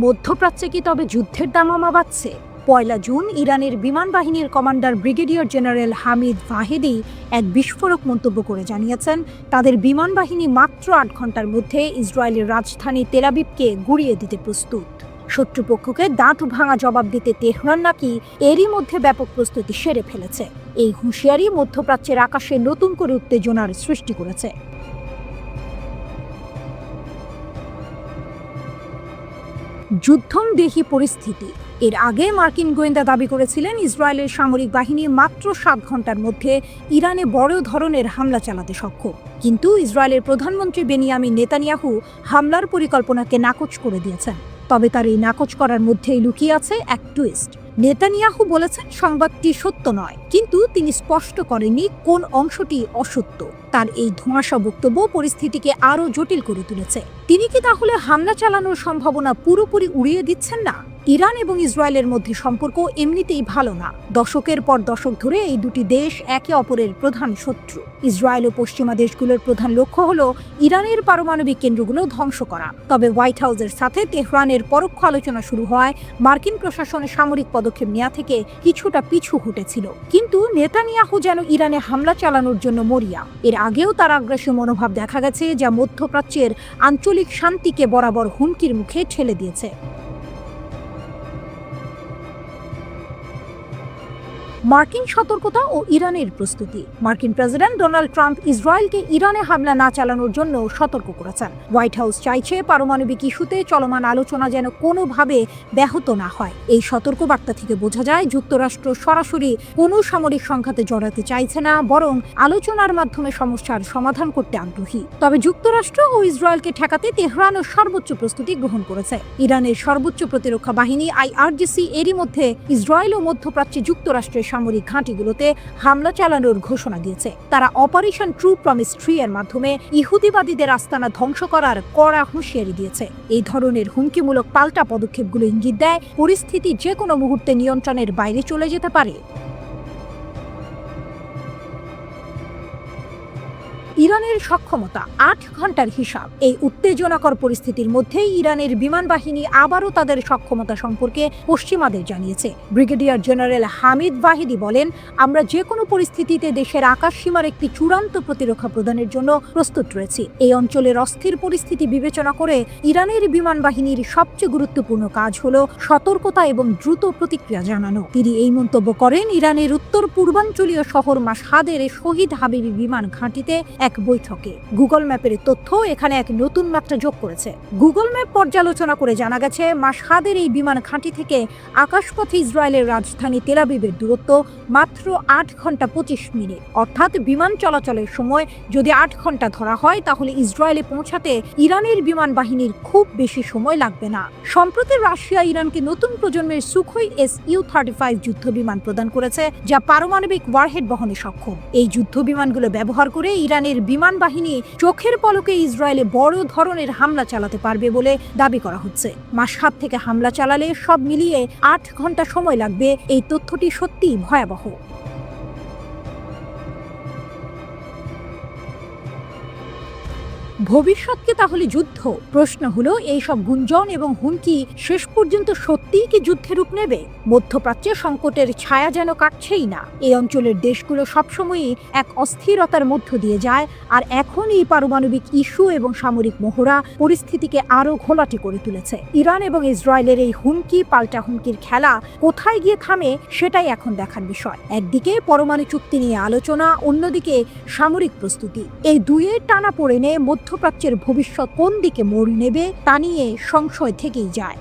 মধ্যপ্রাচ্যে কি তবে যুদ্ধের দামামা বাজছে? ১ জুন ইরানের বিমান বাহিনীর কমান্ডার ব্রিগেডিয়ার জেনারেল হামিদ ভাহেদি এক বিস্ফোরক মন্তব্য করে জানিয়েছেন, তাদের বিমান বাহিনী মাত্র ৮ ঘন্টার মধ্যে ইসরায়েলের রাজধানী তেল আবিবকে গুঁড়িয়ে দিতে প্রস্তুত। শত্রুপক্ষকে দাঁত ভাঙা জবাব দিতে তেহরান নাকি এরই মধ্যে ব্যাপক প্রস্তুতি সেরে ফেলেছে। এই হুঁশিয়ারি মধ্যপ্রাচ্যের আকাশে নতুন করে উত্তেজনার সৃষ্টি করেছে। যুদ্ধংদেহী পরিস্থিতি। এর আগে মার্কিন গোয়েন্দা দাবি করেছিলেন ইসরায়েলের সামরিক বাহিনী মাত্র ৭ ঘন্টার মধ্যে ইরানে বড় ধরনের হামলা চালাতে সক্ষম। কিন্তু ইসরায়েলের প্রধানমন্ত্রী বেনিয়ামিন নেতানিয়াহু হামলার পরিকল্পনাকে নাকচ করে দিয়েছেন। তবে তার এই নাকচ করার মধ্যেই লুকিয়ে আছে এক টুইস্ট। নেতানিয়াহু বলেছেন সংবাদটি সত্য নয়, কিন্তু তিনি স্পষ্ট করেননি কোন অংশটি অসত্য। তার এই ধোঁয়াশা বক্তব্য পরিস্থিতিকে আরও জটিল করে তুলেছে। তিনি কি তাহলে হামলা চালানোর সম্ভাবনা পুরোপুরি উড়িয়ে দিচ্ছেন না? ইরান এবং ইসরায়েলের মধ্যে সম্পর্ক এমনিতেই ভালো না। দশকের পর দশক ধরে এই দুটি দেশ একে অপরের প্রধান শত্রু। ইসরায়েল ও পশ্চিমা দেশগুলোর প্রধান লক্ষ্য হল ইরানের পারমাণবিক কেন্দ্রগুলো ধ্বংস করা। তবে হোয়াইট হাউসের সাথে তেহরানের পরোক্ষ আলোচনা শুরু হয় মার্কিন প্রশাসনের সামরিক পদক্ষেপ নেওয়া থেকে কিছুটা পিছু হটেছিল। কিন্তু নেতানিয়াহু যেন ইরানে হামলা চালানোর জন্য মরিয়া। এর আগেও তার আগ্রাসী মনোভাব দেখা গেছে, যা মধ্যপ্রাচ্যের আঞ্চলিক শান্তিকে বরাবর হুমকির মুখে ঠেলে দিয়েছে। মার্কিন সতর্কতা ও ইরানের প্রস্তুতি। মার্কিন প্রেসিডেন্ট ডোনাল্ড ট্রাম্প ইসরায়েলকে ইরানে হামলা না চালানোর জন্য সতর্ক করেছেন। হোয়াইট হাউস চাইছে পারমাণবিক ইস্যুতে চলমান আলোচনা যেন কোনোভাবে ব্যাহত না হয়। এই সতর্কবার্তা থেকে বোঝা যায় যুক্তরাষ্ট্র সরাসরি কোনো সামরিক সংঘাতে জড়াতে চাইছে না, বরং আলোচনার মাধ্যমে সমস্যার সমাধান করতে আগ্রহী। তবে যুক্তরাষ্ট্র ও ইসরায়েলকে ঠেকাতে তেহরানও সর্বোচ্চ প্রস্তুতি গ্রহণ করেছে। ইরানের সর্বোচ্চ প্রতিরক্ষা বাহিনী IRGC এরই মধ্যে ইসরায়েল ও মধ্যপ্রাচ্যে যুক্তরাষ্ট্রের সামরিক ঘাঁটিগুলোতে হামলা চালানোর ঘোষণা দিয়েছে। তারা অপারেশন ট্রু প্রমিস 3 এর মাধ্যমে ইহুদিবাদীদের আস্তানা ধ্বংস করার কড়া হুঁশিয়ারি দিয়েছে। এই ধরনের হুমকিমূলক পাল্টা পদক্ষেপগুলো ইঙ্গিত দেয় পরিস্থিতি যে কোনো মুহূর্তে নিয়ন্ত্রণের বাইরে চলে যেতে পারে। ইরানের সক্ষমতা ৮ ঘন্টার হিসাব। এই উত্তেজনাকর পরিস্থিতির মধ্যেই ইরানের বিমান বাহিনী আবারও তাদের সক্ষমতা সম্পর্কে পশ্চিমাদের জানিয়েছে। ব্রিগেডিয়ার জেনারেল হামিদ ভাহেদি বলেন, আমরা যে কোনো পরিস্থিতিতে দেশের আকাশ সীমার একটি চূড়ান্ত প্রতিরক্ষা প্রদানের জন্য প্রস্তুত রয়েছি। এই অঞ্চলের অস্থির পরিস্থিতি বিবেচনা করে ইরানের বিমান বাহিনীর সবচেয়ে গুরুত্বপূর্ণ কাজ হলো সতর্কতা এবং দ্রুত প্রতিক্রিয়া জানানো। তিনি এই মন্তব্য করেন ইরানের উত্তর পূর্বাঞ্চলীয় শহর মাশহাদের শহীদ হাবিবি বিমান ঘাঁটিতে এক বৈঠকে। গুগল ম্যাপের তথ্য এখানে এক নতুন মাত্রা যোগ করেছে। গুগল ম্যাপ পর্যালোচনা করে জানা গেছে মাশহাদের এই বিমান ঘাঁটি থেকে আকাশপথে ইসরায়েলের রাজধানী তেল আবিবের দূরত্ব মাত্র ৮ ঘন্টা ২৫ মিনিট। অর্থাৎ বিমান চলাচলের সময় যদি ৮ ঘন্টা ধরা হয়, তাহলে ইসরায়েলে পৌঁছাতে ইরানের বিমান বাহিনীর খুব বেশি সময় লাগবে না। সম্প্রতি রাশিয়া ইরানকে নতুন প্রজন্মের সুখোই Su-35 যুদ্ধ বিমান প্রদান করেছে, যা পারমাণবিক ওয়ারহেড বহনে সক্ষম। এই যুদ্ধ বিমানগুলো ব্যবহার করে ইরানের বিমান বাহিনী চোখের পলকে ইসরায়েলে বড় ধরনের হামলা চালাতে পারবে বলে দাবি করা হচ্ছে। মাশহাদ থেকে হামলা চালালে সব মিলিয়ে ৮ ঘন্টা সময় লাগবে। এই তথ্যটি সত্যিই ভয়াবহ। ভবিষ্যৎকে তাহলে যুদ্ধ? প্রশ্ন হলো, এই সব গুঞ্জন এবং হুমকি শেষ পর্যন্ত সত্যিই কি যুদ্ধে রূপ নেবে? মধ্যপ্রাচ্যে সংকটের ছায়া যেন কাটছেই না। এই অঞ্চলের দেশগুলো সবসময়ই এক অস্থিরতার মধ্য দিয়ে যায়, আর এখন এই পারমাণবিক ইস্যু এবং সামরিক মহড়া পরিস্থিতিকে আরও ঘোলাটে করে তুলেছে। ইরান এবং ইসরায়েলের এই হুমকি পাল্টা হুমকির খেলা কোথায় গিয়ে থামে, সেটাই এখন দেখার বিষয়। একদিকে পরমাণু চুক্তি নিয়ে আলোচনা, অন্যদিকে সামরিক প্রস্তুতি। এই দুইয়ের টানাপোড়েনে মধ্যপ্রাচ্যের ভবিষ্যৎ কোন দিকে মোড় নেবে তা নিয়ে সংশয় থেকেই যায়।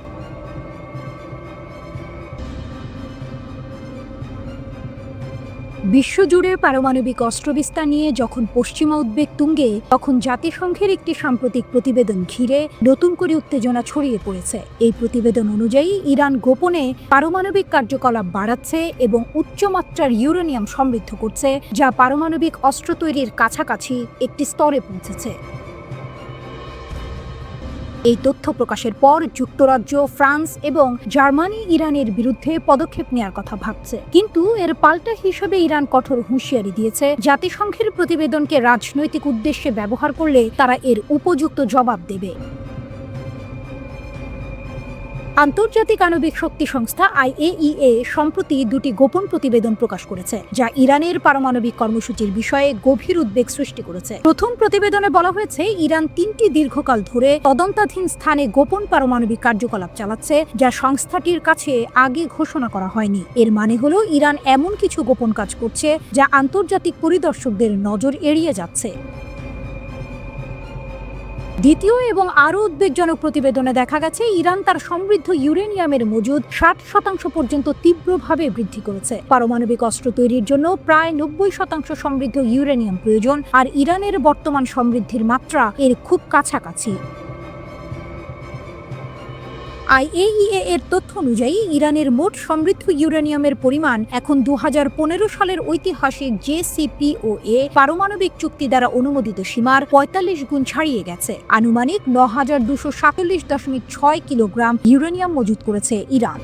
বিশ্বজুড়ে পারমাণবিক অস্ত্র বিস্তার নিয়ে যখন পশ্চিমা উদ্বেগ তুঙ্গে, তখন জাতিসংঘের একটি সাম্প্রতিক প্রতিবেদন ঘিরে নতুন করে উত্তেজনা ছড়িয়ে পড়েছে। এই প্রতিবেদন অনুযায়ী ইরান গোপনে পারমাণবিক কার্যকলাপ বাড়াচ্ছে এবং উচ্চমাত্রার ইউরেনিয়াম সমৃদ্ধ করছে, যা পারমাণবিক অস্ত্র তৈরির কাছাকাছি একটি স্তরে পৌঁছেছে। এই তথ্য প্রকাশের পর যুক্তরাজ্য, ফ্রান্স এবং জার্মানি ইরানের বিরুদ্ধে পদক্ষেপ নেওয়ার কথা ভাবছে। কিন্তু এর পাল্টা হিসেবে ইরান কঠোর হুঁশিয়ারি দিয়েছে, জাতিসংঘের প্রতিবেদনকে রাজনৈতিক উদ্দেশ্যে ব্যবহার করলে তারা এর উপযুক্ত জবাব দেবে। আন্তর্জাতিক আণবিক শক্তি সংস্থা IAEA সম্প্রতি দুটি গোপন প্রতিবেদন প্রকাশ করেছে, যা ইরানের পারমাণবিক কর্মসূচির বিষয়ে গভীর উদ্বেগ সৃষ্টি করেছে। প্রথম প্রতিবেদনে বলা হয়েছে, ইরান 3টি দীর্ঘকাল ধরে তদন্তাধীন স্থানে গোপন পারমাণবিক কার্যকলাপ চালাচ্ছে, যা সংস্থাটির কাছে আগে ঘোষণা করা হয়নি। এর মানে হলো ইরান এমন কিছু গোপন কাজ করছে যা আন্তর্জাতিক পরিদর্শকদের নজর এড়িয়ে যাচ্ছে। দ্বিতীয় এবং আরও উদ্বেগজনক প্রতিবেদনে দেখা গেছে, ইরান তার সমৃদ্ধ ইউরেনিয়ামের মজুদ 60% পর্যন্ত তীব্রভাবে বৃদ্ধি করেছে। পারমাণবিক অস্ত্র তৈরির জন্য প্রায় 90% সমৃদ্ধ ইউরেনিয়াম প্রয়োজন, আর ইরানের বর্তমান সমৃদ্ধির মাত্রা এর খুব কাছাকাছি। IAEA এর তথ্য অনুযায়ী ইরানের মোট সমৃদ্ধ ইউরেনিয়ামের পরিমাণ এখন 2015 সালের ঐতিহাসিক JCPOA পারমাণবিক চুক্তি দ্বারা অনুমোদিত সীমার 45 গুণ ছাড়িয়ে গেছে। আনুমানিক 9247.6 কিলোগ্রাম ইউরেনিয়াম মজুত করেছে ইরান।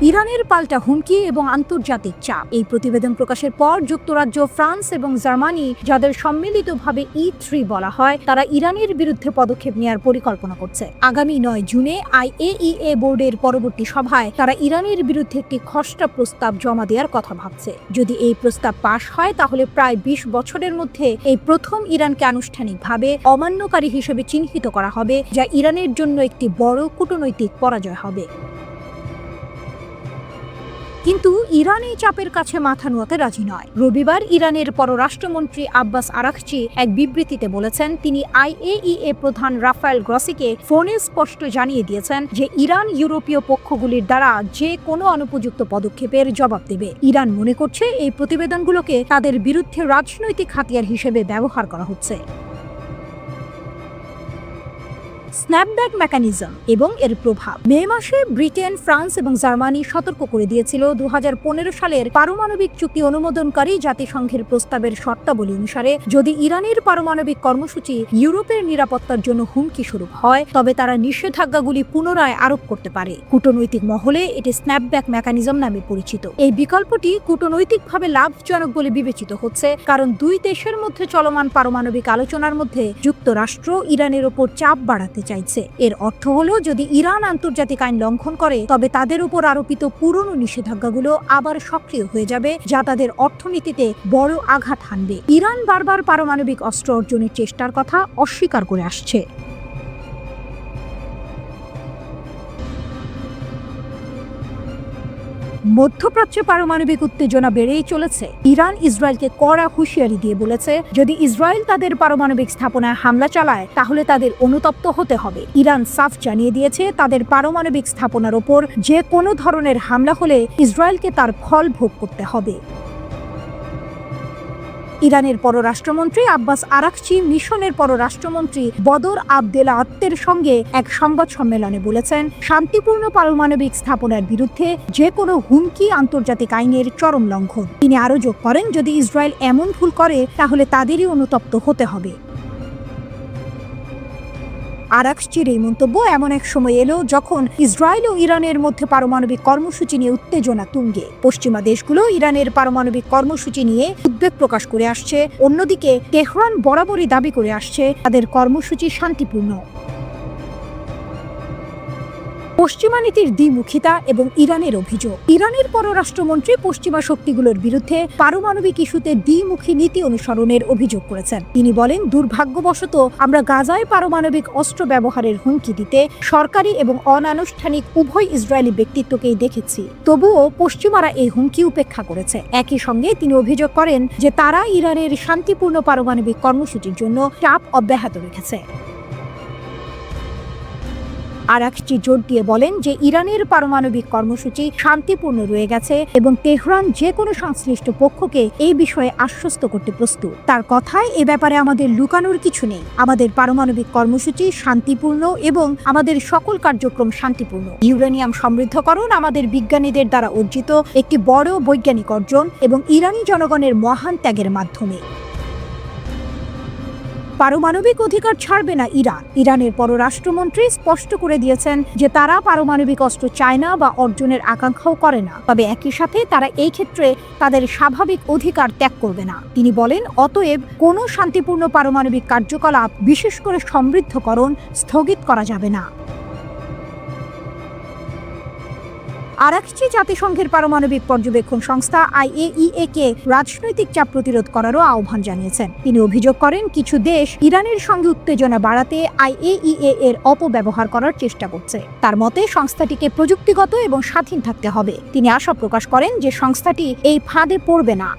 ইরানের পাল্টা হুমকি এবং আন্তর্জাতিক চাপ। এই প্রতিবেদন প্রকাশের পর যুক্তরাজ্য, ফ্রান্স এবং জার্মানি, যাদের সম্মিলিতভাবে E3 বলা হয়, তারা ইরানের বিরুদ্ধে পদক্ষেপ নেওয়ার পরিকল্পনা করছে। আগামী 9 জুনে IAEA বোর্ডের পরবর্তী সভায় তারা ইরানের বিরুদ্ধে একটি খসড়া প্রস্তাব জমা দেওয়ার কথা ভাবছে। যদি এই প্রস্তাব পাশ হয়, তাহলে প্রায় 20 বছরের মধ্যে এই প্রথম ইরানকে আনুষ্ঠানিকভাবে অমান্যকারী হিসেবে চিহ্নিত করা হবে, যা ইরানের জন্য একটি বড় কূটনৈতিক পরাজয় হবে। কিন্তু ইরান এই চাপের কাছে মাথা নোয়াতে রাজি নয়। রবিবার ইরানের পররাষ্ট্রমন্ত্রী আব্বাস আরাকচি এক বিবৃতিতে বলেছেন, তিনি IAEA প্রধান রাফায়েল গ্রসিকে ফোনে স্পষ্ট জানিয়ে দিয়েছেন যে ইরান ইউরোপীয় পক্ষগুলির দ্বারা যে কোনো অনুপযুক্ত পদক্ষেপের জবাব দেবে। ইরান মনে করছে এই প্রতিবেদনগুলোকে তাদের বিরুদ্ধে রাজনৈতিক হাতিয়ার হিসেবে ব্যবহার করা হচ্ছে। স্ন্যাপব্যাক মেকানিজম এবং এর প্রভাব। মে মাসে ব্রিটেন, ফ্রান্স এবং জার্মানি সতর্ক করে দিয়েছিল 2015 সালের পারমাণবিক চুক্তি অনুমোদনকারী জাতিসংঘের প্রস্তাবের শর্তাবলী অনুসারে যদি ইরানের পারমাণবিক কর্মসূচি ইউরোপের নিরাপত্তার জন্য হুমকি স্বরূপ হয়, তবে তারা নিষেধাজ্ঞাগুলি পুনরায় আরোপ করতে পারে। কূটনৈতিক মহলে এটি স্ন্যাপব্যাক মেকানিজম নামে পরিচিত। এই বিকল্পটি কূটনৈতিকভাবে লাভজনক বলে বিবেচিত হচ্ছে, কারণ দুই দেশের মধ্যে চলমান পারমাণবিক আলোচনার মধ্যে যুক্তরাষ্ট্র ইরানের ওপর চাপ বাড়াতে চাইছে। এর অর্থ হলো, যদি ইরান আন্তর্জাতিক আইন লঙ্ঘন করে, তবে তাদের উপর আরোপিত পুরনো নিষেধাজ্ঞাগুলো আবার সক্রিয় হয়ে যাবে, যা তাদের অর্থনীতিতে বড় আঘাত হানবে। ইরান বারবার পারমাণবিক অস্ত্র অর্জনের চেষ্টার কথা অস্বীকার করে আসছে। মধ্যপ্রাচ্যে পারমাণবিক উত্তেজনা বেড়েই চলেছে। ইরান ইসরায়েলকে কড়া হুঁশিয়ারি দিয়ে বলেছে, যদি ইসরায়েল তাদের পারমাণবিক স্থাপনায় হামলা চালায়, তাহলে তাদের অনুতপ্ত হতে হবে। ইরান সাফ জানিয়ে দিয়েছে, তাদের পারমাণবিক স্থাপনার ওপর যে কোনো ধরনের হামলা হলে ইসরায়েলকে তার ফল ভোগ করতে হবে। ইরানের পররাষ্ট্রমন্ত্রী আব্বাস আরাকচি মিশনের পররাষ্ট্রমন্ত্রী বদর আবদেলাত্তের সঙ্গে এক সংবাদ সম্মেলনে বলেছেন, শান্তিপূর্ণ পারমাণবিক স্থাপনার বিরুদ্ধে যে কোনো হুমকি আন্তর্জাতিক আইনের চরম লঙ্ঘন। তিনি আরও যোগ করেন, যদি ইসরায়েল এমন ভুল করে, তাহলে তাদেরই অনুতপ্ত হতে হবে। আরাকচির এই মন্তব্য এমন এক সময় এলো যখন ইসরায়েল ও ইরানের মধ্যে পারমাণবিক কর্মসূচি নিয়ে উত্তেজনা তুঙ্গে। পশ্চিমা দেশগুলো ইরানের পারমাণবিক কর্মসূচি নিয়ে উদ্বেগ প্রকাশ করে আসছে। অন্যদিকে তেহরান বরাবরই দাবি করে আসছে তাদের কর্মসূচি শান্তিপূর্ণ। পশ্চিমা নীতির দ্বিমুখিতা এবং ইরানের অভিযোগ। ইরানের পররাষ্ট্রমন্ত্রী পশ্চিমা শক্তিগুলোর বিরুদ্ধে পারমাণবিক ইস্যুতে দ্বিমুখী নীতি অনুসরণের অভিযোগ করেছেন। তিনি বলেন, দুর্ভাগ্যবশত আমরা গাজায় পারমাণবিক অস্ত্র ব্যবহারের হুমকি দিতে সরকারি এবং অনানুষ্ঠানিক উভয় ইসরায়েলি ব্যক্তিত্বকেই দেখেছি। তবুও পশ্চিমারা এই হুমকি উপেক্ষা করেছে। একই সঙ্গে তিনি অভিযোগ করেন যে তারা ইরানের শান্তিপূর্ণ পারমাণবিক কর্মসূচির জন্য চাপ অব্যাহত রেখেছে। আরাকচি জোর দিয়ে বলেন যে ইরানের পারমাণবিক কর্মসূচি শান্তিপূর্ণ রয়ে গেছে এবং তেহরান যে কোনো সংশ্লিষ্ট পক্ষকে এই বিষয়ে আশ্বস্ত করতে প্রস্তুত। তার কথায়, এ ব্যাপারে আমাদের লুকানোর কিছু নেই। আমাদের পারমাণবিক কর্মসূচি শান্তিপূর্ণ এবং আমাদের সকল কার্যক্রম শান্তিপূর্ণ। ইউরেনিয়াম সমৃদ্ধকরণ আমাদের বিজ্ঞানীদের দ্বারা অর্জিত একটি বড় বৈজ্ঞানিক অর্জন এবং ইরানি জনগণের মহান ত্যাগের মাধ্যমে। পারমাণবিক অধিকার ছাড়বে না ইরান। ইরানের পররাষ্ট্রমন্ত্রী স্পষ্ট করে দিয়েছেন যে তারা পারমাণবিক অস্ত্র চায় না বা অর্জনের আকাঙ্ক্ষাও করে না, তবে একই সাথে তারা এই ক্ষেত্রে তাদের স্বাভাবিক অধিকার ত্যাগ করবে না। তিনি বলেন, অতএব কোনো শান্তিপূর্ণ পারমাণবিক কার্যকলাপ, বিশেষ করে সমৃদ্ধকরণ, স্থগিত করা যাবে না। আরাকচি জাতিসংঘের পারমাণবিক পর্যবেক্ষণ সংস্থা IAEA কে রাজনৈতিক চাপ প্রতিরোধ করারও আহ্বান জানিয়েছেন। তিনি অভিযোগ করেন, কিছু দেশ ইরানের সঙ্গে উত্তেজনা বাড়াতে IAEA এর অপব্যবহার করার চেষ্টা করছে। তার মতে সংস্থাটিকে প্রযুক্তিগত এবং স্বাধীন থাকতে হবে। তিনি আশা প্রকাশ করেন যে সংস্থাটি এই ফাঁদে পড়বে না।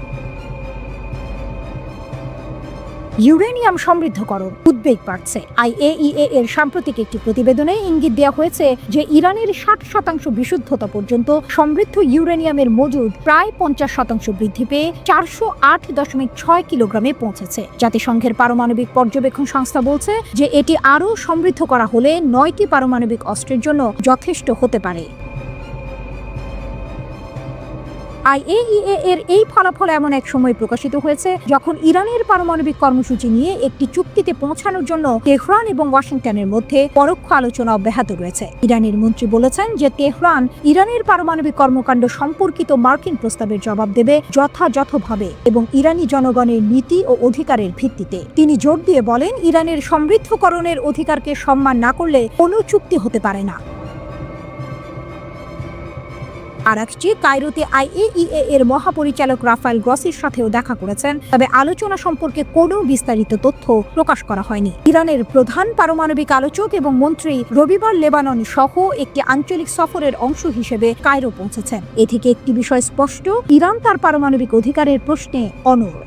ইউরেনিয়াম সমৃদ্ধকরণ উদ্বেগ বাড়ছে। IAEA এর সাম্প্রতিক একটি প্রতিবেদনে ইঙ্গিত দেওয়া হয়েছে যে ইরানের 60% বিশুদ্ধতা পর্যন্ত সমৃদ্ধ ইউরেনিয়ামের মজুদ প্রায় 50% বৃদ্ধি পেয়ে 408.6 কিলোগ্রামে পৌঁছেছে। জাতিসংঘের পারমাণবিক পর্যবেক্ষণ সংস্থা বলছে যে এটি আরও সমৃদ্ধ করা হলে 9টি পারমাণবিক অস্ত্রের জন্য যথেষ্ট হতে পারে। IAEA এর এই ফলাফল এমন এক সময় প্রকাশিত হয়েছে যখন ইরানের পারমাণবিক কর্মসূচি নিয়ে একটি চুক্তিতে পৌঁছানোর জন্য তেহরান এবং ওয়াশিংটনের মধ্যে পরোক্ষ আলোচনা অব্যাহত রয়েছে। ইরানের মন্ত্রী বলেছেন যে তেহরান ইরানের পারমাণবিক কর্মকাণ্ড সম্পর্কিত মার্কিন প্রস্তাবের জবাব দেবে যথাযথভাবে এবং ইরানি জনগণের নীতি ও অধিকারের ভিত্তিতে। তিনি জোর দিয়ে বলেন, ইরানের সমৃদ্ধকরণের অধিকারকে সম্মান না করলে কোনো চুক্তি হতে পারে না। আরাকচি কায়রোতে IAEA এর মহাপরিচালক রাফায়েল গ্রসির সাথেও দেখা করেছেন, তবে আলোচনা সম্পর্কে কোনো বিস্তারিত তথ্য প্রকাশ করা হয়নি। ইরানের প্রধান পারমাণবিক আলোচক এবং মন্ত্রী রবিবার লেবানন সহ একটি আঞ্চলিক সফরের অংশ হিসেবে কায়রো পৌঁছেছেন। এ থেকে একটি বিষয় স্পষ্ট, ইরান তার পারমাণবিক অধিকারের প্রশ্নে অনড়।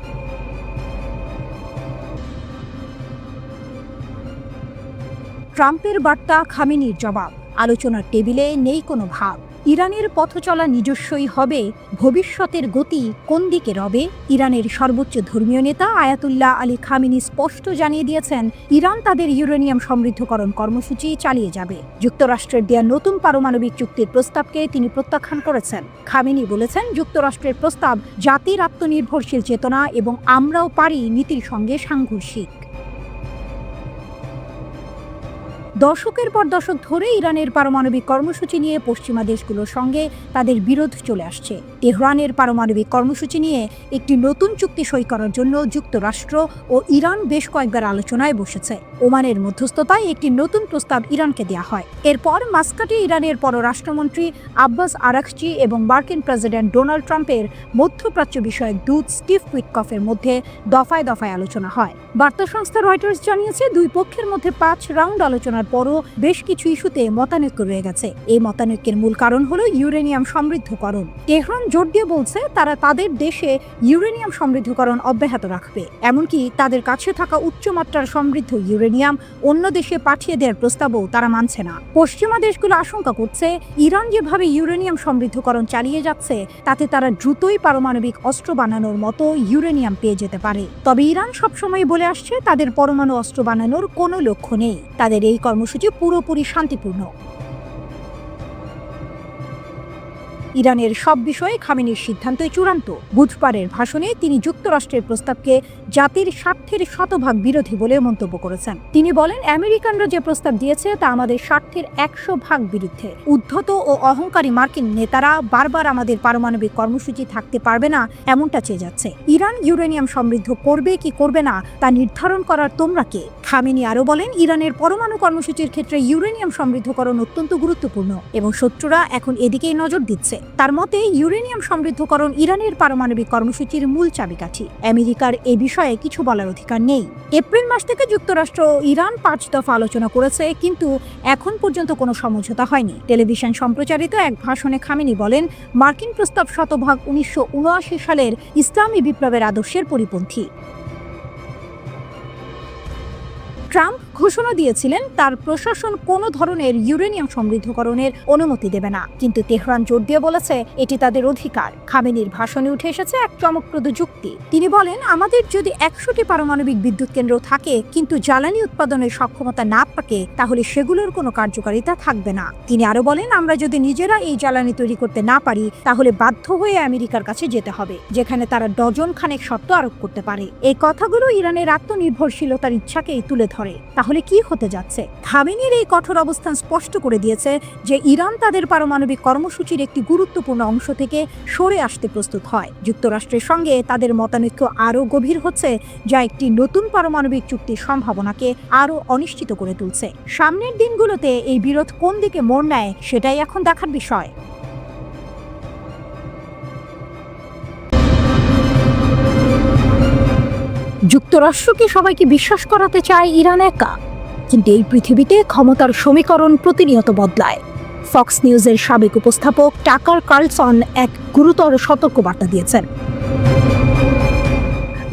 ট্রাম্পের বার্তা, খামেনির জবাব। আলোচনার টেবিলে নেই কোনো ভাব। ইরানের পথচলা নিজস্বই হবে, ভবিষ্যতের গতি কোন দিকে রবে? ইরানের সর্বোচ্চ ধর্মীয় নেতা আয়াতুল্লাহ আলী খামেনি স্পষ্ট জানিয়ে দিয়েছেন, ইরান তাদের ইউরেনিয়াম সমৃদ্ধকরণ কর্মসূচি চালিয়ে যাবে। যুক্তরাষ্ট্রের দেয়া নতুন পারমাণবিক চুক্তির প্রস্তাবকে তিনি প্রত্যাখ্যান করেছেন। খামেনি বলেছেন, যুক্তরাষ্ট্রের প্রস্তাব জাতির আত্মনির্ভরশীল চেতনা এবং আমরাও পারি নীতির সঙ্গে সাংঘর্ষিক। দশকের পর দশক ধরে ইরানের পারমাণবিক কর্মসূচি নিয়ে পশ্চিমা দেশগুলোর সঙ্গে তাদের বিরোধ চলে আসছে। তেহরানের পারমাণবিক কর্মসূচি নিয়ে একটি নতুন চুক্তি সই করার জন্য যুক্তরাষ্ট্র ও ইরান বেশ কয়েকবার আলোচনায় বসেছে। ওমানের মধ্যস্থতায় একটি নতুন প্রস্তাব ইরানকে দেওয়া হয়। এরপর মাস্কাটে ইরানের পররাষ্ট্রমন্ত্রী আব্বাস আরাকচি এবং মার্কিন প্রেসিডেন্ট ডোনাল্ড ট্রাম্পের মধ্যপ্রাচ্য বিষয়ক দূত স্টিভ উইটকফের মধ্যে দফায় দফায় আলোচনা হয়। বার্তা সংস্থা রয়টার্স জানিয়েছে, দুই পক্ষের মধ্যে 5 রাউন্ড আলোচনার পরও বেশ কিছু ইস্যুতে মতানৈক্য রয়ে গেছে। এই মতানৈক্যের মূল কারণ হলো ইউরেনিয়াম সমৃদ্ধকরণ। তেহরান জোর দিয়ে বলছে তারা তাদের দেশে ইউরেনিয়াম সমৃদ্ধকরণ অব্যাহত রাখবে, এমনকি তাদের কাছে থাকা উচ্চমাত্রার সমৃদ্ধ ইউরেনিয়াম অন্য দেশে পাঠিয়ে দেওয়ার প্রস্তাবও তারা মানছে না। পশ্চিমা দেশগুলো আশঙ্কা করছে, ইরান যেভাবে ইউরেনিয়াম সমৃদ্ধকরণ চালিয়ে যাচ্ছে তাতে তারা দ্রুতই পারমাণবিক অস্ত্র বানানোর মতো ইউরেনিয়াম পেয়ে যেতে পারে। তবে ইরান সবসময় বলে আসছে তাদের পরমাণু অস্ত্র বানানোর কোনো লক্ষ্য নেই। তাদের এই কর্মসূচি পুরোপুরি শান্তিপূর্ণ। ইরানের সব বিষয়ে খামেনির সিদ্ধান্তই চূড়ান্ত। বুধবারের ভাষণে তিনি যুক্তরাষ্ট্রের প্রস্তাবকে জাতির স্বার্থের শতভাগ বিরোধী বলে মন্তব্য করেছেন। তিনি বলেন, আমেরিকানরা যে প্রস্তাব দিয়েছে তা আমাদের স্বার্থের 100% বিরুদ্ধে। উদ্ধত ও অহংকারী মার্কিন নেতারা বারবার আমাদের পারমাণবিক কর্মসূচি থাকতে পারবে না এমনটা চেয়ে যাচ্ছে। ইরান ইউরেনিয়াম সমৃদ্ধ করবে কি করবে না তা নির্ধারণ করার তোমরা কে? খামেনি আরও বলেন, ইরানের পরমাণু কর্মসূচির ক্ষেত্রে ইউরেনিয়াম সমৃদ্ধকরণ অত্যন্ত গুরুত্বপূর্ণ এবং শত্রুরা এখন এদিকেই নজর দিচ্ছে। তার মতে, ইউরেনিয়াম সমৃদ্ধকরণ ইরানের পারমাণবিক কর্মসূচির মূল চাবিকাঠি। আমেরিকার এ বিষয়ে কিছু বলার অধিকার নেই। এপ্রিল মাস থেকে যুক্তরাষ্ট্র ও ইরান 5 দফা আলোচনা করেছে, কিন্তু এখন পর্যন্ত কোনো সমঝোতা হয়নি। টেলিভিশন সম্প্রচারিত এক ভাষণে খামেনি বলেন, মার্কিন প্রস্তাব শতভাগ 1979 সালের ইসলামী বিপ্লবের আদর্শের পরিপন্থী। ট্রাম্প ঘোষণা দিয়েছিলেন তার প্রশাসন কোনো ধরনের ইউরেনিয়াম সমৃদ্ধকরণের অনুমতি দেবে না, কিন্তু তেহরান জোর দিয়ে বলেছে এটি তাদের অধিকার। খামেনির ভাষণে উঠে এসেছে এক চমকপ্রদ যুক্তি। তিনি বলেন, আমাদের যদি 100টি পারমাণবিক বিদ্যুৎ কেন্দ্র থাকে কিন্তু জ্বালানি উৎপাদনের সক্ষমতা না থাকে, তাহলে সেগুলোর কোনো কার্যকারিতা থাকবে না। তিনি আরো বলেন, আমরা যদি নিজেরা এই জ্বালানি তৈরি করতে না পারি তাহলে বাধ্য হয়ে আমেরিকার কাছে যেতে হবে, যেখানে তারা ডজন খানেক শর্ত আরোপ করতে পারে। এই কথাগুলো ইরানের আত্মনির্ভরশীলতার ইচ্ছাকেই তুলে ধরে। তাহলে কি হতে যাচ্ছে? খামেনির এই কঠোর অবস্থান স্পষ্ট করে দিয়েছে যে ইরান তাদের পারমাণবিক কর্মসূচির একটি গুরুত্বপূর্ণ অংশ থেকে সরে আসতে প্রস্তুত হয়। যুক্তরাষ্ট্রের সঙ্গে তাদের মতানৈক্য আরও গভীর হচ্ছে, যা একটি নতুন পারমাণবিক চুক্তির সম্ভাবনাকে আরও অনিশ্চিত করে তুলছে। সামনের দিনগুলোতে এই বিরোধ কোন দিকে মোড় নেয় সেটাই এখন দেখার বিষয়। যুক্তরাষ্ট্রকে সবাইকে বিশ্বাস করাতে চায় ইরান একা, কিন্তু এই পৃথিবীতে ক্ষমতার সমীকরণ প্রতিনিয়ত বদলায়। ফক্স নিউজের সাবেক উপস্থাপক টাকার কার্লসন এক গুরুতর সতর্কবার্তা দিয়েছেন।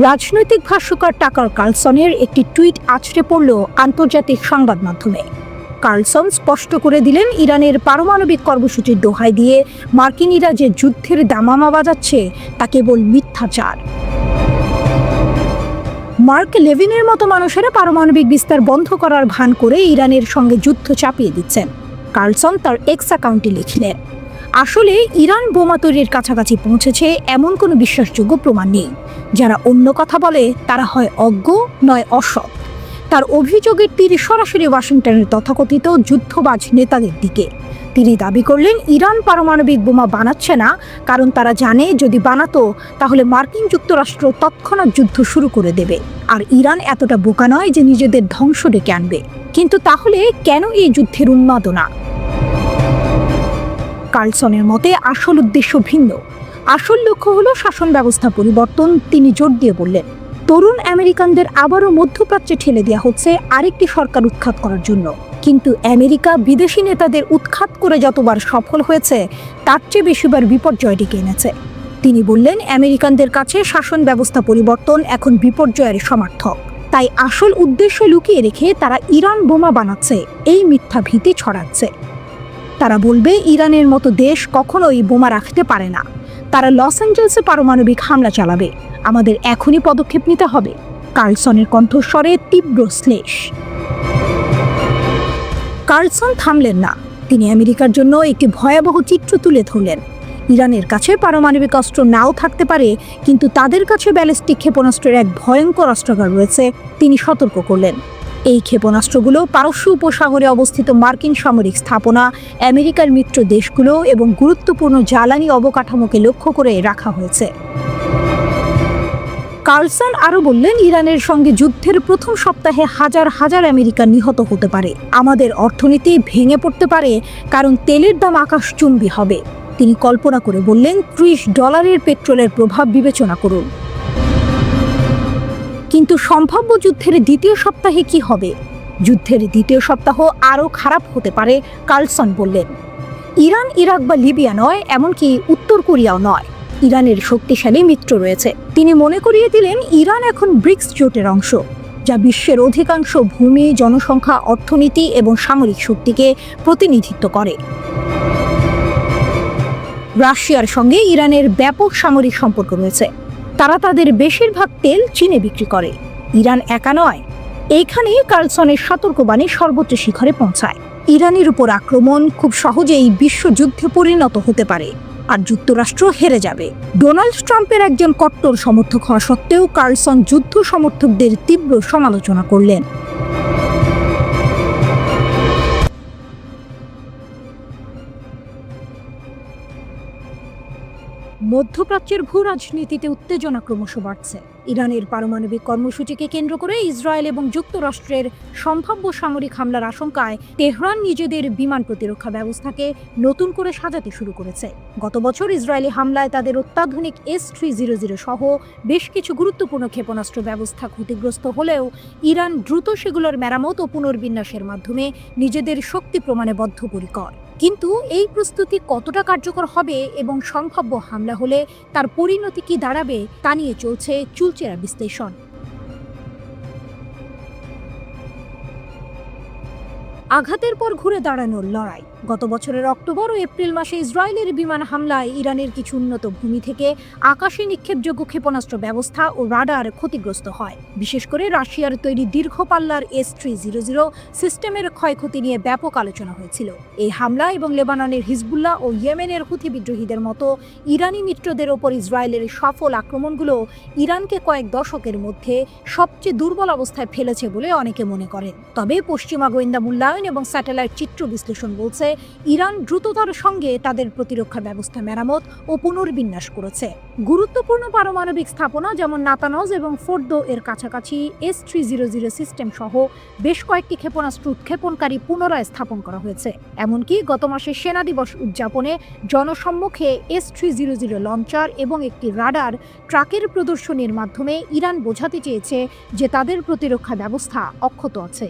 রাজনৈতিক ভাষ্যকার টাকার কার্লসনের একটি টুইট আছড়ে পড়ল আন্তর্জাতিক সংবাদ মাধ্যমে। কার্লসন স্পষ্ট করে দিলেন, ইরানের পারমাণবিক কর্মসূচির দোহাই দিয়ে মার্কিনিরা যে যুদ্ধের দামামা বাজাচ্ছে তা কেবল মিথ্যাচার। মার্ক লেভিনের মতো মানুষেরা পারমাণবিক বিস্তার বন্ধ করার ভান করে ইরানের সঙ্গে যুদ্ধ চাপিয়ে দিচ্ছেন। কার্লসন তার এক্স অ্যাকাউন্টে লিখলেন, আসলে ইরান বোমা তৈরির কাছাকাছি পৌঁছেছে এমন কোনো বিশ্বাসযোগ্য প্রমাণ নেই। যারা অন্য কথা বলে তারা হয় অজ্ঞ নয় অসৎ। তার অভিযোগের তীর সরাসরি ওয়াশিংটনের তথাকথিত যুদ্ধবাজ নেতাদের দিকে। তিনি দাবি করলেন, ইরান পারমাণবিক বোমা বানাচ্ছে না কারণ তারা জানে যদি বানাতো তাহলে মার্কিন যুক্তরাষ্ট্র তৎক্ষণাৎ যুদ্ধ শুরু করে দেবে, আর ইরান এতটা বোকা নয় যে নিজেদের ধ্বংস ডেকে আনবে। কিন্তু তাহলে কেন এই যুদ্ধের উন্মাদনা? কার্লসনের মতে আসল উদ্দেশ্য ভিন্ন। আসল লক্ষ্য হলো শাসন ব্যবস্থা পরিবর্তন। তিনি জোর দিয়ে বললেন, তরুণ আমেরিকানদের আবারও মধ্যপ্রাচ্যে ঠেলে দেওয়া হচ্ছে আরেকটি সরকার উৎখাত করার জন্য। কিন্তু আমেরিকা বিদেশি নেতাদের উৎখাত করে যতবার সফল হয়েছে তার চেয়ে বেশিবার বিপর্যয় ডেকে এনেছে। তিনি বললেন, আমেরিকানদের কাছে শাসন ব্যবস্থা পরিবর্তন এখন বিপর্যয়ের সমার্থক। তাই আসল উদ্দেশ্য লুকিয়ে রেখে তারা ইরান বোমা বানাচ্ছে, এই মিথ্যা ভীতি ছড়াচ্ছে। তারা বলবে ইরানের মতো দেশ কখনোই বোমা রাখতে পারে না। তারা লস অ্যাঞ্জেলসে পারমাণবিক হামলা চালাবে। আমাদের এখনই পদক্ষেপ নিতে হবে। কার্লসনের কণ্ঠস্বরে তীব্র শ্লেষ। কার্লসন থামলেন না। তিনি আমেরিকার জন্য একটি ভয়াবহ চিত্র তুলে ধরলেন। ইরানের কাছে পারমাণবিক অস্ত্র নাও থাকতে পারে, কিন্তু তাদের কাছে ব্যালিস্টিক ক্ষেপণাস্ত্রের এক ভয়ঙ্কর অস্ত্রাগার রয়েছে। তিনি সতর্ক করলেন, এই ক্ষেপণাস্ত্রগুলো পারস্য উপসাগরে অবস্থিত মার্কিন সামরিক স্থাপনা, আমেরিকার মিত্র দেশগুলো এবং গুরুত্বপূর্ণ জ্বালানি অবকাঠামোকে লক্ষ্য করে রাখা হয়েছে। কার্লসন আরও বললেন, ইরানের সঙ্গে যুদ্ধের প্রথম সপ্তাহে হাজার হাজার আমেরিকান নিহত হতে পারে। আমাদের অর্থনীতি ভেঙে পড়তে পারে, কারণ তেলের দাম আকাশচুম্বী হবে। তিনি কল্পনা করে বললেন, $30 পেট্রোলের প্রভাব বিবেচনা করুন। কিন্তু সম্ভাব্য যুদ্ধের দ্বিতীয় সপ্তাহে কি হবে? যুদ্ধের দ্বিতীয় সপ্তাহ আরও খারাপ হতে পারে, কার্লসন বললেন। ইরান ইরাক বা লিবিয়া নয়, এমনকি উত্তর কোরিয়াও নয়। ইরানের শক্তিশালী মিত্র রয়েছে। তিনি মনে করিয়ে দিলেন, ইরান এখন ব্রিক্স জোটের অংশ, যা বিশ্বের অধিকাংশ ভূমি, জনসংখ্যা, অর্থনীতি এবং সামরিক শক্তিকে প্রতিনিধিত্ব করে। রাশিয়ার সঙ্গে ইরানের ব্যাপক সামরিক সম্পর্ক রয়েছে। তারা তাদের বেশিরভাগ তেল চীনে বিক্রি করে। ইরান একা নয়। এইখানে কার্লসনের সতর্কবাণী সর্বোচ্চ শিখরে পৌঁছায়। ইরানের উপর আক্রমণ খুব সহজেই বিশ্বযুদ্ধে পরিণত হতে পারে, আর যুক্তরাষ্ট্র হেরে যাবে। ডোনাল্ড ট্রাম্পের একজন কট্টর সমর্থক হওয়া সত্ত্বেও কার্লসন যুদ্ধ সমর্থকদের তীব্র সমালোচনা করলেন। মধ্যপ্রাচ্যের ভূ রাজনীতিতে উত্তেজনা ক্রমশ বাড়ছে। ইরানের পারমাণবিক কর্মসূচিকে কেন্দ্র করে ইসরায়েল এবং যুক্তরাষ্ট্রের সম্ভাব্য সামরিক হামলার আশঙ্কায় তেহরান নিজেদের বিমান প্রতিরক্ষা ব্যবস্থাকে নতুন করে সাজাতে শুরু করেছে। গত বছর ইসরায়েলি হামলায় তাদের অত্যাধুনিক S-300 সহ বেশ কিছু গুরুত্বপূর্ণ ক্ষেপণাস্ত্র ব্যবস্থা ক্ষতিগ্রস্ত হলেও ইরান দ্রুত সেগুলোর মেরামত ও পুনর্বিন্যাসের মাধ্যমে নিজেদের শক্তি প্রমাণে বদ্ধপরিকর। কিন্তু এই প্রস্তুতি কতটা কার্যকর হবে এবং সম্ভাব্য হামলা হলে তার পরিণতি কি দাঁড়াবে তা নিয়ে চলছে চুলচেরা বিশ্লেষণ। আঘাতের পর ঘুরে দাঁড়ানোর লড়াই। গত বছরের অক্টোবর ও এপ্রিল মাসে ইসরায়েলের বিমান হামলায় ইরানের কিছু উন্নত ভূমি থেকে আকাশে নিক্ষেপযোগ্য ক্ষেপণাস্ত্র ব্যবস্থা ও রাডার ক্ষতিগ্রস্ত হয়। বিশেষ করে রাশিয়ার তৈরি দীর্ঘ পাল্লার S-300 সিস্টেমের ক্ষয়ক্ষতি নিয়ে ব্যাপক আলোচনা হয়েছিল। এই হামলা এবং লেবাননের হিজবুল্লাহ ও ইয়েমেনের হুথি বিদ্রোহীদের মতো ইরানি মিত্রদের ওপর ইসরায়েলের সফল আক্রমণগুলো ইরানকে কয়েক দশকের মধ্যে সবচেয়ে দুর্বল অবস্থায় ফেলেছে বলে অনেকে মনে করেন। তবে পশ্চিমা গোয়েন্দা মূল্যায়ন এবং স্যাটেলাইট চিত্র বিশ্লেষণ বলছে ইরান দ্রুততার সঙ্গে তাদের প্রতিরক্ষা ব্যবস্থা মেরামত ও পুনর্বিন্যাস করেছে। গুরুত্বপূর্ণ পারমাণবিক স্থাপনা যেমন নাতানজ এবং ফোর্দো এর কাছাকাছি S-300 সিস্টেম সহ বেশ কয়েকটি ক্ষেপণাস্ত্র উৎক্ষেপণকারী পুনরায় স্থাপন করা হয়েছে। এমনকি গত মাসে সেনা দিবস উদযাপনে জনসম্মুখে S-300 লঞ্চার এবং একটি রাডার ট্রাকের প্রদর্শনীর মাধ্যমে ইরান বোঝাতে চেয়েছে যে তাদের প্রতিরক্ষা ব্যবস্থা অক্ষত আছে।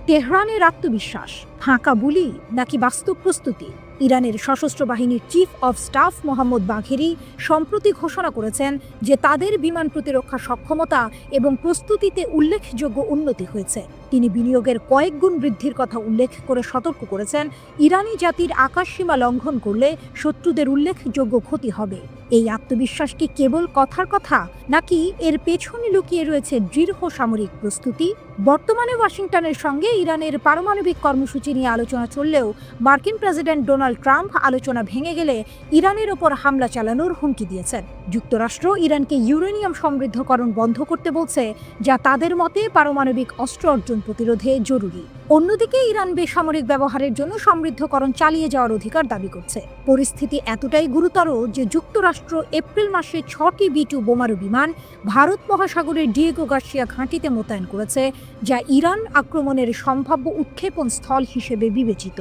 তেহরানের আত্মবিশ্বাস ফাঁকা বুলি নাকি বাস্তব প্রস্তুতি? ইরানের সশস্ত্র বাহিনীর চিফ অব স্টাফ মোহাম্মদ বাঘেরি সম্প্রতি ঘোষণা করেছেন যে তাদের বিমান প্রতিরক্ষা সক্ষমতা এবং প্রস্তুতিতে উল্লেখযোগ্য উন্নতি হয়েছে। তিনি বিনিয়োগের কয়েক গুণ বৃদ্ধির কথা উল্লেখ করে সতর্ক করেছেন, ইরানি জাতির আকাশসীমা লঙ্ঘন করলে শত্রুদের উল্লেখযোগ্য ক্ষতি হবে। এই আত্মবিশ্বাস কি কেবল কথার কথা, নাকি এর পেছনে লুকিয়ে রয়েছে দৃঢ় সামরিক প্রস্তুতি? বর্তমানে ওয়াশিংটনের সঙ্গে ইরানের পারমাণবিক কর্মসূচি নিয়ে আলোচনা চললেও মার্কিন প্রেসিডেন্ট ডোনাল্ড ট্রাম্প আলোচনা ভেঙে গেলে ইরানের ওপর হামলা চালানোর হুমকি দিয়েছেন। যুক্তরাষ্ট্র ইরানকে ইউরেনিয়াম সমৃদ্ধকরণ বন্ধ করতে বলছে, যা তাদের মতে পারমাণবিক অস্ত্র অর্জন প্রতিরোধে জরুরি। অন্যদিকে ইরান বেসামরিক ব্যবহারের জন্য সমৃদ্ধকরণ চালিয়ে যাওয়ার অধিকার দাবি করছে। পরিস্থিতি এতটাই গুরুতর যে যুক্তরাষ্ট্র এপ্রিল মাসে 6টি B-2 বোমারু বিমান ভারত মহাসাগরের ডিয়েগো গার্সিয়া ঘাঁটিতে মোতায়েন করেছে, যা ইরান আক্রমণের সম্ভাব্য উৎক্ষেপণ স্থল হিসেবে বিবেচিত।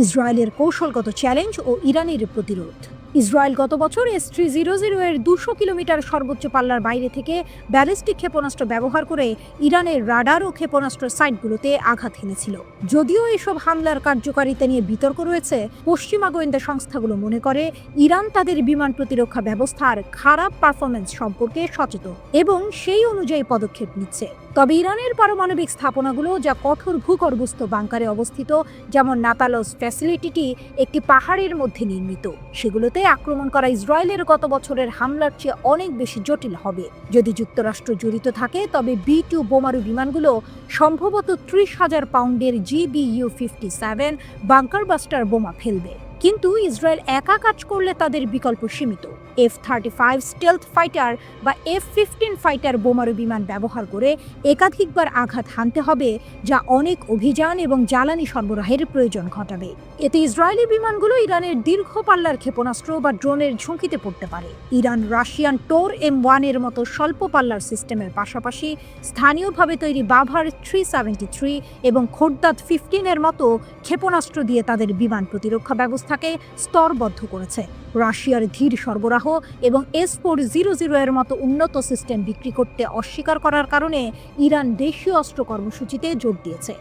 ইসরায়েলের কৌশলগত চ্যালেঞ্জ ও ইরানের প্রতিরোধ। ইসরায়েল গত বছর S-300 এর 200 কিলোমিটার সর্বোচ্চ পাল্লার বাইরে থেকে ব্যালিস্টিক ক্ষেপণাস্ত্র ব্যবহার করে ইরানের রাডার ও ক্ষেপণাস্ত্র সাইটগুলোতে আঘাত হেনেছিল। যদিও এসব হামলার কার্যকারিতা নিয়ে বিতর্ক রয়েছে, পশ্চিমা গোয়েন্দা সংস্থাগুলো মনে করে ইরান তাদের বিমান প্রতিরক্ষা ব্যবস্থার খারাপ পারফরমেন্স সম্পর্কে সচেতন এবং সেই অনুযায়ী পদক্ষেপ নিচ্ছে। তবে ইরানের পারমাণবিক স্থাপনাগুলো, যা কঠোর ভূগর্ভস্থ বাংকারে অবস্থিত, যেমন নাতালস ফ্যাসিলিটিটি একটি পাহাড়ের মধ্যে নির্মিত, সেগুলোতে আক্রমণ করা ইসরায়েলের গত বছরের হামলার চেয়ে অনেক বেশি জটিল হবে। যদি যুক্তরাষ্ট্র জড়িত থাকে, তবে B-2 বোমারু বিমানগুলো সম্ভবত 30,000 পাউন্ডের GBU-57 বাংকার বাস্টার বোমা ফেলবে। কিন্তু ইসরায়েল একা কাজ করলে তাদের বিকল্প সীমিত। F-35 স্টেলথ ফাইটার বা F-15 ফাইটার বোমারু বিমান ব্যবহার করে একাধিকবার আঘাত হানতে হবে, যা অনেক অভিযান এবং জ্বালানি সরবরাহের প্রয়োজন ঘটাবে। এতে ইসরায়েলি বিমানগুলো ইরানের দীর্ঘ পাল্লার ক্ষেপণাস্ত্র বা ড্রোনের ঝুঁকিতে পড়তে পারে। ইরান রাশিয়ান টোর M1 এর মতো স্বল্প পাল্লার সিস্টেমের পাশাপাশি স্থানীয়ভাবে তৈরি বাভার 373 এবং খোর্দাত 15 এর মতো ক্ষেপণাস্ত্র দিয়ে তাদের বিমান প্রতিরক্ষা ব্যবস্থাকে স্তরবদ্ধ করেছে। রাশিয়ার ধীর সরবরাহ এবং S-400 এর মতো উন্নত সিস্টেম বিক্রি করতে অস্বীকার করার কারণে ইরান দেশীয় অস্ত্র কর্মসূচিতে জোর দিয়েছে।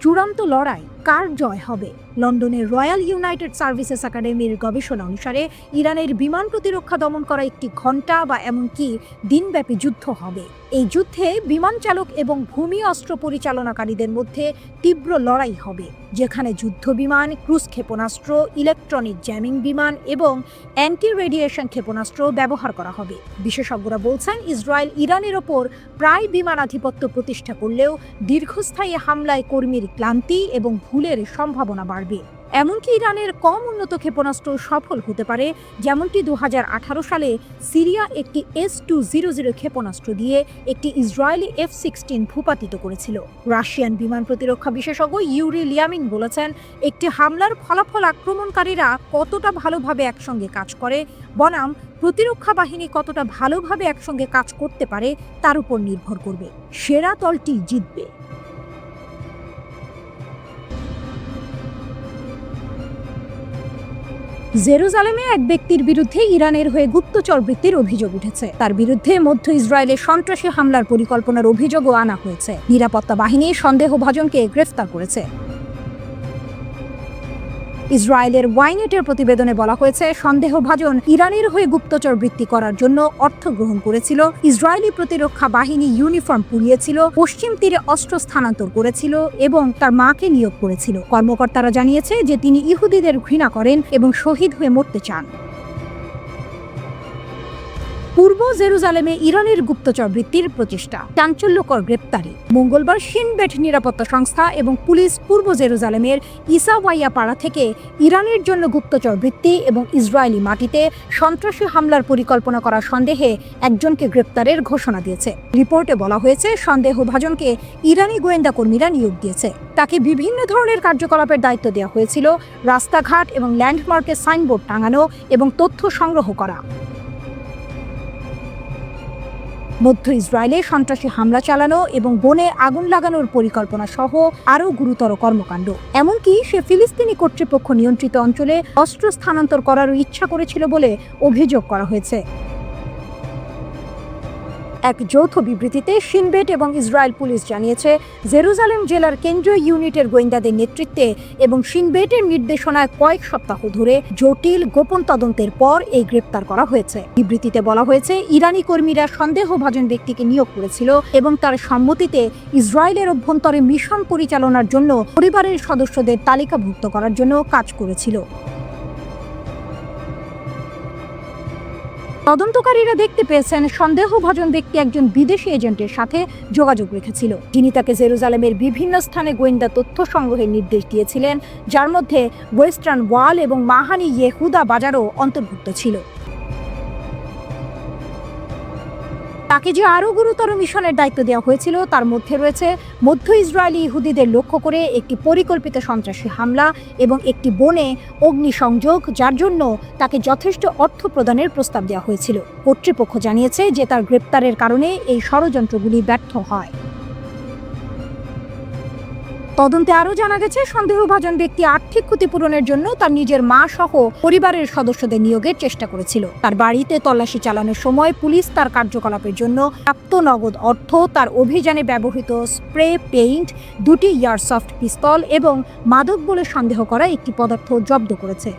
চূড়ান্ত লড়াই কার জয় হবে? লন্ডনের রয়্যাল ইউনাইটেড সার্ভিসেস একাডেমির গবেষণা অনুসারে ইরানের বিমান প্রতিরক্ষা দমন করা একটি ঘণ্টা বা এমনকি দিনব্যাপী যুদ্ধ হবে। এই যুদ্ধে বিমান চালক এবং ভূমি অস্ত্র পরিচালনাকারীদের মধ্যে তীব্র লড়াই হবে, যেখানে যুদ্ধ বিমান, ক্রুজ ক্ষেপণাস্ত্র, ইলেকট্রনিক জ্যামিং বিমান এবং অ্যান্টি রেডিয়েশন ক্ষেপণাস্ত্র ব্যবহার করা হবে। বিশেষজ্ঞরা বলছেন, ইসরায়েল ইরানের ওপর প্রায় বিমানাধিপত্য প্রতিষ্ঠা করলেও দীর্ঘস্থায়ী হামলায় কর্মীর ক্লান্তি এবং ভুলের সম্ভাবনা বাড়বে। এমনকি ইরানের কম উন্নত ক্ষেপণাস্ত্র সফল হতে পারে, যেমনটি 2018 সালে সিরিয়া একটি S-200 ক্ষেপণাস্ত্র দিয়ে একটি ইসরায়েলি F-16 ভূপাতিত করেছিল। রাশিয়ান বিমান প্রতিরক্ষা বিশেষজ্ঞ ইউরি লিয়ামিন বলেছেন, একটি হামলার ফলাফল আক্রমণকারীরা কতটা ভালোভাবে একসঙ্গে কাজ করে বনাম প্রতিরক্ষা বাহিনী কতটা ভালোভাবে একসঙ্গে কাজ করতে পারে তার উপর নির্ভর করবে। সেরা দলটি জিতবে। জেরুজালেমে এক ব্যক্তির বিরুদ্ধে ইরানের হয়ে গুপ্তচর বৃত্তির অভিযোগ উঠেছে। তার বিরুদ্ধে মধ্য ইসরায়েলে সন্ত্রাসী হামলার পরিকল্পনার অভিযোগও আনা হয়েছে। নিরাপত্তা বাহিনী সন্দেহভাজনকে গ্রেফতার করেছে। ইসরায়েলের ওয়াইনেটের প্রতিবেদনে বলা হয়েছে, সন্দেহভাজন ইরানের হয়ে গুপ্তচর বৃত্তি করার জন্য অর্থ গ্রহণ করেছিল, ইসরায়েলি প্রতিরক্ষা বাহিনী ইউনিফর্ম পরিয়েছিল, পশ্চিম তীরে অস্ত্র স্থানান্তর করেছিল এবং তার মাকে নিয়োগ করেছিল। কর্মকর্তারা জানিয়েছে যে তিনি ইহুদিদের ঘৃণা করেন এবং শহীদ হয়ে মরতে চান। পূর্ব জেরুজালেমে ইরানের গুপ্তচর বৃত্তির প্রচেষ্টা, চাঞ্চল্যকর গ্রেপ্তারি। মঙ্গলবার শিন বেট নিরাপত্তা সংস্থা এবং পুলিশ পূর্ব জেরুজালেমের ইসাওয়াইয়া পাড়া থেকে ইরানের জন্য গুপ্তচর বৃত্তি এবং ইসরায়েলি মাটিতে সন্ত্রাসী হামলার পরিকল্পনা করার সন্দেহে একজনকে গ্রেপ্তারের ঘোষণা দিয়েছে। রিপোর্টে বলা হয়েছে, সন্দেহভাজনকে ইরানি গোয়েন্দা কর্মীরা নিয়োগ দিয়েছে। তাকে বিভিন্ন ধরনের কার্যকলাপের দায়িত্ব দেওয়া হয়েছিল, রাস্তাঘাট এবং ল্যান্ডমার্কে সাইনবোর্ড টাঙানো এবং তথ্য সংগ্রহ করা। মধ্য ইসরায়েলে সন্ত্রাসী হামলা চালানো এবং বনে আগুন লাগানোর পরিকল্পনা সহ আরও গুরুতর কর্মকাণ্ড। এমনকি সে ফিলিস্তিনি কর্তৃপক্ষ নিয়ন্ত্রিত অঞ্চলে অস্ত্র স্থানান্তর করারও ইচ্ছা করেছিল বলে অভিযোগ করা হয়েছে। এক যৌথ বিবৃতিতে শিনবেট এবং ইসরায়েল পুলিশ জানিয়েছে, জেরুজালেম জেলার কেন্দ্রীয় ইউনিটের গোয়েন্দাদের নেতৃত্বে এবং শিনবেটের নির্দেশনায় কয়েক সপ্তাহ ধরে জটিল গোপন তদন্তের পর এই গ্রেপ্তার করা হয়েছে। বিবৃতিতে বলা হয়েছে, ইরানি কর্মীরা সন্দেহভাজন ব্যক্তিকে নিয়োগ করেছিল এবং তার সম্মতিতে ইসরায়েলের অভ্যন্তরে মিশন পরিচালনার জন্য পরিবারের সদস্যদের তালিকাভুক্ত করার জন্য কাজ করেছিল। তদন্তকারীরা দেখতে পেয়েছেন, সন্দেহভাজন ব্যক্তি একজন বিদেশি এজেন্টের সাথে যোগাযোগ রেখেছিল, যিনি তাকে জেরুজালেমের বিভিন্ন স্থানে গোয়েন্দা তথ্য সংগ্রহের নির্দেশ দিয়েছিলেন, যার মধ্যে ওয়েস্টার্ন ওয়াল এবং মাহানি ইয়েহুদা বাজারও অন্তর্ভুক্ত ছিল। তাকে যে আরও গুরুতর মিশনের দায়িত্ব দেওয়া হয়েছিল তার মধ্যে রয়েছে মধ্য ইসরায়েলি ইহুদিদের লক্ষ্য করে একটি পরিকল্পিত সন্ত্রাসী হামলা এবং একটি বনে অগ্নিসংযোগ, যার জন্য তাকে যথেষ্ট অর্থ প্রদানের প্রস্তাব দেওয়া হয়েছিল। কর্তৃপক্ষ জানিয়েছে যে তার গ্রেপ্তারের কারণে এই ষড়যন্ত্রগুলি ব্যর্থ হয়। তদন্তে আরও জানা গেছে, সন্দেহভাজন ব্যক্তি আর্থিক ক্ষতিপূরণের জন্য তার নিজের মা সহ পরিবারের সদস্যদের নিয়োগের চেষ্টা করেছিল। তার বাড়িতে তল্লাশি চালানোর সময় পুলিশ তার কার্যকলাপের জন্য প্রাপ্ত নগদ অর্থ, তার অভিযানে ব্যবহৃত স্প্রে পেইন্ট, 2টি এয়ারসফট পিস্তল এবং মাদক বলে সন্দেহ করা একটি পদার্থ জব্দ করেছে।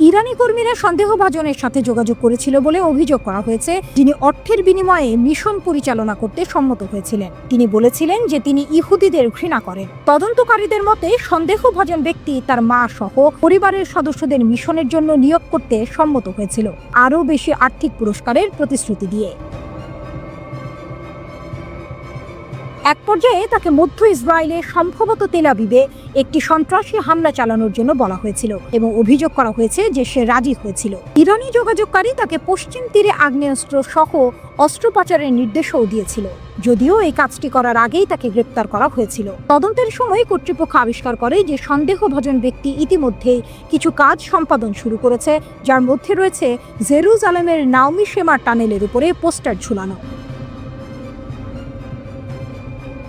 ইরানি কর্মীরা সন্দেহভাজনের সাথে যোগাযোগ করেছিল বলে অভিযোগ করা হয়েছে, যিনি অর্থের বিনিময়ে মিশন পরিচালনা করতে সম্মত হয়েছিলেন। তিনি বলেছিলেন যে তিনি ইহুদিদের ঘৃণা করেন। তদন্তকারীদের মতে, সন্দেহভাজন ব্যক্তি তার মা সহ পরিবারের সদস্যদের মিশনের জন্য নিয়োগ করতে সম্মত হয়েছিল, আরও বেশি আর্থিক পুরস্কারের প্রতিশ্রুতি দিয়ে। এক পর্যায়ে তাকে মধ্য ইসরায়েলে, সম্ভবত তেল আবিবে একটি সন্ত্রাসী হামলা চালানোর জন্য বলা হয়েছিল এবং অভিযোগ করা হয়েছে যে সে রাজি হয়েছিল। ইরানি যোগাযোগকারী তাকে পশ্চিম তীরে আগ্নেয়াস্ত্র সহ অস্ত্র পাচারের নির্দেশও দিয়েছিল, যদিও এই কাজটি করার আগেই তাকে গ্রেপ্তার করা হয়েছিল। তদন্তের সময় কর্তৃপক্ষ আবিষ্কার করে যে সন্দেহভাজন ব্যক্তি ইতিমধ্যেই কিছু কাজ সম্পাদন শুরু করেছে, যার মধ্যে রয়েছে জেরুজালেমের নাওমি শেমার টানেলের উপরে পোস্টার ঝুলানো।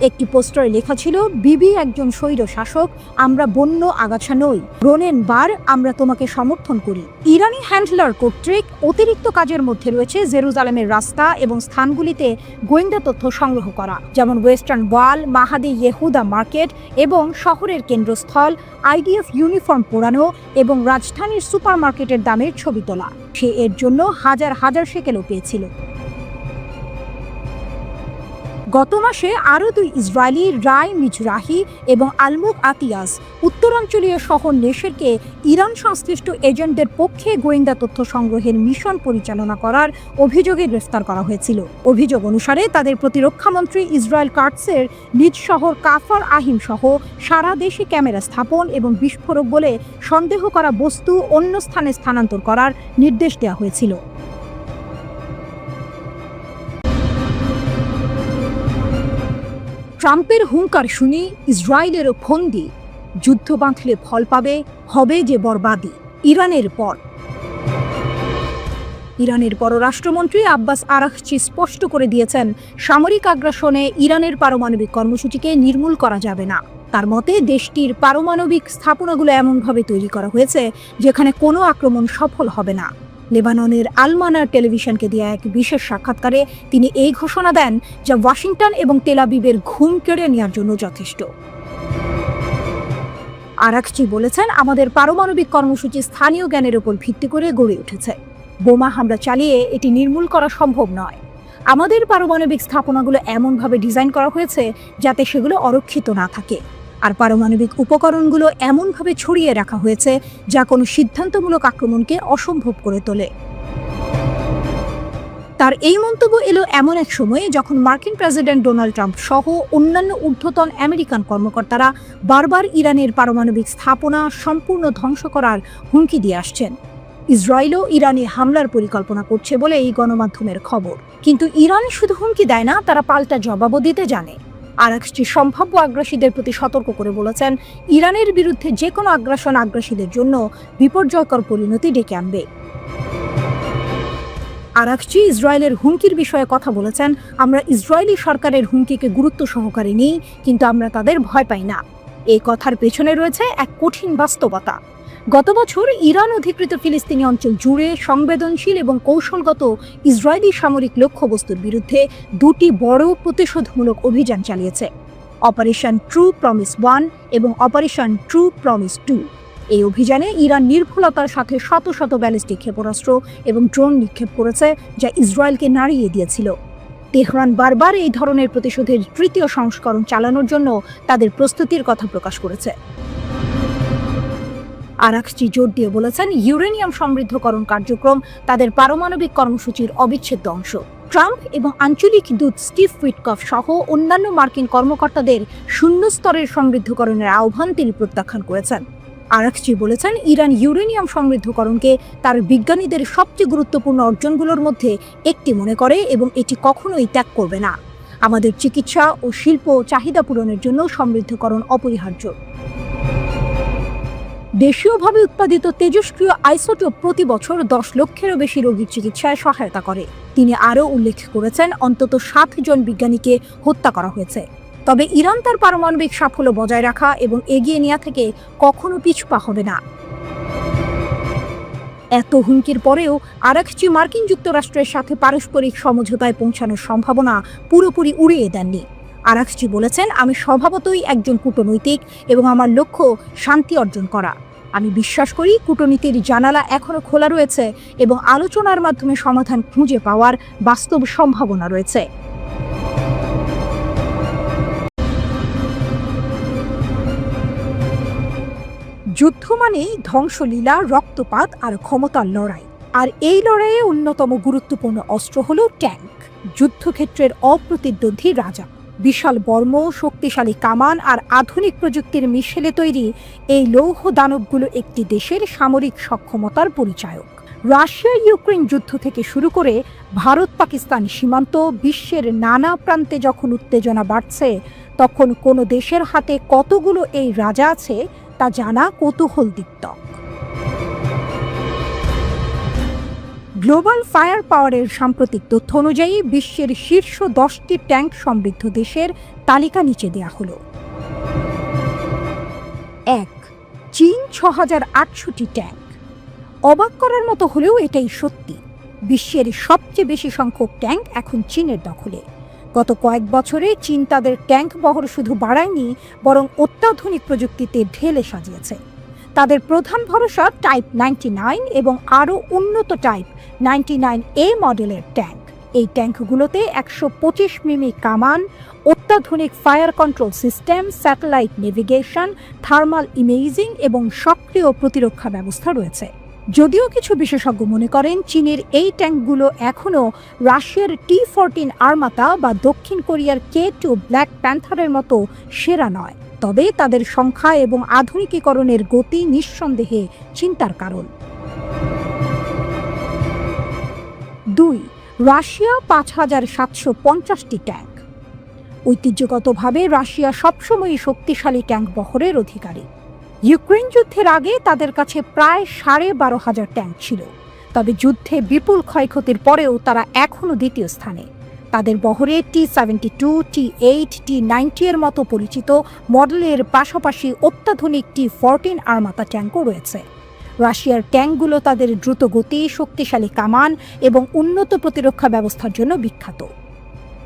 একটি পোস্টারে লেখা ছিল, বিবি একজন স্বৈর শাসক, আমরা বন্য আগাছা নই, রোনেন বার, আমরা তোমাকে সমর্থন করি। ইরানি হ্যান্ডলার কর্তৃক অতিরিক্ত কাজের মধ্যে রয়েছে জেরুজালেমের রাস্তা এবং স্থানগুলিতে গোয়েন্দা তথ্য সংগ্রহ করা, যেমন ওয়েস্টার্ন ওয়াল, মাহাদি ইয়েহুদা মার্কেট এবং শহরের কেন্দ্রস্থল, আইডিএফ ইউনিফর্ম পোড়ানো এবং রাজধানীর সুপারমার্কেটের দামের ছবি তোলা। সে এর জন্য হাজার হাজার শেকেলও পেয়েছিল। গত মাসে আরও 2 ইসরায়েলি, রাই মিজরাহি এবং আলমুক আতিয়াস, উত্তরাঞ্চলীয় শহর নেশেরকে ইরান সংশ্লিষ্ট এজেন্টদের পক্ষে গোয়েন্দা তথ্য সংগ্রহের মিশন পরিচালনা করার অভিযোগে গ্রেফতার করা হয়েছিল। অভিযোগ অনুসারে তাদের প্রতিরক্ষামন্ত্রী ইসরায়েল কাটসের নিজ শহর কাফার আহিম সহ সারা দেশে ক্যামেরা স্থাপন এবং বিস্ফোরক বলে সন্দেহ করা বস্তু অন্য স্থানে স্থানান্তর করার নির্দেশ দেওয়া হয়েছিল। ট্রাম্পের হুঙ্কার শুনি ইসরায়েলেরও ফন্দি, যুদ্ধ বাঁধলে ফল পাবে, হবে যে বরবাদি। ইরানের পররাষ্ট্রমন্ত্রী আব্বাস আরাগচি স্পষ্ট করে দিয়েছেন, সামরিক আগ্রাসনে ইরানের পারমাণবিক কর্মসূচিকে নির্মূল করা যাবে না। তার মতে, দেশটির পারমাণবিক স্থাপনাগুলো এমনভাবে তৈরি করা হয়েছে যেখানে কোনো আক্রমণ সফল হবে না। লেবাননের আল-মানার টেলিভিশনকে দেয়া এক বিশেষ সাক্ষাৎকারে তিনি এই ঘোষণা দেন, যা ওয়াশিংটন এবং তেল আবিবের ঘুম কেড়ে নেওয়ার জন্য যথেষ্ট। আরাকচি বলেছেন, আমাদের পারমাণবিক কর্মসূচি স্থানীয় জ্ঞানের উপর ভিত্তি করে গড়ে উঠেছে। বোমা হামলা চালিয়ে এটি নির্মূল করা সম্ভব নয়। আমাদের পারমাণবিক স্থাপনাগুলো এমনভাবে ডিজাইন করা হয়েছে যাতে সেগুলো অরক্ষিত না থাকে, আর পারমাণবিক উপকরণগুলো এমনভাবে ছড়িয়ে রাখা হয়েছে যা কোনো সিদ্ধান্তমূলক আক্রমণকে অসম্ভব করে তোলে। তার এই মন্তব্য এলো এমন এক সময়ে যখন মার্কিন প্রেসিডেন্ট ডোনাল্ড ট্রাম্প সহ অন্যান্য ঊর্ধ্বতন আমেরিকান কর্মকর্তারা বারবার ইরানের পারমাণবিক স্থাপনা সম্পূর্ণ ধ্বংস করার হুমকি দিয়ে আসছেন। ইসরায়েলও ইরানে হামলার পরিকল্পনা করছে বলে এই গণমাধ্যমের খবর। কিন্তু ইরান শুধু হুমকি দেয় না, তারা পাল্টা জবাবও দিতে জানে। আরাকচি সম্ভাব্য আগ্রাসীদের প্রতি সতর্ক করে বলেছেন, ইরানের বিরুদ্ধে যে কোনো আগ্রাসন আগ্রাসীদের জন্য বিপর্যয়কর পরিণতি ডেকে আনবে। আরাকচি ইসরায়েলের হুমকির বিষয়ে কথা বলেছেন, আমরা ইসরায়েলি সরকারের হুমকিকে গুরুত্ব সহকারে নিই, কিন্তু আমরা তাদের ভয় পাই না। এই কথার পেছনে রয়েছে এক কঠিন বাস্তবতা। গত বছর ইরান অধিকৃত ফিলিস্তিনি অঞ্চল জুড়ে সংবেদনশীল এবং কৌশলগত ইসরায়েলি সামরিক লক্ষ্যবস্তুর বিরুদ্ধে দুটি বড় প্রতিশোধমূলক অভিযান চালিয়েছে, অপারেশন ট্রু প্রমিস 1 এবং অপারেশন ট্রু প্রমিস 2। এই অভিযানে ইরান নির্ভুলতার সাথে শত শত ব্যালিস্টিক ক্ষেপণাস্ত্র এবং ড্রোন নিক্ষেপ করেছে, যা ইসরায়েলকে নাড়িয়ে দিয়েছিল। তেহরান বারবার এই ধরনের প্রতিশোধের তৃতীয় সংস্করণ চালানোর জন্য তাদের প্রস্তুতির কথা প্রকাশ করেছে। আরাকচি জোর দিয়ে বলেছেন, ইউরেনিয়াম সমৃদ্ধকরণ কার্যক্রম তাদের পারমাণবিক কর্মসূচির অবিচ্ছেদ্য অংশ। ট্রাম্প এবং আঞ্চলিক দূত স্টিভ উইটকফ সহ অন্যান্য মার্কিন কর্মকর্তাদের শূন্য স্তরের সমৃদ্ধকরণের আহ্বান তিনি প্রত্যাখ্যান করেছেন। আরাকচি বলেছেন, ইরান ইউরেনিয়াম সমৃদ্ধকরণকে তার বিজ্ঞানীদের সবচেয়ে গুরুত্বপূর্ণ অর্জনগুলোর মধ্যে একটি মনে করে এবং এটি কখনোই ত্যাগ করবে না। আমাদের চিকিৎসা ও শিল্প চাহিদা পূরণের জন্য সমৃদ্ধকরণ অপরিহার্য। দেশীয়ভাবে উৎপাদিত তেজস্ক্রিয় আইসোটোপ প্রতি বছর 10 লক্ষেরও বেশি রোগীর চিকিৎসায় সহায়তা করে। তিনি আরও উল্লেখ করেছেন, অন্তত 7 জন বিজ্ঞানীকে হত্যা করা হয়েছে। তবে ইরান তার পারমাণবিক সাফল্য বজায় রাখা এবং এগিয়ে নেওয়া থেকে কখনো পিছপা হবে না। এত হুমকির পরেও আরাকচি মার্কিন যুক্তরাষ্ট্রের সাথে পারস্পরিক সমঝোতায় পৌঁছানোর সম্ভাবনা পুরোপুরি উড়িয়ে দেননি। আরাকচি বলেছেন, আমি স্বভাবতই একজন কূটনৈতিক এবং আমার লক্ষ্য শান্তি অর্জন করা। আমি বিশ্বাস করি কূটনীতির জানালা এখনো খোলা রয়েছে এবং আলোচনার মাধ্যমে সমাধান খুঁজে পাওয়ার বাস্তব সম্ভাবনা রয়েছে। যুদ্ধ মানেই ধ্বংসলীলা, রক্তপাত আর ক্ষমতার লড়াই। আর এই লড়াইয়ে অন্যতম গুরুত্বপূর্ণ অস্ত্র হল ট্যাঙ্ক, যুদ্ধক্ষেত্রের অপ্রতিদ্বন্দ্বী রাজা। বিশাল বর্ম, শক্তিশালী কামান আর আধুনিক প্রযুক্তির মিশেলে তৈরি এই লৌহ দানবগুলো একটি দেশের সামরিক সক্ষমতার পরিচায়ক। রাশিয়া ইউক্রেন যুদ্ধ থেকে শুরু করে ভারত পাকিস্তান সীমান্ত, বিশ্বের নানা প্রান্তে যখন উত্তেজনা বাড়ছে, তখন কোনো দেশের হাতে কতগুলো এই রাজা আছে তা জানা কৌতূহলদীপ্ত। গ্লোবাল ফায়ার পাওয়ারের সাম্প্রতিক তথ্য অনুযায়ী বিশ্বের শীর্ষ 10টি ট্যাঙ্ক সমৃদ্ধ দেশের তালিকা নিচে দেওয়া হলো। 1. চীন 6800টি ট্যাঙ্ক। অবাক করার মতো হলেও এটাই সত্যি। বিশ্বের সবচেয়ে বেশি সংখ্যক ট্যাঙ্ক এখন চীনের দখলে। গত কয়েক বছরে চীন তাদের ট্যাঙ্ক বহর শুধু বাড়ায়নি, বরং অত্যাধুনিক প্রযুক্তিতে ঢেলে সাজিয়েছে। তাদের প্রধান ভরসা টাইপ 99 এবং আরও উন্নত টাইপ 99A মডেলের ট্যাঙ্ক। এই ট্যাঙ্কগুলোতে 125 মিমি কামান, অত্যাধুনিক fire control system, satellite navigation, thermal imaging এবং সক্রিয় প্রতিরক্ষা ব্যবস্থা রয়েছে। যদিও কিছু বিশেষজ্ঞ মনে করেন চীনের এই ট্যাঙ্কগুলো এখনও রাশিয়ার T-14 আর্মাতা বা দক্ষিণ কোরিয়ার K2 ব্ল্যাক প্যান্থারের মতো সেরা নয়, তবে তাদের সংখ্যা এবং আধুনিকীকরণের গতি নিঃসন্দেহে চিন্তার কারণ। 2. রাশিয়া 5750টি ট্যাঙ্ক। ঐতিহ্যগতভাবে রাশিয়া সবসময়ই শক্তিশালী ট্যাঙ্ক বহরের অধিকারী। ইউক্রেন যুদ্ধের আগে তাদের কাছে প্রায় 12,500 ট্যাঙ্ক ছিল, তবে যুদ্ধে বিপুল ক্ষয়ক্ষতির পরেও তারা এখনও দ্বিতীয় স্থানে। তাদের বহরে T-72, T-8, T-90 এর মতো পরিচিত মডেলের পাশাপাশি অত্যাধুনিক T-14 আর্মাতা ট্যাঙ্কও রয়েছে। রাশিয়ার ট্যাঙ্কগুলো তাদের দ্রুতগতি, শক্তিশালী কামান এবং উন্নত প্রতিরক্ষা ব্যবস্থার জন্য বিখ্যাত।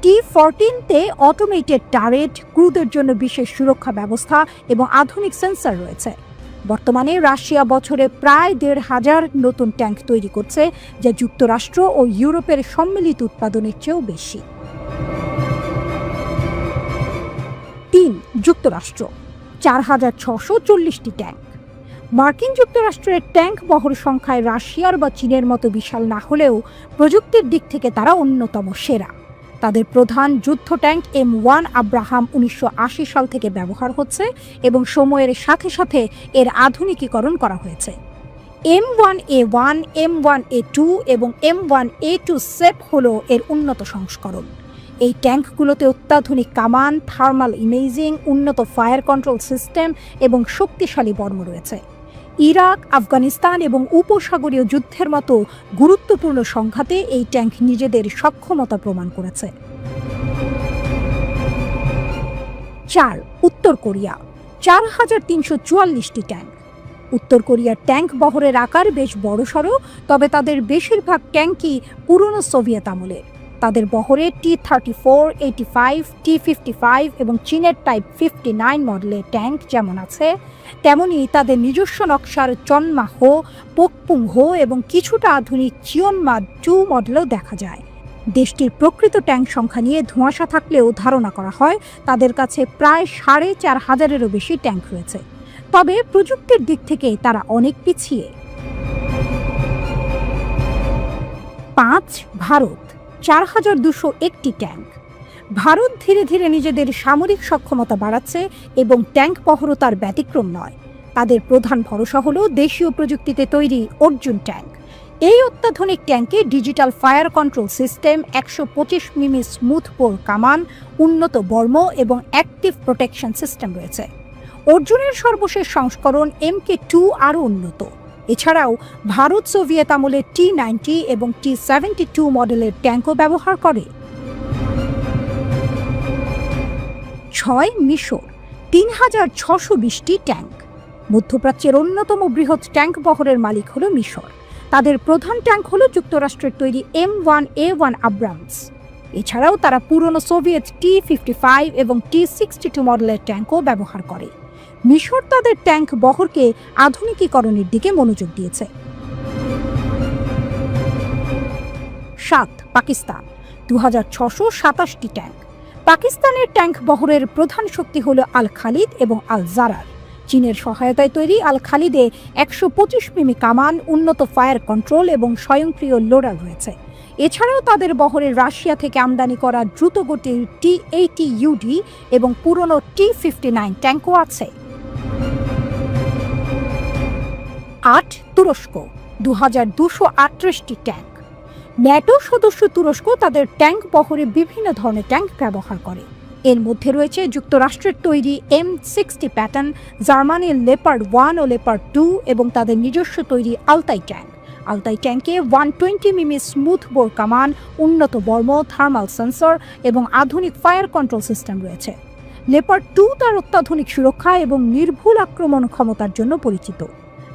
T-14-তে অটোমেটেড টারেট, ক্রুদের জন্য বিশেষ সুরক্ষা ব্যবস্থা এবং আধুনিক সেন্সর রয়েছে। বর্তমানে রাশিয়া বছরে প্রায় ১,৫০০ নতুন ট্যাঙ্ক তৈরি করছে, যা যুক্তরাষ্ট্র ও ইউরোপের সম্মিলিত উৎপাদনের চেয়েও বেশি। ৩. যুক্তরাষ্ট্র ৪,৬৪০টি ট্যাঙ্ক। মার্কিন যুক্তরাষ্ট্রের ট্যাঙ্ক বহর সংখ্যায় রাশিয়ার বা চীনের মতো বিশাল না হলেও প্রযুক্তির দিক থেকে তারা অন্যতম সেরা। তাদের প্রধান যুদ্ধ ট্যাঙ্ক M1 আব্রাহাম ১৯৮০ সাল থেকে ব্যবহার হচ্ছে এবং সময়ের সাথে সাথে এর আধুনিকীকরণ করা হয়েছে। M1A1, M1A2 এবং M1A2 সেপ হল এর উন্নত সংস্করণ। এই ট্যাঙ্কগুলোতে অত্যাধুনিক কামান, থার্মাল ইমেজিং, উন্নত ফায়ার কন্ট্রোল সিস্টেম এবং শক্তিশালী বর্ম রয়েছে। ইরাক, আফগানিস্তান এবং উপসাগরীয় যুদ্ধের মতো গুরুত্বপূর্ণ সংঘাতে এই ট্যাঙ্ক নিজেদের সক্ষমতা প্রমাণ করেছে। ৪. উত্তর কোরিয়া ৪,৩৪৪টি ট্যাঙ্ক। উত্তর কোরিয়ার ট্যাঙ্ক বহরের আকার বেশ বড়সড়, তবে তাদের বেশিরভাগ ট্যাঙ্কই পুরনো সোভিয়েত আমলের। তাদের বহরে T-34, 85, T-55 এবং চীনের টাইপ 59 মডেলের ট্যাঙ্ক যেমন আছে, তেমনি তাদের নিজস্ব নকশার চনমা-হো, পোকপুং-হো এবং কিছুটা আধুনিক চিয়নমা-2 মডেলও দেখা যায়। দেশটির প্রকৃত ট্যাঙ্ক সংখ্যা নিয়ে ধোঁয়াশা থাকলেও ধারণা করা হয় তাদের কাছে প্রায় ৪,৫০০-এরও বেশি ট্যাঙ্ক রয়েছে। তবে প্রযুক্তির দিক থেকে তারা অনেক পিছিয়ে। ৫. ভারত ৪,২০১টি ট্যাঙ্ক। ভারত ধীরে ধীরে নিজেদের সামরিক সক্ষমতা বাড়াচ্ছে এবং ট্যাঙ্ক বহরও তার ব্যতিক্রম নয়। তাদের প্রধান ভরসা হল দেশীয় প্রযুক্তিতে তৈরি অর্জুন ট্যাঙ্ক। এই অত্যাধুনিক ট্যাঙ্কে ডিজিটাল ফায়ার কন্ট্রোল সিস্টেম, ১২৫ মিমি স্মুথ বোর কামান, উন্নত বর্ম এবং অ্যাক্টিভ প্রোটেকশন সিস্টেম রয়েছে। অর্জুনের সর্বশেষ সংস্করণ MK2 আরও উন্নত। এছাড়াও ভারত সোভিয়েত আমলের T-90 এবং T-72 মডেলের ট্যাঙ্কও ব্যবহার করে। ৬. মিশর ৩,৬২০টি ট্যাঙ্ক। মধ্যপ্রাচ্যের অন্যতম বৃহৎ ট্যাঙ্ক বহরের মালিক হল মিশর। তাদের প্রধান ট্যাঙ্ক হল যুক্তরাষ্ট্রের তৈরি M1A1 আব্রামস। এছাড়াও তারা পুরনো সোভিয়েত T-55 এবং T-62 মডেলের ট্যাঙ্কও ব্যবহার করে। মিশর তাদের ট্যাঙ্ক বহরকে আধুনিকীকরণের দিকে মনোযোগ দিয়েছে। ৭. পাকিস্তান ২,৬২৭টি ট্যাঙ্ক। পাকিস্তানের ট্যাঙ্ক বহরের প্রধান শক্তি হল আল খালিদ এবং আল জারার। চীনের সহায়তায় তৈরি আল খালিদে ১২৫ মিমি কামান, উন্নত ফায়ার কন্ট্রোল এবং স্বয়ংক্রিয় লোডার রয়েছে। এছাড়াও তাদের বহরে রাশিয়া থেকে আমদানি করা দ্রুতগতির T-80UD এবং পুরনো T-59 ট্যাঙ্কও আছে। ৮. তুরস্ক ২,২৩৮টি ট্যাঙ্ক। ন্যাটো সদস্য তুরস্ক তাদের ট্যাঙ্ক বহরে বিভিন্ন ধরনের ট্যাঙ্ক ব্যবহার করে। এর মধ্যে রয়েছে যুক্তরাষ্ট্রের তৈরি M60 প্যাটার্ন, জার্মানির লেপার্ড 1 ও লেপার্ড 2 এবং তাদের নিজস্ব তৈরি আলতাই ট্যাঙ্ক। আলতাই ট্যাঙ্কে 120 মিমি স্মুথ বোর কামান, উন্নত বর্ম, থার্মাল সেন্সর এবং আধুনিক ফায়ার কন্ট্রোল সিস্টেম রয়েছে। লেপার্ড 2 তার অত্যাধুনিক সুরক্ষা এবং নির্ভুল আক্রমণ ক্ষমতার জন্য পরিচিত।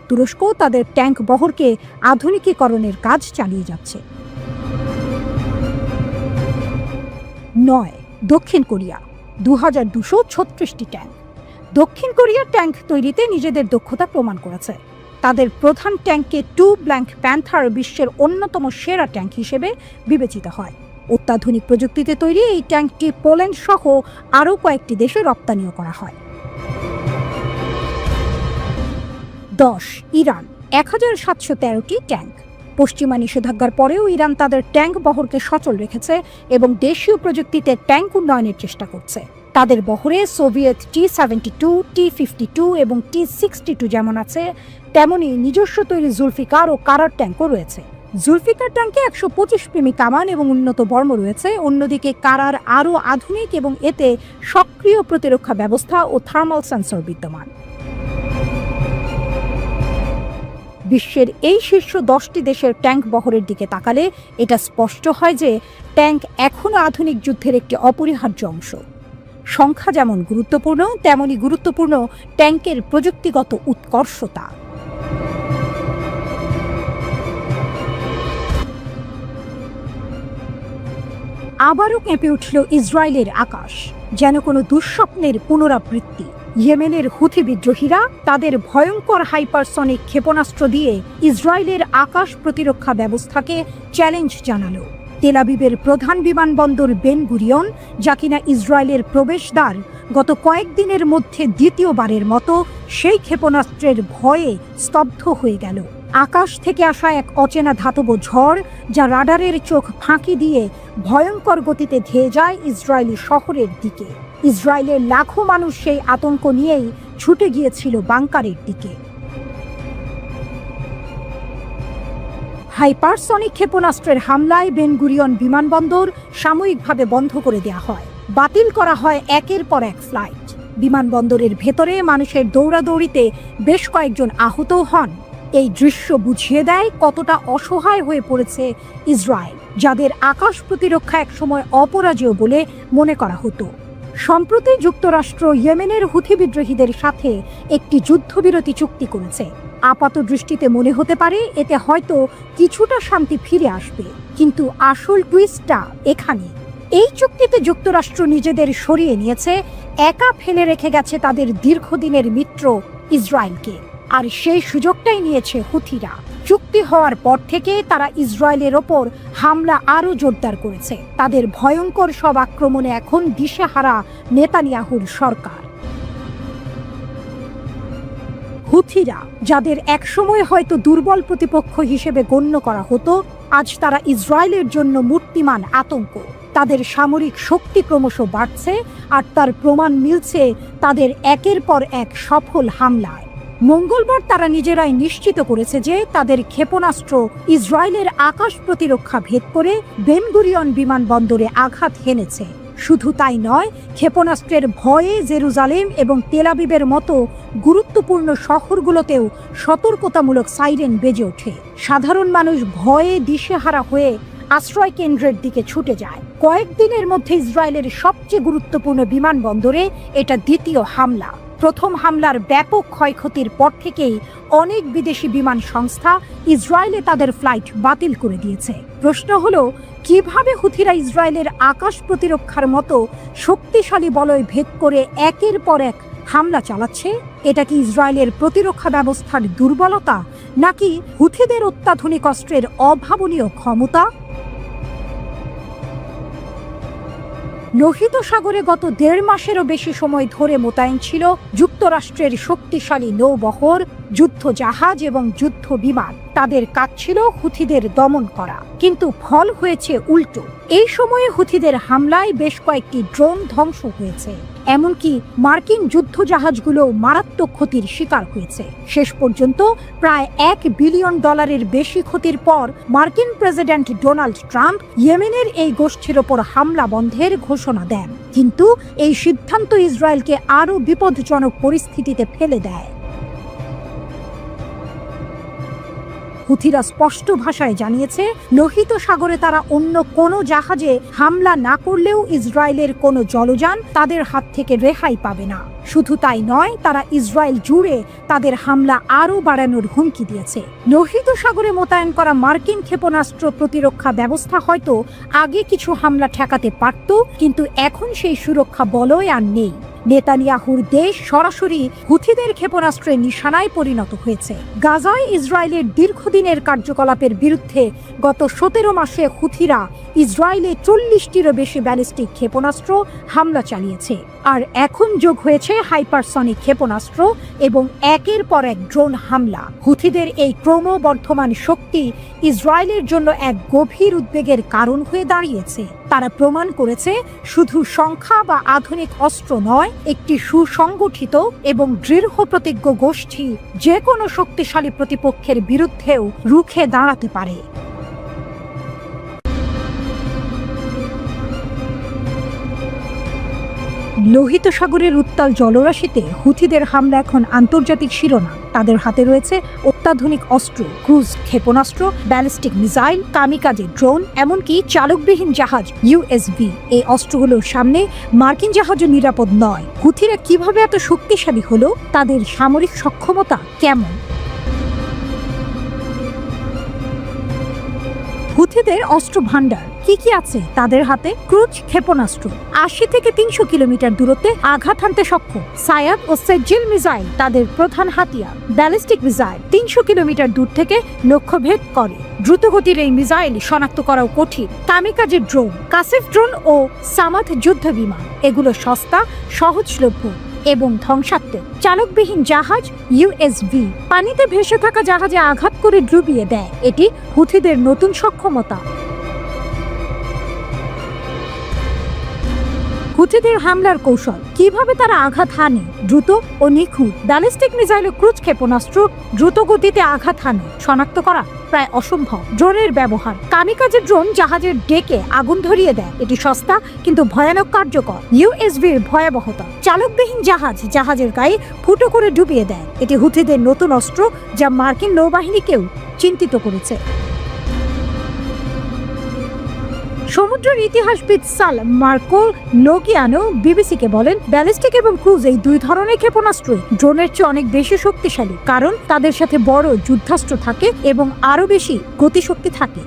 তুরস্ক তাদের ট্যাঙ্ক বহরকে আধুনিকীকরণের কাজ চালিয়ে যাচ্ছে। ৯. দক্ষিণ কোরিয়া ২,২৩৬টি ট্যাঙ্ক। দক্ষিণ কোরিয়ার ট্যাঙ্ক তৈরিতে নিজেদের দক্ষতা প্রমাণ করেছে। তাদের প্রধান ট্যাঙ্কে ব্ল্যাঙ্ক প্যান্থার বিশ্বের অন্যতম সেরা ট্যাঙ্ক হিসেবে বিবেচিত হয়। অত্যাধুনিক প্রযুক্তিতে তৈরি এই ট্যাঙ্কটি পোল্যান্ড সহ আরও কয়েকটি দেশে রপ্তানিও করা হয়। ১০. ইরান ১,৭১৩টি ট্যাঙ্ক। পশ্চিমা নিষেধাজ্ঞার পরেও ইরান তাদের ট্যাঙ্ক বহরকে সচল রেখেছে এবং দেশীয় প্রযুক্তিতে ট্যাঙ্ক উন্নয়নের চেষ্টা করছে। তাদের বহরে সোভিয়েত T-72, T-52 এবং T-62 যেমন আছে, তেমনি নিজস্ব তৈরি জুলফিকার ও কারার ট্যাঙ্কও রয়েছে। জুলফিকার ট্যাঙ্কে ১২৫ মিমি কামান এবং উন্নত বর্ম রয়েছে। অন্যদিকে কারার আরও আধুনিক এবং এতে সক্রিয় প্রতিরক্ষা ব্যবস্থা ও থার্মাল সেন্সর বিদ্যমান। বিশ্বের এই শীর্ষ 10টি দেশের ট্যাঙ্ক বহরের দিকে তাকালে এটা স্পষ্ট হয় যে ট্যাঙ্ক এখনও আধুনিক যুদ্ধের একটি অপরিহার্য অংশ। সংখ্যা যেমন গুরুত্বপূর্ণ, তেমনি গুরুত্বপূর্ণ ট্যাঙ্কের প্রযুক্তিগত উৎকর্ষতা। আবারও কেঁপে উঠল ইসরায়েলের আকাশ, যেন কোনো দুঃস্বপ্নের পুনরাবৃত্তি। ইয়েমেনের হুথি বিদ্রোহীরা তাদের ভয়ঙ্কর হাইপারসনিক ক্ষেপণাস্ত্র দিয়ে ইসরায়েলের আকাশ প্রতিরক্ষা ব্যবস্থাকে চ্যালেঞ্জ জানালো। তেল আবিবের প্রধান বিমানবন্দর বেন গুরিয়ন, যা কিনা ইসরায়েলের প্রবেশদ্বার, গত কয়েকদিনের মধ্যে দ্বিতীয়বারের মতো সেই ক্ষেপণাস্ত্রের ভয়ে স্তব্ধ হয়ে গেল। আকাশ থেকে আসা এক অচেনা ধাতব ঝড়, যা রাডারের চোখ ফাঁকি দিয়ে ভয়ঙ্কর গতিতে ধেয়ে যায় ইসরায়েলি শহরের দিকে। ইসরায়েলের লাখো মানুষ সেই আতঙ্ক নিয়েই ছুটে গিয়েছিল বাংকারের দিকে। হাইপারসনিক ক্ষেপণাস্ত্রের হামলায় বেন গুরিয়ন বিমানবন্দর সাময়িকভাবে বন্ধ করে দেওয়া হয়। বাতিল করা হয় একের পর এক ফ্লাইট। বিমানবন্দরের ভেতরে মানুষের দৌড়াদৌড়িতে বেশ কয়েকজন আহত হন। এই দৃশ্য বুঝিয়ে দেয় কতটা অসহায় হয়ে পড়েছে ইসরায়েল, যাদের আকাশ প্রতিরক্ষা একসময় অপরাজেয় বলে মনে করা হতো। সম্প্রতি যুক্তরাষ্ট্র ইয়েমেনের হুথি বিদ্রোহীদের সাথে একটি যুদ্ধবিরতি চুক্তি করেছে। আপাত দৃষ্টিতে মনে হতে পারে এতে হয়তো কিছুটা শান্তি ফিরে আসবে, কিন্তু আসল টুইস্টটা এখানে। এই চুক্তিতে যুক্তরাষ্ট্র নিজেদের সরিয়ে নিয়েছে, একা ফেলে রেখে গেছে তাদের দীর্ঘদিনের মিত্র ইসরায়েলকে। আর সেই সুযোগটাই নিয়েছে হুথিরা। চুক্তি হওয়ার পর থেকে তারা ইসরায়েলের ওপর হামলা আরও জোরদার করেছে। তাদের ভয়ঙ্কর সব আক্রমণে এখন দিশেহারা নেতানিয়াহুর সরকার। হুথিরা, যাদের একসময় হয়তো দুর্বল প্রতিপক্ষ হিসেবে গণ্য করা হতো, আজ তারা ইসরায়েলের জন্য মূর্তিমান আতঙ্ক। তাদের সামরিক শক্তি ক্রমশ বাড়ছে, আর তার প্রমাণ মিলছে তাদের একের পর এক সফল হামলায়। মঙ্গলবার তারা নিজেরাই নিশ্চিত করেছে যে তাদের ক্ষেপণাস্ত্র ইসরায়েলের আকাশ প্রতিরক্ষা ভেদ করে বেন গুরিয়ন বিমানবন্দরে আঘাত হেনেছে। শুধু তাই নয়, ক্ষেপণাস্ত্রের ভয়ে জেরুজালেম এবং তেল আবিবের মতো গুরুত্বপূর্ণ শহরগুলোতেও সতর্কতামূলক সাইরেন বেজে ওঠে। সাধারণ মানুষ ভয়ে দিশেহারা হয়ে আশ্রয় কেন্দ্রের দিকে ছুটে যায়। কয়েকদিনের মধ্যে ইসরায়েলের সবচেয়ে গুরুত্বপূর্ণ বিমানবন্দরে এটা দ্বিতীয় হামলা। প্রথম হামলার ব্যাপক ক্ষয়ক্ষতির পর থেকেই অনেক বিদেশি বিমান সংস্থা ইসরায়েলে তাদের ফ্লাইট বাতিল করে দিয়েছে। প্রশ্ন হলো, কিভাবে হুথিরা ইসরায়েলের আকাশ প্রতিরক্ষার মতো শক্তিশালী বলয় ভেদ করে একের পর এক হামলা চালাচ্ছে? এটা কি ইসরায়েলের প্রতিরক্ষা ব্যবস্থার দুর্বলতা, নাকি হুথিদের অত্যাধুনিক অস্ত্রের অভাবনীয় ক্ষমতা? লোহিত সাগরে গত 1.5 মাসেরও বেশি সময় ধরে মোতায়েন ছিল যুক্তরাষ্ট্রের শক্তিশালী নৌবহর, যুদ্ধ জাহাজ এবং যুদ্ধ বিমান। তাদের কাজ ছিল হুথিদের দমন করা, কিন্তু ফল হয়েছে উল্টো। এই সময়ে হুথিদের হামলায় বেশ কয়েকটি ড্রোন ধ্বংস হয়েছে, এমনকি মার্কিন যুদ্ধ জাহাজগুলো মারাত্মক ক্ষতির শিকার হয়েছে। শেষ পর্যন্ত প্রায় $1 বিলিয়ন বেশি ক্ষতির পর মার্কিন প্রেসিডেন্ট ডোনাল্ড ট্রাম্প ইয়েমেনের এই গোষ্ঠীর ওপর হামলা বন্ধের ঘোষণা দেন। কিন্তু এই সিদ্ধান্ত ইসরায়েলকে আরও বিপজ্জনক পরিস্থিতিতে ফেলে দেয়। হুথিরা স্পষ্ট ভাষায় জানিয়েছে, লোহিত সাগরে তারা অন্য কোনো জাহাজে হামলা না করলেও ইসরায়েলের কোনো জলযান তাদের হাত থেকে রেহাই পাবে না। শুধু তাই নয়, তারা ইসরায়েল জুড়ে তাদের হামলা আরও বাড়ানোর হুমকি দিয়েছে। লোহিত সাগরে মোতায়েন করা মার্কিন ক্ষেপণাস্ত্র প্রতিরক্ষা ব্যবস্থা হয়তো আগে কিছু হামলা ঠেকাতে পারত, কিন্তু এখন সেই সুরক্ষা বলয় আর নেই। নেতানিয়াহুর দেশ সরাসরি হুথিদের ক্ষেপণাস্ত্রের নিশানায় পরিণত হয়েছে। গাজায় ইসরায়েলের দীর্ঘদিনের কার্যকলাপের বিরুদ্ধে গত 17 মাসে হুথিরা ইসরায়েলে 40টিরও বেশি ব্যালিস্টিক ক্ষেপণাস্ত্র হামলা চালিয়েছে। আর এখন যোগ হয়েছে হাইপারসনিক ক্ষেপণাস্ত্র এবং একের পর এক ড্রোন হামলা। হুথিদের এই ক্রমবর্ধমান শক্তি ইসরায়েলের জন্য এক গভীর উদ্বেগের কারণ হয়ে দাঁড়িয়েছে। তারা প্রমাণ করেছে, শুধু সংখ্যা বা আধুনিক অস্ত্র নয়, একটি সুসংগঠিত এবং দৃঢ় প্রতিজ্ঞ গোষ্ঠী যে কোনো শক্তিশালী প্রতিপক্ষের বিরুদ্ধেও রুখে দাঁড়াতে পারে। লোহিত সাগরের উত্তাল জলরাশিতে হুথিদের হামলা এখন আন্তর্জাতিক শিরোনাম। তাদের হাতে রয়েছে অত্যাধুনিক অস্ত্র, ক্রুজ ক্ষেপণাস্ত্র, ব্যালিস্টিক মিসাইল, কামিকাজে ড্রোন, এমনকি চালকবিহীন জাহাজ USV। এই অস্ত্রগুলোর সামনে মার্কিন জাহাজও নিরাপদ নয়। হুথিরা কিভাবে এত শক্তিশালী হলো? তাদের সামরিক সক্ষমতা কেমন? হুথিদের অস্ত্র ভান্ডার কি আছে তাদের হাতে? ক্রুজ ক্ষেপণাস্ত্র ৮০ থেকে ৩০০ কিলোমিটার দূরত্বে আঘাত হানতে সক্ষম। সায়াদ ও সেজিল মিসাইল তাদের প্রধান হাতিয়ার। ব্যালিস্টিক মিসাইল ৩০০ কিলোমিটার দূর থেকে লক্ষ্যভেদ করে। দ্রুতগতির এই মিসাইল শনাক্ত করাও কঠিন। কামিকাজে ড্রোন, কাসিফ ড্রোন ও সামাথ যুদ্ধ বিমান এগুলো সস্তা, সহজলভ্য এবং ধ্বংসাত্মক। চালকবিহীন জাহাজ ইউএসভি পানিতে ভেসে থাকা জাহাজে আঘাত করে ডুবিয়ে দেয়। এটি হুথিদের নতুন সক্ষমতা। হুথিদের হামলার কৌশল, কিভাবে তারা আঘাত হানে? দ্রুত ও নিখুঁত। ব্যালিস্টিক মিসাইল ও ক্রুজ ক্ষেপণাস্ত্র দ্রুত গতিতে আঘাত হানে। শনাক্ত করা প্রায় অসম্ভব। ড্রোনের ব্যবহার, কামিকাজে ড্রোন জাহাজের ডেকে আগুন ধরিয়ে দেয়। এটি সস্তা কিন্তু ভয়ানক কার্যকর। ইউএসভির ভয়াবহতা, চালকবিহীন জাহাজ জাহাজের গায়ে ফুটো করে ডুবিয়ে দেয়। এটি হুথিদের নতুন অস্ত্র, যা মার্কিন নৌবাহিনীকেও চিন্তিত করেছে। সমুদ্রের ইতিহাসবিদ সাল মার্কো লোগিয়ানো বিবিসিকে বলেন, ব্যালিস্টিক এবং ক্রুজ এই দুই ধরনের ক্ষেপণাস্ত্রই ড্রোনের চেয়ে অনেক বেশি শক্তিশালী, কারণ তাদের সাথে বড় যুদ্ধাস্ত্র থাকে এবং আরো বেশি গতিশক্তি থাকে।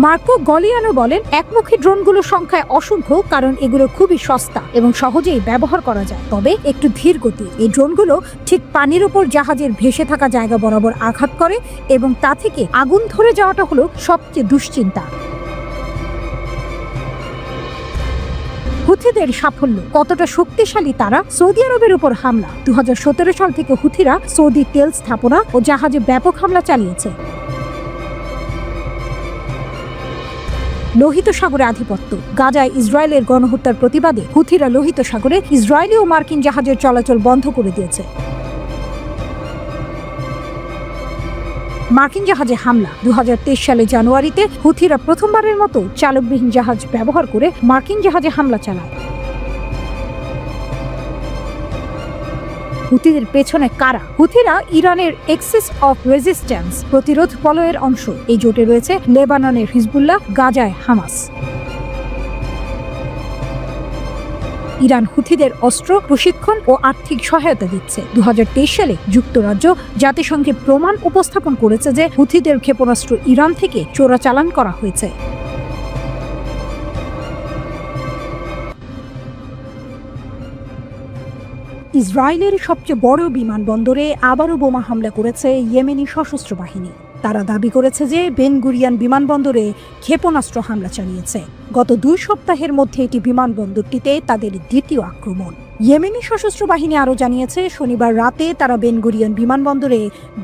মার্কো গলিয়ানো বলেন, একমুখী ড্রোনগুলোর সংখ্যায় অসংখ্য, কারণ এগুলো খুবই সস্তা এবং সহজেই ব্যবহার করা যায়, তবে একটু ধীর গতি। এই ড্রোনগুলো ঠিক পানির ওপর জাহাজের ভেসে থাকা জায়গা বরাবর আঘাত করে এবং তা থেকে আগুন ধরে যাওয়াটা হলো সবচেয়ে দুশ্চিন্তা। হুথিদের সাফল্য, কতটা শক্তিশালী তারা? সৌদি আরবের উপর হামলা। ২০১৭ সাল থেকে হুথিরা সৌদি তেল স্থাপনা ও জাহাজে ব্যাপক হামলা চালিয়েছে। লোহিত সাগরে আধিপত্য, গাজায় ইসরায়েলের গণহত্যার প্রতিবাদে হুথিরা লোহিত সাগরে ইসরায়েলি ও মার্কিন জাহাজের চলাচল বন্ধ করে দিয়েছে। মার্কিন জাহাজে হামলা, ২০২৩ সালে জানুয়ারিতে হুথিরা প্রথমবারের মতো চালকবিহীন জাহাজ ব্যবহার করে মার্কিন জাহাজে হামলা চালায়। হুথিদের পেছনে কারা? হুথিরা ইরানের এক্সিস অফ রেজিস্ট্যান্স প্রতিরোধ বলয়ের অংশ। এই জোটে রয়েছে লেবাননের হিজবুল্লাহ, গাজায় হামাস। ইরান হুথিদের অস্ত্র, প্রশিক্ষণ ও আর্থিক সহায়তা দিচ্ছে। ২০২৩ সালে যুক্তরাজ্য জাতিসংঘে প্রমাণ উপস্থাপন করেছে যে হুথিদের ক্ষেপণাস্ত্র ইরান থেকে চোরাচালান করা হয়েছে। ইসরায়েলের সবচেয়ে বড় বিমানবন্দরে আবারও বোমা হামলা করেছে ইয়েমেনি সশস্ত্র বাহিনী। তারা দাবি করেছে যে বেন গুরিয়ন বিমানবন্দরে ক্ষেপণাস্ত্র হামলা চালিয়েছে। গত ২ সপ্তাহের মধ্যে এটি বিমানবন্দরটিতে তাদের দ্বিতীয় আক্রমণ। ইয়েমেনি সশস্ত্র বাহিনী আরও জানিয়েছে, শনিবার রাতে তারা বেন গুরিয়ন বিমানবন্দরে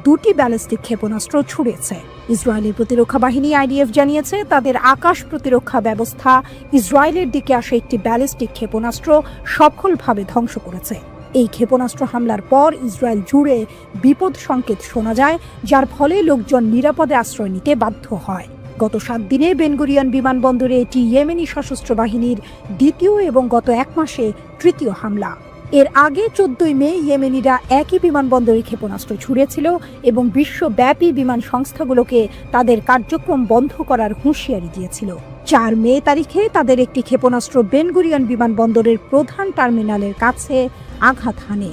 ২টি ব্যালিস্টিক ক্ষেপণাস্ত্র ছুড়েছে। ইসরায়েলের প্রতিরক্ষা বাহিনী আইডিএফ জানিয়েছে, তাদের আকাশ প্রতিরক্ষা ব্যবস্থা ইসরায়েলের দিকে আসা একটি ব্যালিস্টিক ক্ষেপণাস্ত্র সফলভাবে ধ্বংস করেছে। এই ক্ষেপণাস্ত্র হামলার পর ইসরায়েল জুড়ে বিপদ সংকেত শোনা যায়, যার ফলে লোকজন নিরাপদে আশ্রয় নিতে বাধ্য হয়। গত ৭ দিনে বেন গুরিয়ন বিমানবন্দরে এটি ইয়েমেনি সশস্ত্র বাহিনীর দ্বিতীয় এবং গত ১ মাসে তৃতীয় হামলা। এর আগে ১৪ মে ইয়েমেনিরা একই বিমানবন্দরে ক্ষেপণাস্ত্র ছুড়েছিল এবং বিশ্বব্যাপী বিমান সংস্থাগুলোকে তাদের কার্যক্রম বন্ধ করার হুঁশিয়ারি দিয়েছিল। ৪ মে তারিখে তাদের একটি ক্ষেপণাস্ত্র বেন গুরিয়ন বিমানবন্দরের প্রধান টার্মিনালের কাছে আঘাত হানে।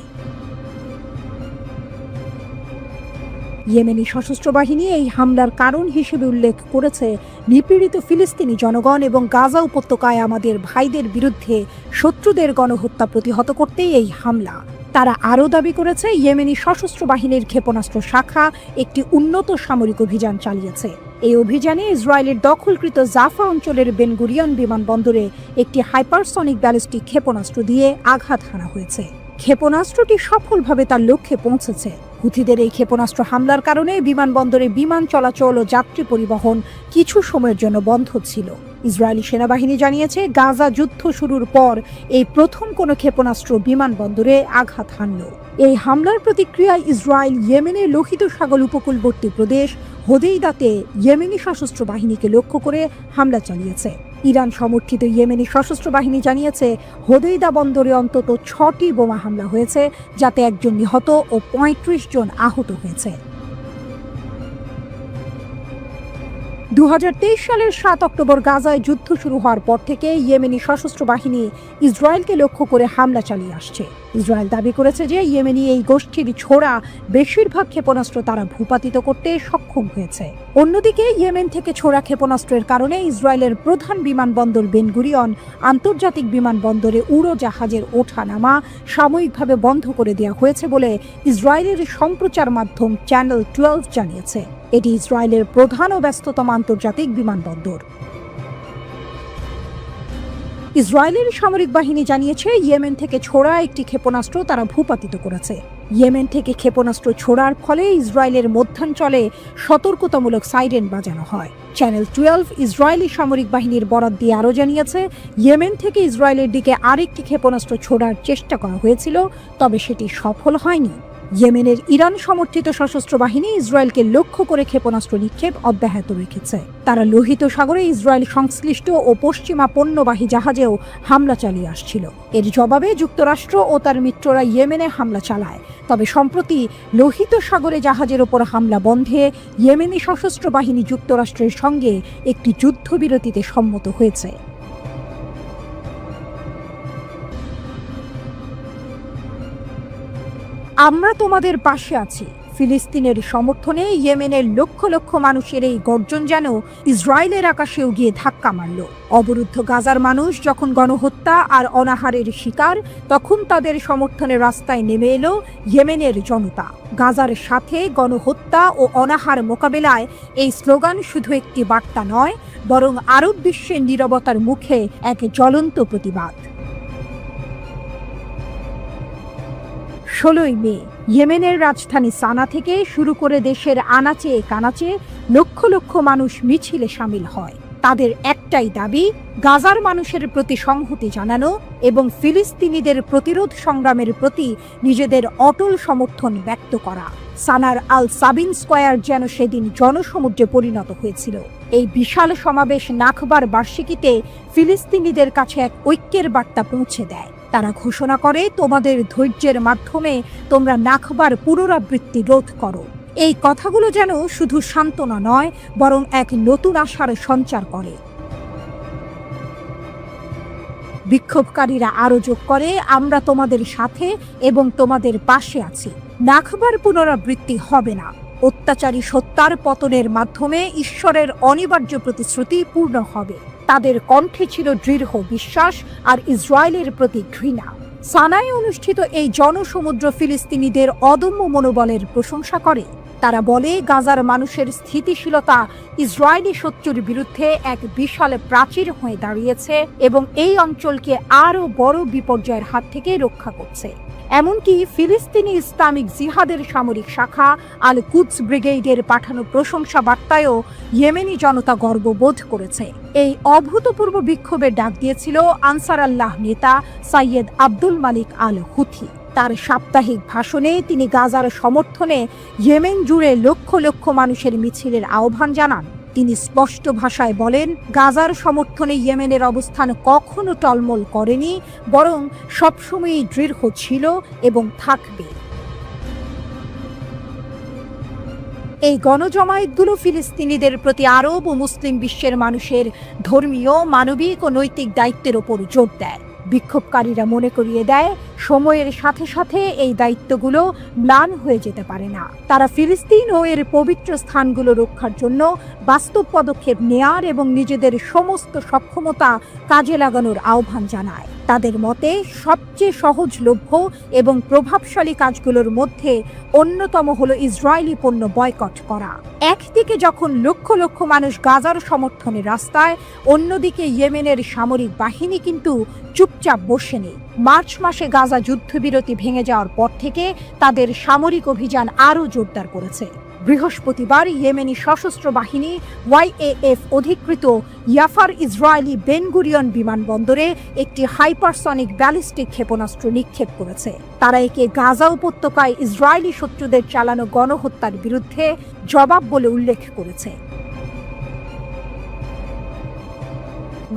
ইয়েমেনি সশস্ত্র বাহিনী এই হামলার কারণ হিসেবে উল্লেখ করেছে, নিপীড়িত ফিলিস্তিনি জনগণ এবং গাজা উপত্যকায় আমাদের ভাইদের বিরুদ্ধে শত্রুদের গণহত্যা প্রতিহত করতেই এই হামলা। তারা আরও দাবি করেছে, ইয়েমেনি সশস্ত্র বাহিনীর ক্ষেপণাস্ত্র শাখা একটি উন্নত সামরিক অভিযান চালিয়েছে। এই অভিযানে ইসরায়েলের দখলকৃত জাফা অঞ্চলের বেন গুরিয়ন বিমানবন্দরে একটি হাইপারসনিক ব্যালিস্টিক ক্ষেপণাস্ত্র দিয়ে আঘাত হানা হয়েছে। ক্ষেপণাস্ত্রটি সফলভাবে তার লক্ষ্যে পৌঁছেছে। হুথিদের এই ক্ষেপণাস্ত্র হামলার কারণে বিমানবন্দরে বিমান চলাচল ও যাত্রী পরিবহন কিছু সময়ের জন্য বন্ধ ছিল। ইসরায়েলি সেনাবাহিনী জানিয়েছে, গাজা যুদ্ধ শুরুর পর এই প্রথম কোনো ক্ষেপণাস্ত্র বিমানবন্দরে আঘাত হানল। এই হামলার প্রতিক্রিয়ায় ইসরায়েল ইয়েমেনের লোহিত সাগর উপকূলবর্তী প্রদেশ হোদেইদাতে ইয়েমেনি সশস্ত্র বাহিনীকে লক্ষ্য করে হামলা চালিয়েছে। ইরান সমর্থিত ইয়েমেনি সশস্ত্র বাহিনী জানিয়েছে, হোদেইদা বন্দরে অন্তত ৬টি বোমা হামলা হয়েছে, যাতে ১ জন নিহত ও ৩৫ জন আহত হয়েছে। 2023 সালের 7 অক্টোবর গাজায় যুদ্ধ শুরু হওয়ার পর থেকে ইয়েমেনি সশস্ত্র বাহিনী ইসরায়েলকে লক্ষ্য করে হামলা চালিয়ে আসছে। ইসরায়েল দাবি করেছে যে ইয়েমেনি এই গোষ্ঠীর ছোড়া বেশিরভাগ ক্ষেপণাস্ত্র তারা ভূপাতিত করতে সক্ষম হয়েছে। অন্যদিকে ইয়েমেন থেকে ছোড়া ক্ষেপণাস্ত্রের কারণে ইসরায়েলের প্রধান বিমানবন্দর বেন গুরিয়ন আন্তর্জাতিক বিমানবন্দরে উড়োজাহাজের ওঠানামা সাময়িকভাবে বন্ধ করে দেওয়া হয়েছে বলে ইসরায়েলের সম্প্রচার মাধ্যম চ্যানেল 12 জানিয়েছে। এটি ইসরায়েলের প্রধান ও ব্যস্ততম আন্তর্জাতিক বিমানবন্দর। ইসরায়েলের সামরিক বাহিনী জানিয়েছে ইয়েমেন থেকে ছোড়া একটি ক্ষেপণাস্ত্র তারা ভূপাতিত করেছে। ইয়েমেন থেকে ক্ষেপণাস্ত্র ছোড়ার ফলে ইসরায়েলের মধ্যাঞ্চলে সতর্কতামূলক সাইরেন বাজানো হয়। চ্যানেল 12 ইসরায়েলি সামরিক বাহিনীর বরাত দিয়ে আরও জানিয়েছে ইয়েমেন থেকে ইসরায়েলের দিকে আরেকটি ক্ষেপণাস্ত্র ছোড়ার চেষ্টা করা হয়েছিল, তবে সেটি সফল হয়নি। ইয়েমেনের ইরান সমর্থিত সশস্ত্র বাহিনী ইসরায়েলকে লক্ষ্য করে ক্ষেপণাস্ত্র নিক্ষেপ অব্যাহত রেখেছে। তারা লোহিত সাগরে ইসরায়েল সংশ্লিষ্ট ও পশ্চিমা পণ্যবাহী জাহাজেও হামলা চালিয়ে আসছিল। এর জবাবে যুক্তরাষ্ট্র ও তার মিত্ররা ইয়েমেনে হামলা চালায়। তবে সম্প্রতি লোহিত সাগরে জাহাজের ওপর হামলা বন্ধে ইয়েমেনি সশস্ত্র বাহিনী যুক্তরাষ্ট্রের সঙ্গে একটি যুদ্ধবিরতিতে সম্মত হয়েছে। আমরা তোমাদের পাশে আছি। ফিলিস্তিনের সমর্থনে ইয়েমেনের লক্ষ লক্ষ মানুষের এই গর্জন যেন ইসরায়েলের আকাশেও গিয়ে ধাক্কা মারল। অবরুদ্ধ গাজার মানুষ যখন গণহত্যা আর অনাহারের শিকার, তখন তাদের সমর্থনে রাস্তায় নেমে এলো ইয়েমেনের জনতা। গাজার সাথে গণহত্যা ও অনাহার মোকাবেলায় এই স্লোগান শুধু একটি বার্তা নয়, বরং আরব বিশ্বের নীরবতার মুখে এক জ্বলন্ত প্রতিবাদ। 16 মে ইয়েমেনের রাজধানী সানা থেকে শুরু করে দেশের আনাচে কানাচে লক্ষ লক্ষ মানুষ মিছিলে সামিল হয়। তাদের একটাই দাবি, গাজার মানুষের প্রতি সংহতি জানানো এবং ফিলিস্তিনিদের প্রতিরোধ সংগ্রামের প্রতি নিজেদের অটল সমর্থন ব্যক্ত করা। সানার আল সাবিন স্কয়ার যেন সেদিন জনসমুদ্রে পরিণত হয়েছিল। এই বিশাল সমাবেশ নাখবার বার্ষিকীতে ফিলিস্তিনিদের কাছে এক ঐক্যের বার্তা পৌঁছে দেয়। তারা ঘোষণা করে, তোমাদের ধৈর্যের মাধ্যমে তোমরা নাখবার পুনরাবৃত্তি রোধ করো। এই কথাগুলো যেন শুধু সান্ত্বনা নয়, বরং এক নতুন আশার সঞ্চার করে। বিক্ষোভকারীরা আরও যোগ করে, আমরা তোমাদের সাথে এবং তোমাদের পাশে আছি। নাখবার পুনরাবৃত্তি হবে না। অত্যাচারী সত্তার পতনের মাধ্যমে ঈশ্বরের অনিবার্য প্রতিশ্রুতি পূর্ণ হবে। তাদের কণ্ঠে ছিল দৃঢ় বিশ্বাস আর ইসরায়েলের প্রতি ঘৃণা। সানায় অনুষ্ঠিত এই জনসমুদ্র ফিলিস্তিনিদের অদম্য মনোবলের প্রশংসা করে। তারা বলে, গাজার মানুষের স্থিতিশীলতা ইসরায়েলি শত্রুর বিরুদ্ধে এক বিশাল প্রাচীর হয়ে দাঁড়িয়েছে এবং এই অঞ্চলকে আরও বড় বিপর্যয়ের হাত থেকে রক্ষা করছে। এমনকি ফিলিস্তিনি ইসলামিক জিহাদের সামরিক শাখা আল কুদস ব্রিগেডের পাঠানো প্রশংসা বার্তায়ও ইয়েমেনি জনতা গর্ববোধ করেছে। এই অভূতপূর্ব বিক্ষোভের ডাক দিয়েছিল আনসার আল্লাহ নেতা সাইয়েদ আব্দুল মালিক আল হুথি। তার সাপ্তাহিক ভাষণে তিনি গাজার সমর্থনে ইয়েমেন জুড়ে লক্ষ লক্ষ মানুষের মিছিলের আহ্বান জানান। তিনি স্পষ্ট ভাষায় বলেন, গাজার সমর্থনে ইয়েমেনের অবস্থান কখনো টলমল করেনি, বরং সবসময়ই দৃঢ় ছিল এবং থাকবে। এই গণজমায়েতগুলো ফিলিস্তিনিদের প্রতি আরব ও মুসলিম বিশ্বের মানুষের ধর্মীয়, মানবিক ও নৈতিক দায়িত্বের ওপর জোর দেয়। বিক্ষোভকারীরা মনে করিয়ে দেয়, সময়ের সাথে সাথে এই দায়িত্বগুলো ম্লান হয়ে যেতে পারে না। তারা ফিলিস্তিন ও এর পবিত্র স্থানগুলো রক্ষার জন্য বাস্তব পদক্ষেপ নেয়ার এবং নিজেদের সমস্ত সক্ষমতা কাজে লাগানোর আহ্বান জানায়। তাদের মতে সবচেয়ে সহজলভ্য এবং প্রভাবশালী কাজগুলোর মধ্যে অন্যতম হলো ইসরায়েলি পণ্য বয়কট করা। একদিকে যখন লক্ষ লক্ষ মানুষ গাজার সমর্থনে রাস্তায়, অন্যদিকে ইয়েমেনের সামরিক বাহিনী কিন্তু চুপচাপ বসেনি। মার্চ মাসে গাজা যুদ্ধবিরতি ভেঙে যাওয়ার পর থেকে তাদের সামরিক অভিযান আরও জোরদার করেছে। বৃহস্পতিবার ইয়েমেনি সশস্ত্র বাহিনী YAF অধিকৃত ইয়াফার ইসরায়েলি বেন গুরিয়ন বিমানবন্দরে একটি হাইপারসনিক ব্যালিস্টিক ক্ষেপণাস্ত্র নিক্ষেপ করেছে। তারা একে গাজা উপত্যকায় ইসরায়েলি শত্রুদের চালানো গণহত্যার বিরুদ্ধে জবাব বলে উল্লেখ করেছে।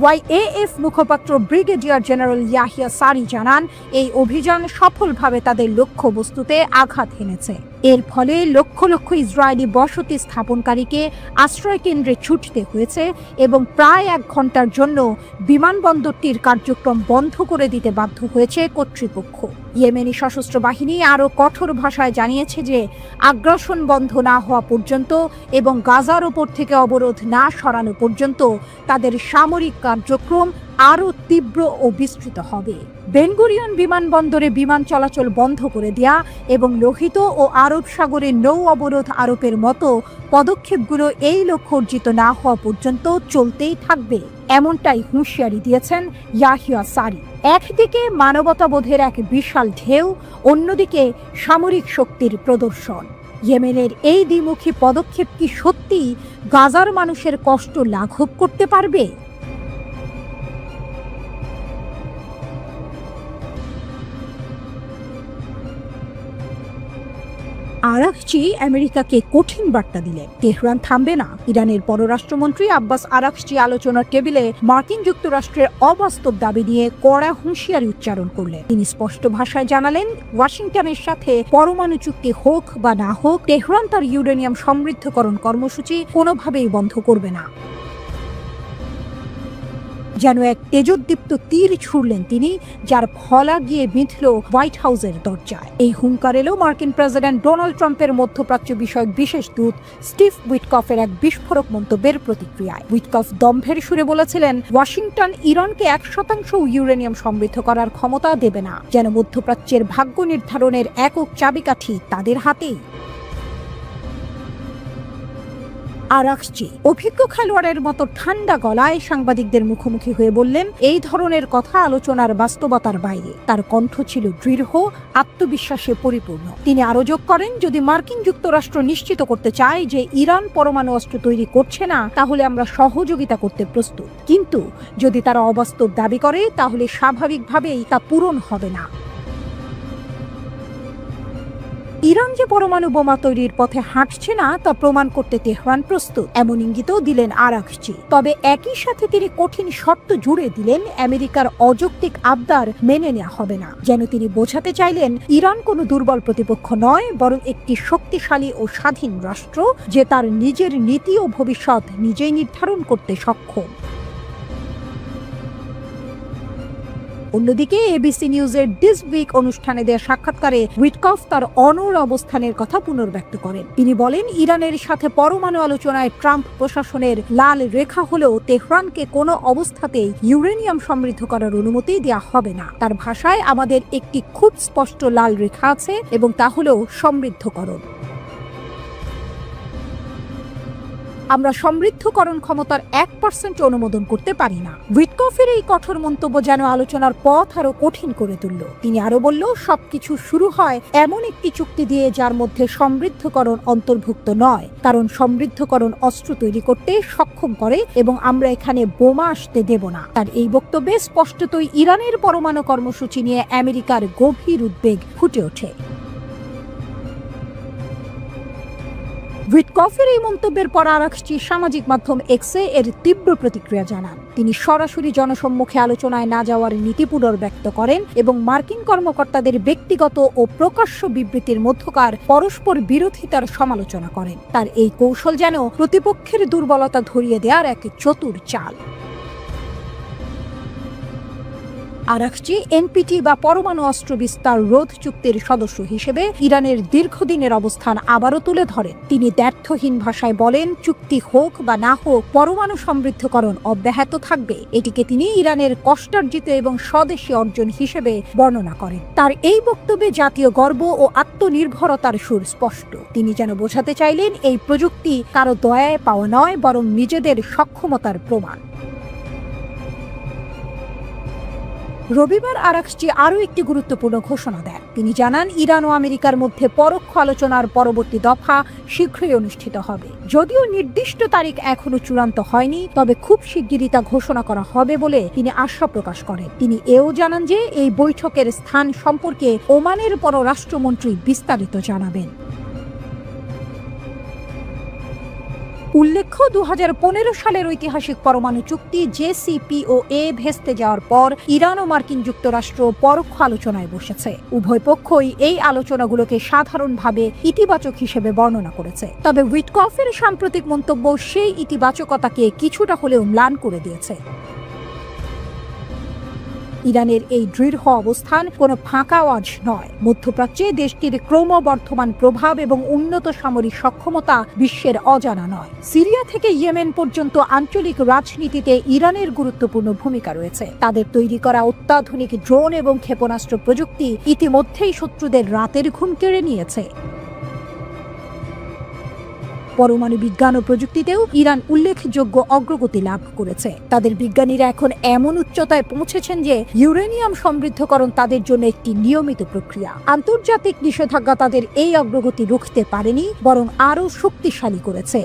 ওয়াইএএফ মুখপাত্র ব্রিগেডিয়ার জেনারেল ইয়াহিয়া সারি জানান, এই অভিযান সফলভাবে তাদের লক্ষ্যবস্তুতে আঘাত হেনেছে। এর ফলে লক্ষ লক্ষ ইসরায়েলি বসতি স্থাপনকারীকে আশ্রয় কেন্দ্রে ছুটতে হয়েছে এবং প্রায় 1 ঘন্টার জন্য বিমানবন্দরটির কার্যক্রম বন্ধ করে দিতে বাধ্য হয়েছে কর্তৃপক্ষ। ইয়েমেনি সশস্ত্র বাহিনী আরও কঠোর ভাষায় জানিয়েছে যে আগ্রাসন বন্ধ না হওয়া পর্যন্ত এবং গাজার ওপর থেকে অবরোধ না সরানো পর্যন্ত তাদের সামরিক কার্যক্রম আরও তীব্র ও বিস্তৃত হবে। বেন গুরিয়ন বিমানবন্দরে বিমান চলাচল বন্ধ করে দেয়া এবং লোহিত ও আরব সাগরে নৌ অবরোধ আরোপের মতো পদক্ষেপগুলো এই লক্ষ্য অর্জিত না হওয়া পর্যন্ত চলতেই থাকবে, এমনটাই হুঁশিয়ারি দিয়েছেন ইয়াহিয়া সারি। একদিকে মানবতাবোধের এক বিশাল ঢেউ, অন্যদিকে সামরিক শক্তির প্রদর্শন। ইয়েমেনের এই দ্বিমুখী পদক্ষেপ কি সত্যি গাজার মানুষের কষ্ট লাঘব করতে পারবে? আরাকচি আমেরিকাকে কঠিন বার্তা দিলেন, তেহরান থামবে না। ইরানের পররাষ্ট্রমন্ত্রী আব্বাস আরাকচি আলোচনার টেবিলে মার্কিন যুক্তরাষ্ট্রের অবাস্তব দাবি নিয়ে কড়া হুঁশিয়ারি উচ্চারণ করলেন। তিনি স্পষ্ট ভাষায় জানালেন, ওয়াশিংটনের সাথে পরমাণু চুক্তি হোক বা না হোক, তেহরান তার ইউরেনিয়াম সমৃদ্ধকরণ কর্মসূচি কোনোভাবেই বন্ধ করবে না। যেন এক তেজোদ্দীপ্ত তীর ছুড়লেন তিনি, যার ফলা গিয়ে বিঁধল হোয়াইট হাউসের দরজায়। এই হুঙ্কার এলো মার্কিন প্রেসিডেন্ট ডোনাল্ড ট্রাম্পের মধ্যপ্রাচ্য বিষয়ক বিশেষ দূত স্টিভ উইটকফের এক বিস্ফোরক মন্তব্যের প্রতিক্রিয়ায়। উইটকফ দম্ভের সুরে বলেছিলেন, ওয়াশিংটন ইরানকে 1% ইউরেনিয়াম সমৃদ্ধ করার ক্ষমতা দেবে না, যেন মধ্যপ্রাচ্যের ভাগ্য নির্ধারণের একক চাবিকাঠি তাদের হাতেই। আরাকচি অভিজ্ঞ খেলোয়াড়ের মতো ঠান্ডা গলায় সাংবাদিকদের মুখোমুখি হয়ে বললেন, এই ধরনের কথা আলোচনার বাস্তবতার বাইরে। তার কণ্ঠ ছিল দৃঢ়, আত্মবিশ্বাসে পরিপূর্ণ। তিনি আরো যোগ করেন, যদি মার্কিন যুক্তরাষ্ট্র নিশ্চিত করতে চায় যে ইরান পরমাণু অস্ত্র তৈরি করছে না, তাহলে আমরা সহযোগিতা করতে প্রস্তুত, কিন্তু যদি তারা অবাস্তব দাবি করে তাহলে স্বাভাবিকভাবেই তা পূরণ হবে না। ইরান যে পরমাণু বোমা তৈরির পথে হাঁটছে না তা প্রমাণ করতে তেহরান প্রস্তুত, এমন ইঙ্গিতও দিলেন আরাকচি। তবে একই সাথে তিনি কঠিন শর্ত জুড়ে দিলেন, আমেরিকার অযৌক্তিক আবদার মেনে নেওয়া হবে না। যেন তিনি বোঝাতে চাইলেন, ইরান কোনো দুর্বল প্রতিপক্ষ নয়, বরং একটি শক্তিশালী ও স্বাধীন রাষ্ট্র, যে তার নিজের নীতি ও ভবিষ্যৎ নিজেই নির্ধারণ করতে সক্ষম। অন্যদিকে এবিসি নিউজের দিস উইক অনুষ্ঠানে দেওয়া সাক্ষাৎকারে উইটকফ তার অনড় অবস্থানের কথা পুনর্ব্যক্ত করেন। তিনি বলেন, ইরানের সাথে পরমাণু আলোচনায় ট্রাম্প প্রশাসনের লাল রেখা হলেও তেহরানকে কোনো অবস্থাতেই ইউরেনিয়াম সমৃদ্ধ করার অনুমতি দেওয়া হবে না। তার ভাষায়, আমাদের একটি খুব স্পষ্ট লাল রেখা আছে এবং তা হলো সমৃদ্ধকরণ। আমরা সমৃদ্ধকরণ ক্ষমতার 1% অনুমোদন করতে পারি না। উইটকফের এই কঠোর মন্তব্য যেন আলোচনার পথ আরো কঠিন করে তুলল। তিনি আরো বলল, সবকিছু শুরু হয় এমন একটি চুক্তি দিয়ে যার মধ্যে সমৃদ্ধকরণ অন্তর্ভুক্ত নয়, কারণ সমৃদ্ধকরণ অস্ত্র তৈরি করতে সক্ষম করে এবং আমরা এখানে বোমা আসতে দেব না। তার এই বক্তব্যে স্পষ্টতই ইরানের পরমাণু কর্মসূচি নিয়ে আমেরিকার গভীর উদ্বেগ ফুটে ওঠে। উইটকফের এই মন্তব্যের পর আরাকচি সামাজিক মাধ্যম এক্সে এর তীব্র প্রতিক্রিয়া জানান। তিনি সরাসরি জনসম্মুখে আলোচনায় না যাওয়ার নীতি পুনর্ব্যক্ত করেন এবং মার্কিন কর্মকর্তাদের ব্যক্তিগত ও প্রকাশ্য বিবৃতির মধ্যকার পরস্পর বিরোধিতার সমালোচনা করেন। তার এই কৌশল যেন প্রতিপক্ষের দুর্বলতা ধরিয়ে দেওয়ার এক চতুর চাল। আরাকচি এনপিটি বা পরমাণু অস্ত্র বিস্তার রোধ চুক্তির সদস্য হিসেবে ইরানের দীর্ঘদিনের অবস্থান আবারও তুলে ধরেন। তিনি দ্ব্যর্থহীন ভাষায় বলেন, চুক্তি হোক বা না হোক, পরমাণু সমৃদ্ধকরণ অব্যাহত থাকবে। এটিকে তিনি ইরানের কষ্টার্জিত এবং স্বদেশী অর্জন হিসেবে বর্ণনা করেন। তার এই বক্তব্যে জাতীয় গর্ব ও আত্মনির্ভরতার সুর স্পষ্ট। তিনি যেন বোঝাতে চাইলেন, এই প্রযুক্তি কারো দয়ায় পাওয়া নয়, বরং নিজেদের সক্ষমতার প্রমাণ। রবিবার আরাকচি আরও একটি গুরুত্বপূর্ণ ঘোষণা দেন। তিনি জানান, ইরান ও আমেরিকার মধ্যে পরোক্ষ আলোচনার পরবর্তী দফা শীঘ্রই অনুষ্ঠিত হবে। যদিও নির্দিষ্ট তারিখ এখনো চূড়ান্ত হয়নি, তবে খুব শিগগিরই তা ঘোষণা করা হবে বলে তিনি আশা প্রকাশ করেন। তিনি এও জানান যে এই বৈঠকের স্থান সম্পর্কে ওমানের পররাষ্ট্রমন্ত্রী বিস্তারিত জানাবেন। উল্লেখ্য 2015 সালের ঐতিহাসিক পরমাণু চুক্তি JCPOA ভেস্তে যাওয়ার পর ইরান ও মার্কিন যুক্তরাষ্ট্র পরোক্ষ আলোচনায় বসেছে। উভয় পক্ষই এই আলোচনাগুলোকে সাধারণভাবে ইতিবাচক হিসেবে বর্ণনা করেছে। তবে উইটকফের সাম্প্রতিক মন্তব্য সেই ইতিবাচকতাকে কিছুটা হলেও ম্লান করে দিয়েছে। ইরানের এই দৃঢ় অবস্থান কোনো ফাঁকা আওয়াজ নয়। মধ্যপ্রাচ্যে দেশটির ক্রমবর্ধমান প্রভাব এবং উন্নত সামরিক সক্ষমতা বিশ্বের অজানা নয়। সিরিয়া থেকে ইয়েমেন পর্যন্ত আঞ্চলিক রাজনীতিতে ইরানের গুরুত্বপূর্ণ ভূমিকা রয়েছে। তাদের তৈরি করা অত্যাধুনিক ড্রোন এবং ক্ষেপণাস্ত্র প্রযুক্তি ইতিমধ্যেই শত্রুদের রাতের ঘুম কেড়ে নিয়েছে। পরমাণু বিজ্ঞান ও প্রযুক্তিতেও ইরান উল্লেখযোগ্য অগ্রগতি লাভ করেছে। তাদের বিজ্ঞানীরা এখন এমন উচ্চতায় পৌঁছেছেন যে ইউরেনিয়াম সমৃদ্ধকরণ তাদের জন্য একটি নিয়মিত প্রক্রিয়া। আন্তর্জাতিক নিষেধাজ্ঞা তাদের এই অগ্রগতি রুখতে পারেনি, বরং আরও শক্তিশালী করেছে।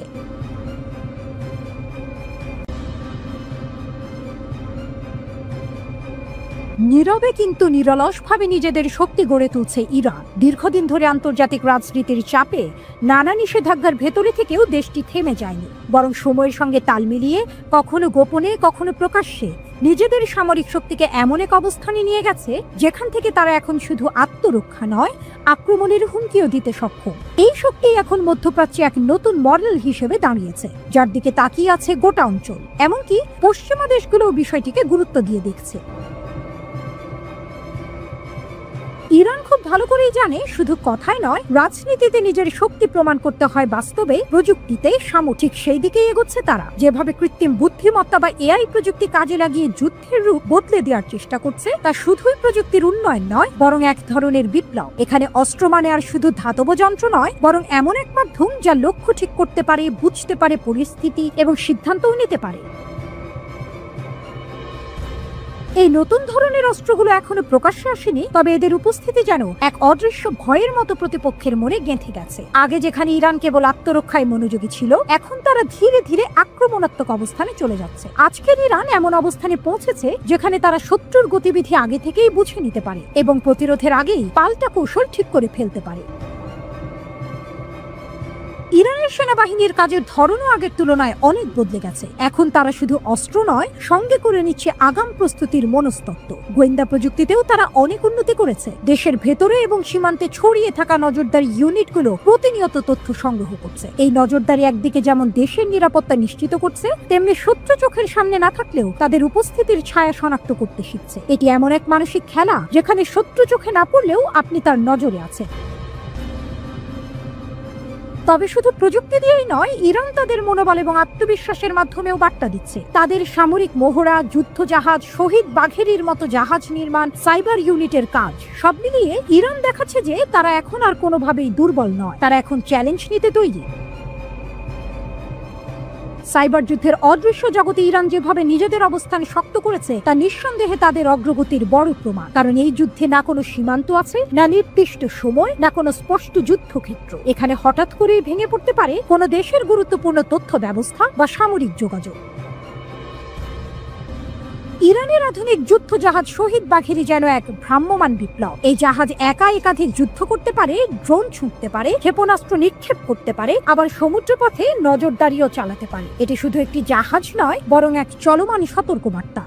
নীরবে কিন্তু নিরলসভাবে নিজেদের শক্তি গড়ে তুলছে ইরান। দীর্ঘদিন ধরে আন্তর্জাতিক রাজনীতির চাপে নানা নিষেধাজ্ঞার ভেতরে থেকেও দেশটি থেমে যায়নি, বরং সময়ের সঙ্গে তাল মিলিয়ে কখনো গোপনে কখনো প্রকাশ্যে নিজেদের সামরিক শক্তিকে এমন এক অবস্থানে নিয়ে গেছে যেখান থেকে তারা এখন শুধু আত্মরক্ষা নয়, আক্রমণের হুমকিও দিতে সক্ষম। এই শক্তি এখন মধ্যপ্রাচ্যে এক নতুন মডেল হিসেবে দাঁড়িয়েছে, যার দিকে তাকিয়ে আছে গোটা অঞ্চল। এমনকি পশ্চিমা দেশগুলোও বিষয়টিকে গুরুত্ব দিয়ে দেখছে। ইরান খুব ভালো করেই জানে, শুধু কথায় নয়, রাজনীতিতে নিজের শক্তি প্রমাণ করতে হয় বাস্তবে, প্রযুক্তিতে সামরিক সেই দিকেই এগোচ্ছে তারা। যেভাবে কৃত্রিম বুদ্ধিমত্তা বা AI প্রযুক্তি কাজে লাগিয়ে যুদ্ধের রূপ বদলে দেওয়ার চেষ্টা করছে, তা শুধুই প্রযুক্তির উন্নয়ন নয়, বরং এক ধরনের বিপ্লব। এখানে অস্ত্র মানে আর শুধু ধাতব যন্ত্র নয়, বরং এমন এক মাধ্যম যা লক্ষ্য ঠিক করতে পারে, বুঝতে পারে পরিস্থিতি এবং সিদ্ধান্তও নিতে পারে। এই নতুন ধরনের অস্ত্রগুলো এখনো প্রকাশ্যে আসেনি, তবে এদের উপস্থিতি যেন এক অদৃশ্য ভয়ের মতো প্রতিপক্ষের মনে গেঁথে গেছে। আগে যেখানে ইরান কেবল আত্মরক্ষায় মনোযোগী ছিল, এখন তারা ধীরে ধীরে আক্রমণাত্মক অবস্থানে চলে যাচ্ছে। আজকের ইরান এমন অবস্থানে পৌঁছেছে যেখানে তারা শত্রুর গতিবিধি আগে থেকেই বুঝে নিতে পারে এবং প্রতিরোধের আগেই পাল্টা কৌশল ঠিক করে ফেলতে পারে। ইরানের সেনাবাহিনীর কাজের ধরনও আগের তুলনায় অনেক বদলে গেছে। এখন তারা শুধু অস্ত্র নয়, সঙ্গে করে নিচ্ছে আগাম প্রস্তুতির মনস্তত্ত্ব। গোয়েন্দা প্রযুক্তিতেও তারা অনেক উন্নতি করেছে। দেশের ভেতরে এবং সীমান্তে ছড়িয়ে থাকা নজরদারি ইউনিটগুলো প্রতিনিয়ত তথ্য সংগ্রহ করছে। এই নজরদারি একদিকে যেমন দেশের নিরাপত্তা নিশ্চিত করছে, তেমনি শত্রু চোখের সামনে না থাকলেও তাদের উপস্থিতির ছায়া শনাক্ত করতে শিখছে। এটি এমন এক মানসিক খেলা যেখানে শত্রু চোখে না পড়লেও আপনি তার নজরে আছেন। তবে শুধু প্রযুক্তি দিয়েই নয়, ইরান তাদের মনোবল এবং আত্মবিশ্বাসের মাধ্যমেও বার্তা দিচ্ছে। তাদের সামরিক মহড়া, যুদ্ধ জাহাজ, শহীদ বাঘেরির মতো জাহাজ নির্মাণ, সাইবার ইউনিটের কাজ, সব মিলিয়ে ইরান দেখাচ্ছে যে তারা এখন আর কোনোভাবেই দুর্বল নয়, তারা এখন চ্যালেঞ্জ নিতে তৈরি। সাইবার যুদ্ধের অদৃশ্য জগতে ইরান যেভাবে নিজেদের অবস্থান শক্ত করেছে, তা নিঃসন্দেহে তাদের অগ্রগতির বড় প্রমাণ। কারণ এই যুদ্ধে না কোনো সীমান্ত আছে, না নির্দিষ্ট সময়, না কোনো স্পষ্ট যুদ্ধক্ষেত্র। এখানে হঠাৎ করেই ভেঙে পড়তে পারে কোনো দেশের গুরুত্বপূর্ণ তথ্য ব্যবস্থা বা সামরিক যোগাযোগ। ইরানের আধুনিক যুদ্ধ জাহাজ শহীদ বাঘেরি যেন এক ভ্রাম্যমান বিপ্লব। এই জাহাজ একা একাধিক যুদ্ধ করতে পারে, ড্রোন ছুঁড়তে পারে, ক্ষেপণাস্ত্র নিক্ষেপ করতে পারে, আবার সমুদ্রপথে নজরদারিও চালাতে পারে। এটি শুধু একটি জাহাজ নয়, বরং এক চলমান সতর্কবার্তা।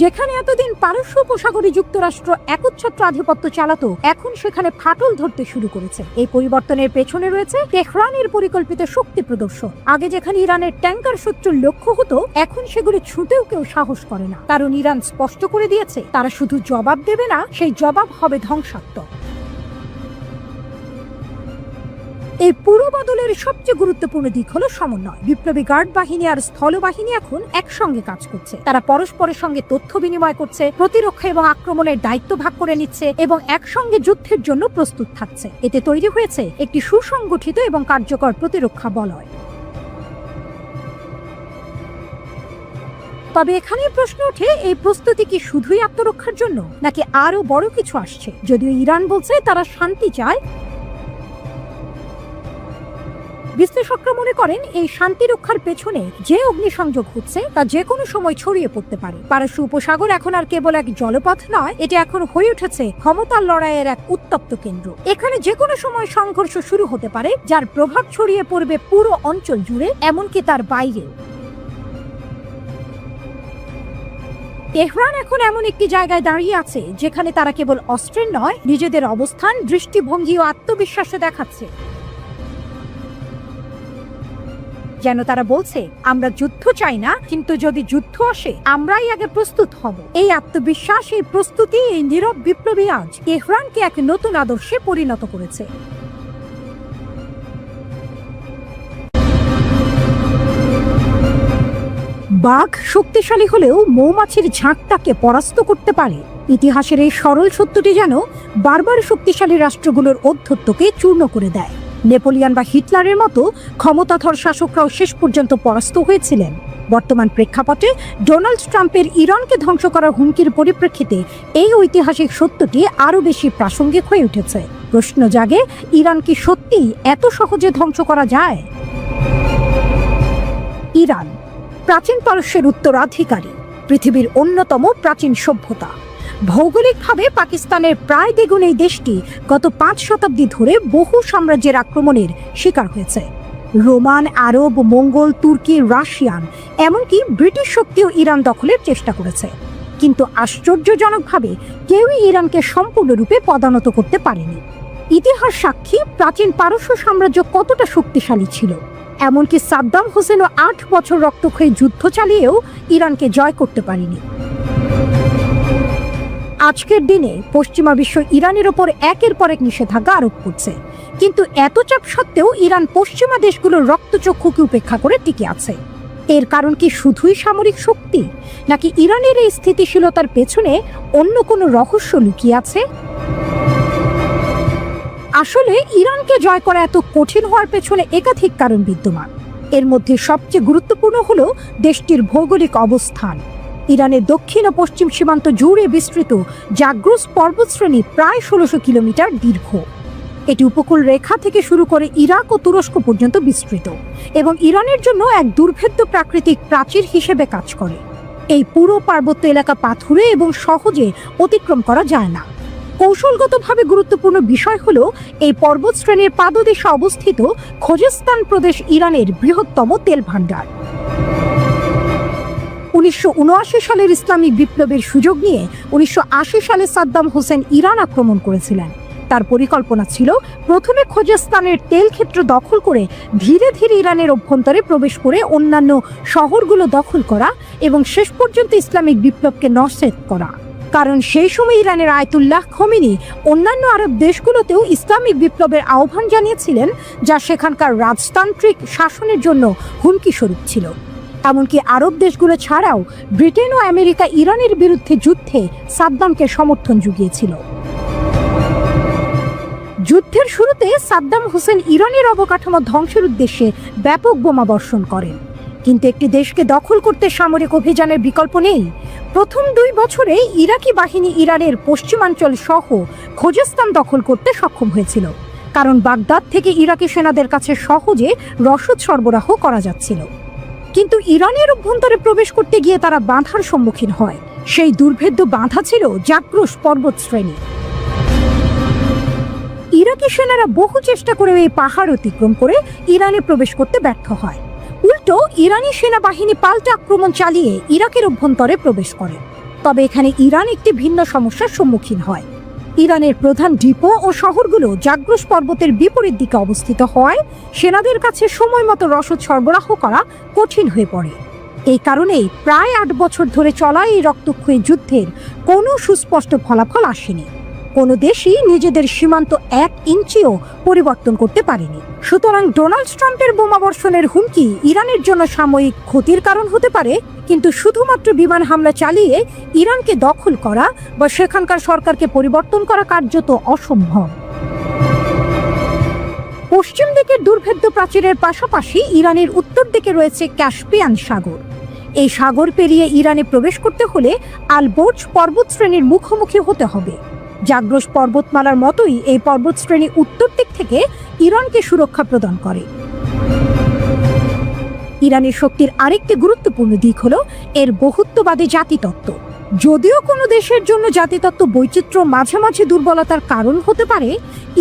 যেখানে এতদিন পারস্য উপসাগরে যুক্তরাষ্ট্র একচ্ছত্র আধিপত্য চালাতো, এখন সেখানে ফাটল ধরতে শুরু করেছে। এই পরিবর্তনের পেছনে রয়েছে তেহরানের পরিকল্পিত শক্তি প্রদর্শন। আগে যেখানে ইরানের ট্যাঙ্কার শত্রুর লক্ষ্য হতো, এখন সেগুলি ছুঁতেও কেউ সাহস করে না। কারণ ইরান স্পষ্ট করে দিয়েছে, তারা শুধু জবাব দেবে না, সেই জবাব হবে ধ্বংসাত্মক। এই পুরো বদলের সবচেয়ে গুরুত্বপূর্ণ দিক হলো সমন্বয়। বিপ্লবী গার্ড বাহিনী আর স্থলবাহিনী এখন একসঙ্গে কাজ করছে। তারা পরস্পরের সঙ্গে তথ্য বিনিময় করছে, প্রতিরক্ষা এবং আক্রমণের দায়িত্ব ভাগ করে নিচ্ছে এবং একসঙ্গে যুদ্ধের জন্য প্রস্তুত থাকছে। এতে তৈরি হয়েছে একটি সুসংগঠিত এবং কার্যকর প্রতিরক্ষা বলয়। তবে এখানে প্রশ্ন ওঠে, এই প্রস্তুতি কি শুধুই আত্মরক্ষার জন্য, নাকি আরো বড় কিছু আসছে? যদিও ইরান বলছে তারা শান্তি চায়, বিশ্লেষকরা মনে করেন এই শান্তি রক্ষার পেছনে যে অগ্নিসংযোগ হচ্ছে তা যে কোনো সময় ছড়িয়ে পড়তে পারে। পারস্য উপসাগর এখন আর কেবল এক জলপথ নয়, এটা এখন হয়ে উঠেছে ক্ষমতার লড়াইয়ের এক উত্তপ্ত কেন্দ্র। এখানে যে কোনো সময় সংঘর্ষ শুরু হতে পারে, যার প্রভাব ছড়িয়ে পড়বে পুরো অঞ্চল জুড়ে, এমনকি তার বাইরে। তেহরান এখন এমন একটি জায়গায় দাঁড়িয়ে আছে যেখানে তারা কেবল অস্ত্রের নয়, নিজেদের অবস্থান, দৃষ্টিভঙ্গি ও আত্মবিশ্বাসে দেখাচ্ছে। যেন তারা বলছে, আমরা যুদ্ধ চাই না, কিন্তু যদি যুদ্ধ আসে আমরাই আগে প্রস্তুত হব। এই আত্মবিশ্বাস, এই প্রস্তুতি, এই নীরব বিপ্লবী আজ তেহরানকে এক নতুন আদর্শে পরিণত করেছে। বাঘ শক্তিশালী হলেও মৌমাছির ঝাঁকটাকে পরাস্ত করতে পারে। ইতিহাসের এই সরল সত্যটি যেন বারবার শক্তিশালী রাষ্ট্রগুলোর ঔদ্ধত্যকে চূর্ণ করে দেয়। নেপোলিয়ন বা হিটলারের মতো ক্ষমতাধর শাসকরাও শেষ পর্যন্ত পরাস্ত হয়েছিলেন। বর্তমান প্রেক্ষাপটে ডোনাল্ড ট্রাম্পের ইরানকে ধ্বংস করার হুমকির পরিপ্রেক্ষিতে এই ঐতিহাসিক সত্যটি আরও বেশি প্রাসঙ্গিক হয়ে উঠেছে। প্রশ্ন জাগে, ইরান কি সত্যিই এত সহজে ধ্বংস করা যায়? ইরান প্রাচীন পারস্যের উত্তরাধিকারী, পৃথিবীর অন্যতম প্রাচীন সভ্যতা। ভৌগোলিকভাবে পাকিস্তানের প্রায় দ্বিগুণ এই দেশটি গত 5 শতাব্দী ধরে বহু সাম্রাজ্যের আক্রমণের শিকার হয়েছে। রোমান, আরব, মঙ্গল, তুর্কি, রাশিয়ান, এমনকি ব্রিটিশ শক্তিও ইরান দখলের চেষ্টা করেছে। কিন্তু আশ্চর্যজনকভাবে কেউই ইরানকে সম্পূর্ণরূপে পদানত করতে পারেনি। ইতিহাস সাক্ষী প্রাচীন পারস্য সাম্রাজ্য কতটা শক্তিশালী ছিল। এমনকি সাদ্দাম হোসেনও 8 বছর রক্তক্ষয়ী যুদ্ধ চালিয়েও ইরানকে জয় করতে পারেনি। আজকের দিনে পশ্চিমা বিশ্ব ইরানের ওপর একের পর এক নিষেধাজ্ঞা আরোপ করছে, কিন্তু এত চাপ সত্ত্বেও ইরান পশ্চিমা দেশগুলোর রক্তচক্ষুকে উপেক্ষা করে টিকে আছে। এর কারণ কি শুধুই সামরিক শক্তি, নাকি ইরানের এই স্থিতিশীলতার পেছনে অন্য কোনো রহস্য লুকিয়ে আছে? আসলে ইরানকে জয় করা এত কঠিন হওয়ার পেছনে একাধিক কারণ বিদ্যমান। এর মধ্যে সবচেয়ে গুরুত্বপূর্ণ হলো দেশটির ভৌগোলিক অবস্থান। ইরানের দক্ষিণ ও পশ্চিম সীমান্ত জুড়ে বিস্তৃত জাগ্রস পর্বতশ্রেণী প্রায় 1600 কিলোমিটার দীর্ঘ। এটি উপকূল রেখা থেকে শুরু করে ইরাক ও তুরস্ক পর্যন্ত বিস্তৃত এবং ইরানের জন্য এক দুর্ভেদ্য প্রাকৃতিক প্রাচীর হিসেবে কাজ করে। এই পুরো পার্বত্য এলাকা পাথুরে এবং সহজে অতিক্রম করা যায় না। কৌশলগতভাবে গুরুত্বপূর্ণ বিষয় হলো এই পর্বতশ্রেণীর পাদদেশে অবস্থিত খোজেস্তান প্রদেশ ইরানের বৃহত্তম তেল ভাণ্ডার। 1979 সালের ইসলামিক বিপ্লবের সুযোগ নিয়ে 1980 সালে সাদ্দাম হোসেন ইরান আক্রমণ করেছিলেন। তার পরিকল্পনা ছিল প্রথমে খোজেস্তানের তেল ক্ষেত্র দখল করে ধীরে ধীরে ইরানের অভ্যন্তরে প্রবেশ করে অন্যান্য শহরগুলো দখল করা এবং শেষ পর্যন্ত ইসলামিক বিপ্লবকে নস্যাৎ করা। কারণ সেই সময় ইরানের আয়াতুল্লাহ খোমেনি অন্যান্য আরব দেশগুলোতেও ইসলামিক বিপ্লবের আহ্বান জানিয়েছিলেন, যা সেখানকার রাজতান্ত্রিক শাসনের জন্য হুমকি স্বরূপ ছিল। এমনকি আরব দেশগুলো ছাড়াও ব্রিটেন ও আমেরিকা ইরানের বিরুদ্ধে যুদ্ধে সাদ্দামকে সমর্থন জুগিয়েছিল। যুদ্ধের শুরুতে সাদ্দাম হোসেন ইরানের অবকাঠামো ধ্বংসের উদ্দেশ্যে ব্যাপক বোমা বর্ষণ করেন, কিন্তু একটি দেশকে দখল করতে সামরিক অভিযানের বিকল্প নেই। প্রথম 2 বছরে ইরাকি বাহিনী ইরানের পশ্চিমাঞ্চল সহ খোজেস্তান দখল করতে সক্ষম হয়েছিল, কারণ বাগদাদ থেকে ইরাকি সেনাদের কাছে সহজে রসদ সরবরাহ করা যাচ্ছিল। কিন্তু ইরানের অভ্যন্তরে প্রবেশ করতে গিয়ে তারা বাধার সম্মুখীন হয়। সেই দুর্ভেদ্য বাধা ছিল জাগ্রস পর্বত শ্রেণী। ইরাকি সেনারা বহু চেষ্টা করে এই পাহাড় অতিক্রম করে ইরানে প্রবেশ করতে ব্যর্থ হয়। উল্টো ইরানি সেনাবাহিনী পাল্টা আক্রমণ চালিয়ে ইরাকের অভ্যন্তরে প্রবেশ করে। তবে এখানে ইরান একটি ভিন্ন সমস্যার সম্মুখীন হয়। ইরানের প্রধান ডিপো ও শহরগুলো জাগ্রস পর্বতের বিপরীত দিকে অবস্থিত হয়। সেনাদের কাছে সময় মতো রসদ সরবরাহ করা কঠিন হয়ে পড়ে। এই কারণেই প্রায় 8 বছর ধরে চলা এই রক্তক্ষয়ী যুদ্ধের কোনো সুস্পষ্ট ফলাফল আসেনি। কোনো দেশই নিজেদের সীমান্ত 1 ইঞ্চিও পরিবর্তন করতে পারেনি। সুতরাং ডোনাল্ড ট্রাম্পের বোমাবর্ষণের হুমকি ইরানের জন্য সাময়িক ক্ষতির কারণ হতে পারে, কিন্তু শুধুমাত্র বিমান হামলা চালিয়ে ইরানকে দখল করা বা সেখানকার সরকারকে পরিবর্তন করা কার্যত অসম্ভব। পশ্চিম দিকের দুর্ভেদ্য প্রাচীরের পাশাপাশি ইরানের উত্তর দিকে রয়েছে ক্যাস্পিয়ান সাগর। এই সাগর পেরিয়ে ইরানে প্রবেশ করতে হলে আলবোর্জ পর্বতশ্রেণীর মুখোমুখি হতে হবে। জাগ্রস পর্বতমালার মতোই এই পর্বতশ্রেণী উত্তর দিক থেকে ইরানকে সুরক্ষা প্রদান করে। ইরানের শক্তির আরেকটি গুরুত্বপূর্ণ দিক হলো এর বহুত্ববাদী জাতিতত্ত্ব। যদিও কোনো দেশের জন্য জাতিতত্ত্ব বৈচিত্র্য মাঝে মাঝে দুর্বলতার কারণ হতে পারে,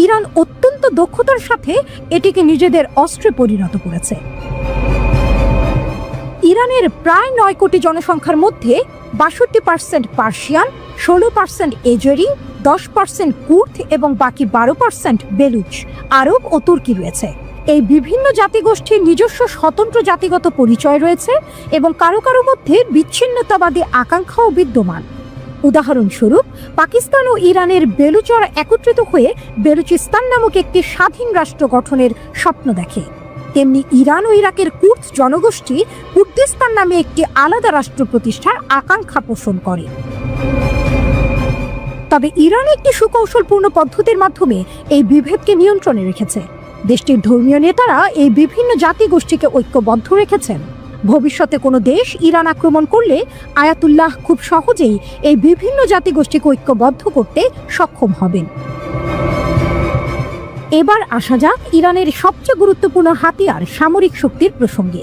ইরান অত্যন্ত দক্ষতার সাথে এটিকে নিজেদের অস্ত্রে পরিণত করেছে। ইরানের প্রায় 9 কোটি জনসংখ্যার মধ্যে 62% পার্সিয়ান, 16% এজেরি, 10% কুর্দ এবং বাকি 12% বেলুচ, আরব ও তুর্কি রয়েছে। এই বিভিন্ন জাতিগোষ্ঠীর নিজস্ব স্বতন্ত্র জাতিগত পরিচয় রয়েছে এবং কারো কারো মধ্যে বিচ্ছিন্নতাবাদী আকাঙ্ক্ষাও বিদ্যমান। উদাহরণস্বরূপ, পাকিস্তান ও ইরানের বেলুচরা একত্রিত হয়ে বেলুচিস্তান নামক একটি স্বাধীন রাষ্ট্র গঠনের স্বপ্ন দেখে। তেমনি ইরান ও ইরাকের কুর্দ জনগোষ্ঠী কুর্দিস্তান নামে একটি আলাদা রাষ্ট্র প্রতিষ্ঠার আকাঙ্ক্ষা পোষণ করে। তবে ইরান একটি সুকৌশলপূর্ণ পদ্ধতির মাধ্যমে এই বিভেদকে নিয়ন্ত্রণে রেখেছে। দেশটির ধর্মীয় নেতারা এই বিভিন্ন জাতিগোষ্ঠীকে ঐক্যবদ্ধ রেখেছেন। ভবিষ্যতে কোনো দেশ ইরান আক্রমণ করলে আয়াতুল্লাহ খুব সহজেই এই বিভিন্ন জাতিগোষ্ঠীকে ঐক্যবদ্ধ করতে সক্ষম হবেন। এবার আসা যাক ইরানের সবচেয়ে গুরুত্বপূর্ণ হাতিয়ার সামরিক শক্তির প্রসঙ্গে।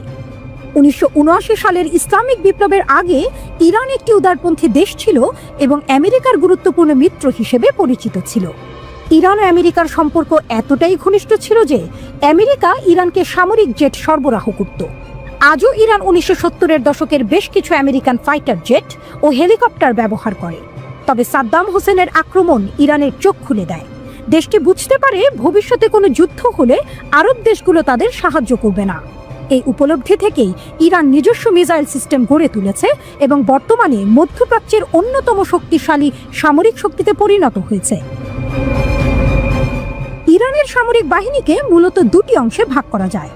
1979 সালের ইসলামিক বিপ্লবের আগে ইরান একটি উদারপন্থী দেশ ছিল এবং আমেরিকার গুরুত্বপূর্ণ মিত্র হিসেবে পরিচিত ছিল। ইরান ও আমেরিকার সম্পর্ক এতটাই ঘনিষ্ঠ ছিল যে আমেরিকা ইরানকে সামরিক জেট সরবরাহ করত। আজও ইরান 1970-এর দশকের বেশ কিছু আমেরিকান ফাইটার জেট ও হেলিকপ্টার ব্যবহার করে। তবে সাদ্দাম হোসেনের আক্রমণ ইরানের চোখ খুলে দেয়। দেশটি বুঝতে পারে ভবিষ্যতে কোনো যুদ্ধ হলে আরব দেশগুলো তাদের সাহায্য করবে না। এই উপলব্ধি থেকেই ইরান নিজস্ব মিসাইল সিস্টেম গড়ে তুলেছে এবং বর্তমানে মধ্যপ্রাচ্যের অন্যতম শক্তিশালী সামরিক শক্তিতে পরিণত হয়েছে। ইরানের সামরিক বাহিনীকে মূলত দুটি অংশে ভাগ করা যায়: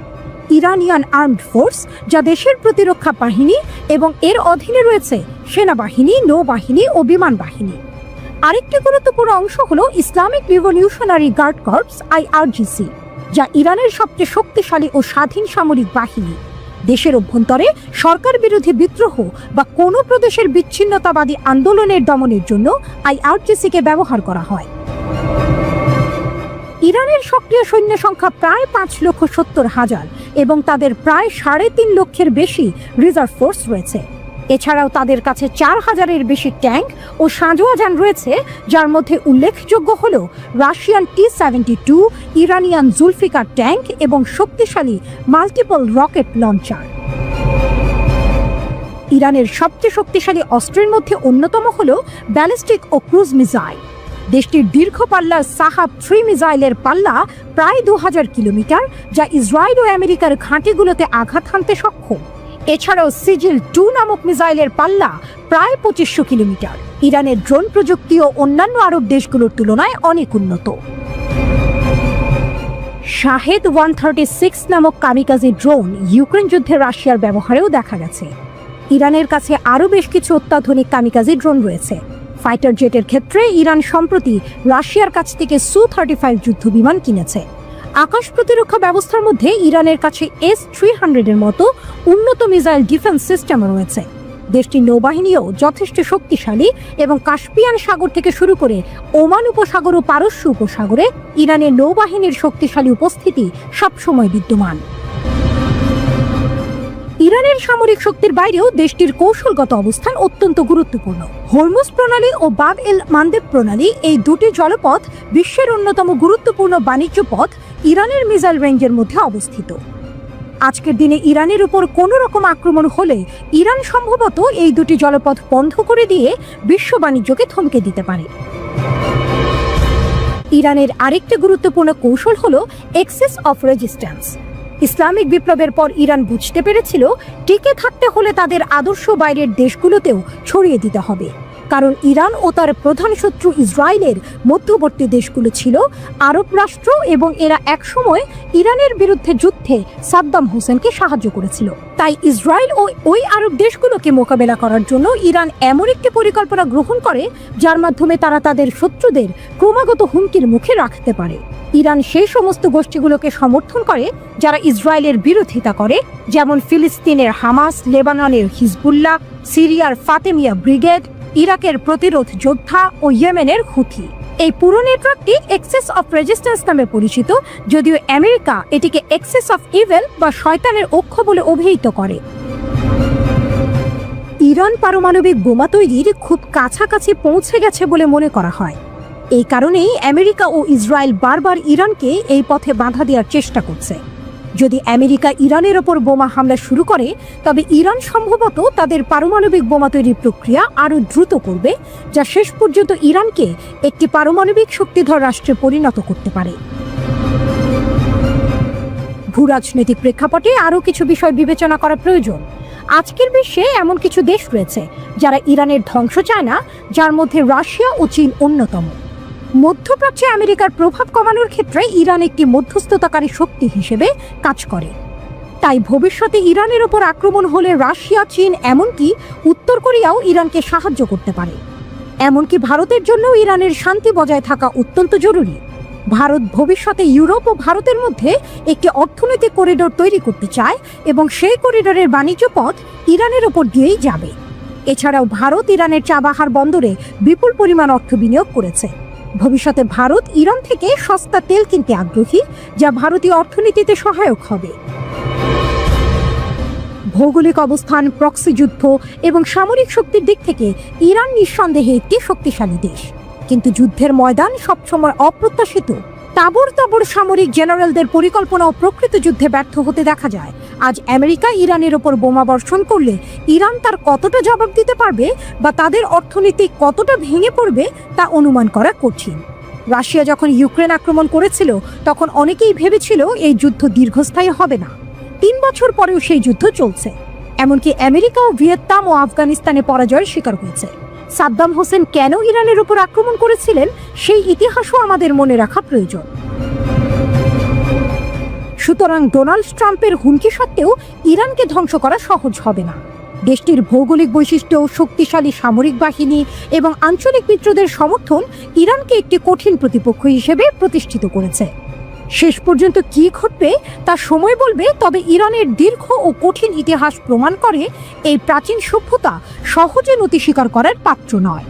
ইরানিয়ান আর্মড ফোর্স, যা দেশের প্রতিরক্ষা বাহিনী এবং এর অধীনে রয়েছে সেনাবাহিনী, নৌবাহিনী ও বিমান বাহিনী। আরেকটি গুরুত্বপূর্ণ অংশ হলো Islamic revolutionary guard corps IRGC, যা ইরানের সবচেয়ে শক্তিশালী ও স্বাধীন সামরিক বাহিনী। দেশের অভ্যন্তরে সরকার বিরোধী বিদ্রোহ বা কোনো প্রদেশের বিচ্ছিন্নতাবাদী আন্দোলনের দমনের জন্য IRGC-কে ব্যবহার করা হয়। ইরানের সক্রিয় সৈন্য সংখ্যা প্রায় 5,70,000 এবং তাদের প্রায় 3.5 লক্ষের বেশি রিজার্ভ ফোর্স রয়েছে। এছাড়াও তাদের কাছে 4,000-এর বেশি ট্যাঙ্ক ও সাঁজোয়া যান রয়েছে, যার মধ্যে উল্লেখযোগ্য হল Russian T-72, Iranian Zulfikar tank এবং শক্তিশালী মাল্টিপল রকেট লঞ্চার। ইরানের সবচেয়ে শক্তিশালী অস্ত্রের মধ্যে অন্যতম হল ব্যালিস্টিক ও ক্রুজ মিসাইল। দেশটির দীর্ঘ পাল্লার সাহাব 3 মিসাইলের পাল্লা প্রায় 2000 কিলোমিটার, যা ইসরায়েল ও আমেরিকার ঘাঁটিগুলোতে আঘাত হানতে সক্ষম। এছাড়াও সিজিল 2 নামক মিসাইলের পাল্লা প্রায় 2500 কিলোমিটার। ইরানের ড্রোন প্রযুক্তি ও অন্যান্য আরব দেশগুলোর তুলনায় অনেক উন্নত। শাহেদ 136 নামক কামিকাজি ড্রোন ইউক্রেন যুদ্ধে রাশিয়ার ব্যবহারেও দেখা গেছে। ইরানের কাছে আরও বেশ কিছু অত্যাধুনিক কামিকাজি ড্রোন রয়েছে। ফাইটার জেটের ক্ষেত্রে ইরান সম্প্রতি রাশিয়ার কাছ থেকে Su-35 যুদ্ধ বিমান কিনেছে। আকাশ প্রতিরক্ষা ব্যবস্থার মধ্যে ইরানের কাছে S-300-এর মতো উন্নত মিসাইল ডিফেন্স সিস্টেম রয়েছে। দেশটির নৌবাহিনীও যথেষ্ট শক্তিশালী এবং কাস্পিয়ান সাগর থেকে শুরু করে ওমান উপসাগর ও পারস্য উপসাগরে ইরানের নৌবাহিনীর শক্তিশালী উপস্থিতি সবসময় বিদ্যমান। ইরানের সামরিক শক্তির বাইরেও দেশটির কৌশলগত অবস্থান অত্যন্ত গুরুত্বপূর্ণ। হরমুজ প্রণালী ও বাব এল মান্দেব প্রণালী, এই দুটি জলপথ বিশ্বের অন্যতম গুরুত্বপূর্ণ বাণিজ্য পথ, ইরানের মিসাইল রেঞ্জের মধ্যে অবস্থিত। আজকের দিনে ইরানের উপর কোনো রকম আক্রমণ হলে ইরান সম্ভবত এই দুটি জলপথ বন্ধ করে দিয়ে বিশ্ব বাণিজ্যকে থমকে দিতে পারে। ইরানের আরেকটি গুরুত্বপূর্ণ কৌশল হলো এক্সিস অফ রেজিস্ট্যান্স। ইসলামিক বিপ্লবের পর ইরান বুঝতে পেরেছিল টিকে থাকতে হলে তাদের আদর্শ বাইরের দেশগুলোতেও ছড়িয়ে দিতে হবে, কারণ ইরান ও তার প্রধান শত্রু ইসরায়েলের মধ্যবর্তী দেশগুলো ছিল আরব রাষ্ট্র এবং এরা একসময় ইরানের বিরুদ্ধে যুদ্ধে সাদ্দাম হোসেনকে সাহায্য করেছিল। তাই ইসরায়েল ও ওই আরব দেশগুলোকে মোকাবেলা করার জন্য ইরান এমন একটি পরিকল্পনা গ্রহণ করে যার মাধ্যমে তারা তাদের শত্রুদের ক্রমাগত হুমকির মুখে রাখতে পারে। ইরান সেই সমস্ত গোষ্ঠীগুলোকে সমর্থন করে যারা ইসরায়েলের বিরোধিতা করে, যেমন ফিলিস্তিনের হামাস, লেবাননের হিজবুল্লাহ, সিরিয়ার ফাতেমিয়া ব্রিগেড, ইরাকের প্রতিরোধ যোদ্ধা ও ইয়েমেনের হুথি। এই পুরো নেটওয়ার্কটি এক্সেস অফ রেজিস্ট্যান্স নামে পরিচিত, যদিও আমেরিকা এটিকে এক্সেস অফ ইভেল বা শয়তানের অক্ষ বলে অভিহিত করে। ইরান পারমাণবিক বোমা তৈরির খুব কাছাকাছি পৌঁছে গেছে বলে মনে করা হয়। এই কারণেই আমেরিকা ও ইসরায়েল বারবার ইরানকে এই পথে বাধা দেওয়ার চেষ্টা করছে। যদি আমেরিকা ইরানের ওপর বোমা হামলা শুরু করে, তবে ইরান সম্ভবত তাদের পারমাণবিক বোমা তৈরির প্রক্রিয়া আরও দ্রুত করবে, যা শেষ পর্যন্ত ইরানকে একটি পারমাণবিক শক্তিধর রাষ্ট্রে পরিণত করতে পারে। ভূরাজনৈতিক প্রেক্ষাপটে আরও কিছু বিষয় বিবেচনা করা প্রয়োজন। আজকের বিশ্বে এমন কিছু দেশ রয়েছে যারা ইরানের ধ্বংস চায় না, যার মধ্যে রাশিয়া ও চীন অন্যতম। মধ্যপ্রাচ্যে আমেরিকার প্রভাব কমানোর ক্ষেত্রে ইরান একটি মধ্যস্থতাকারী শক্তি হিসেবে কাজ করে। তাই ভবিষ্যতে ইরানের ওপর আক্রমণ হলে রাশিয়া, চীন, এমনকি উত্তর কোরিয়াও ইরানকে সাহায্য করতে পারে। এমনকি ভারতের জন্যও ইরানের শান্তি বজায় থাকা অত্যন্ত জরুরি। ভারত ভবিষ্যতে ইউরোপ ও ভারতের মধ্যে একটি অর্থনৈতিক করিডোর তৈরি করতে চায় এবং সেই করিডোরের বাণিজ্য পথ ইরানের ওপর দিয়েই যাবে। এছাড়াও ভারত ইরানের চাবাহার বন্দরে বিপুল পরিমাণ অর্থ বিনিয়োগ করেছে। ভবিষ্যতে ভারত ইরান থেকে সস্তা তেল কিনতে আগ্রহী, যা ভারতীয় অর্থনীতিতে সহায়ক হবে। ভৌগোলিক অবস্থান, প্রক্সি যুদ্ধ এবং সামরিক শক্তির দিক থেকে ইরান নিঃসন্দেহে একটি শক্তিশালী দেশ, কিন্তু যুদ্ধের ময়দান সবসময় অপ্রত্যাশিত। তাবড় তাবড় সামরিক জেনারেলদের পরিকল্পনা ও প্রকৃত যুদ্ধে ব্যর্থ হতে দেখা যায়। আজ আমেরিকা ইরানের ওপর বোমা বর্ষণ করলে ইরান তার কতটা জবাব দিতে পারবে বা তাদের অর্থনীতি কতটা ভেঙে পড়বে তা অনুমান করা কঠিন। রাশিয়া যখন ইউক্রেন আক্রমণ করেছিল, তখন অনেকেই ভেবেছিল এই যুদ্ধ দীর্ঘস্থায়ী হবে না। 3 বছর পরেও সেই যুদ্ধ চলছে। এমনকি আমেরিকাও ভিয়েতনাম ও আফগানিস্তানে পরাজয়ের শিকার হয়েছে। সাদ্দাম হোসেন কেন ইরানের উপর আক্রমণ করেছিলেন, সেই ইতিহাসও আমাদের মনে রাখা প্রয়োজন। সুতরাং ডোনাল্ড ট্রাম্পের হুমকি সত্ত্বেও ইরানকে ধ্বংস করা সহজ হবে না। দেশটির ভৌগোলিক বৈশিষ্ট্য, শক্তিশালী সামরিক বাহিনী এবং আঞ্চলিক মিত্রদের সমর্থন ইরানকে একটি কঠিন প্রতিপক্ষ হিসেবে প্রতিষ্ঠিত করেছে। শেষ পর্যন্ত কি ঘটবে তা সময় বলবে, তবে ইরানের দীর্ঘ ও কঠিন ইতিহাস প্রমাণ করে এই প্রাচীন সভ্যতা সহজে নতি স্বীকার করার পাত্র নয়।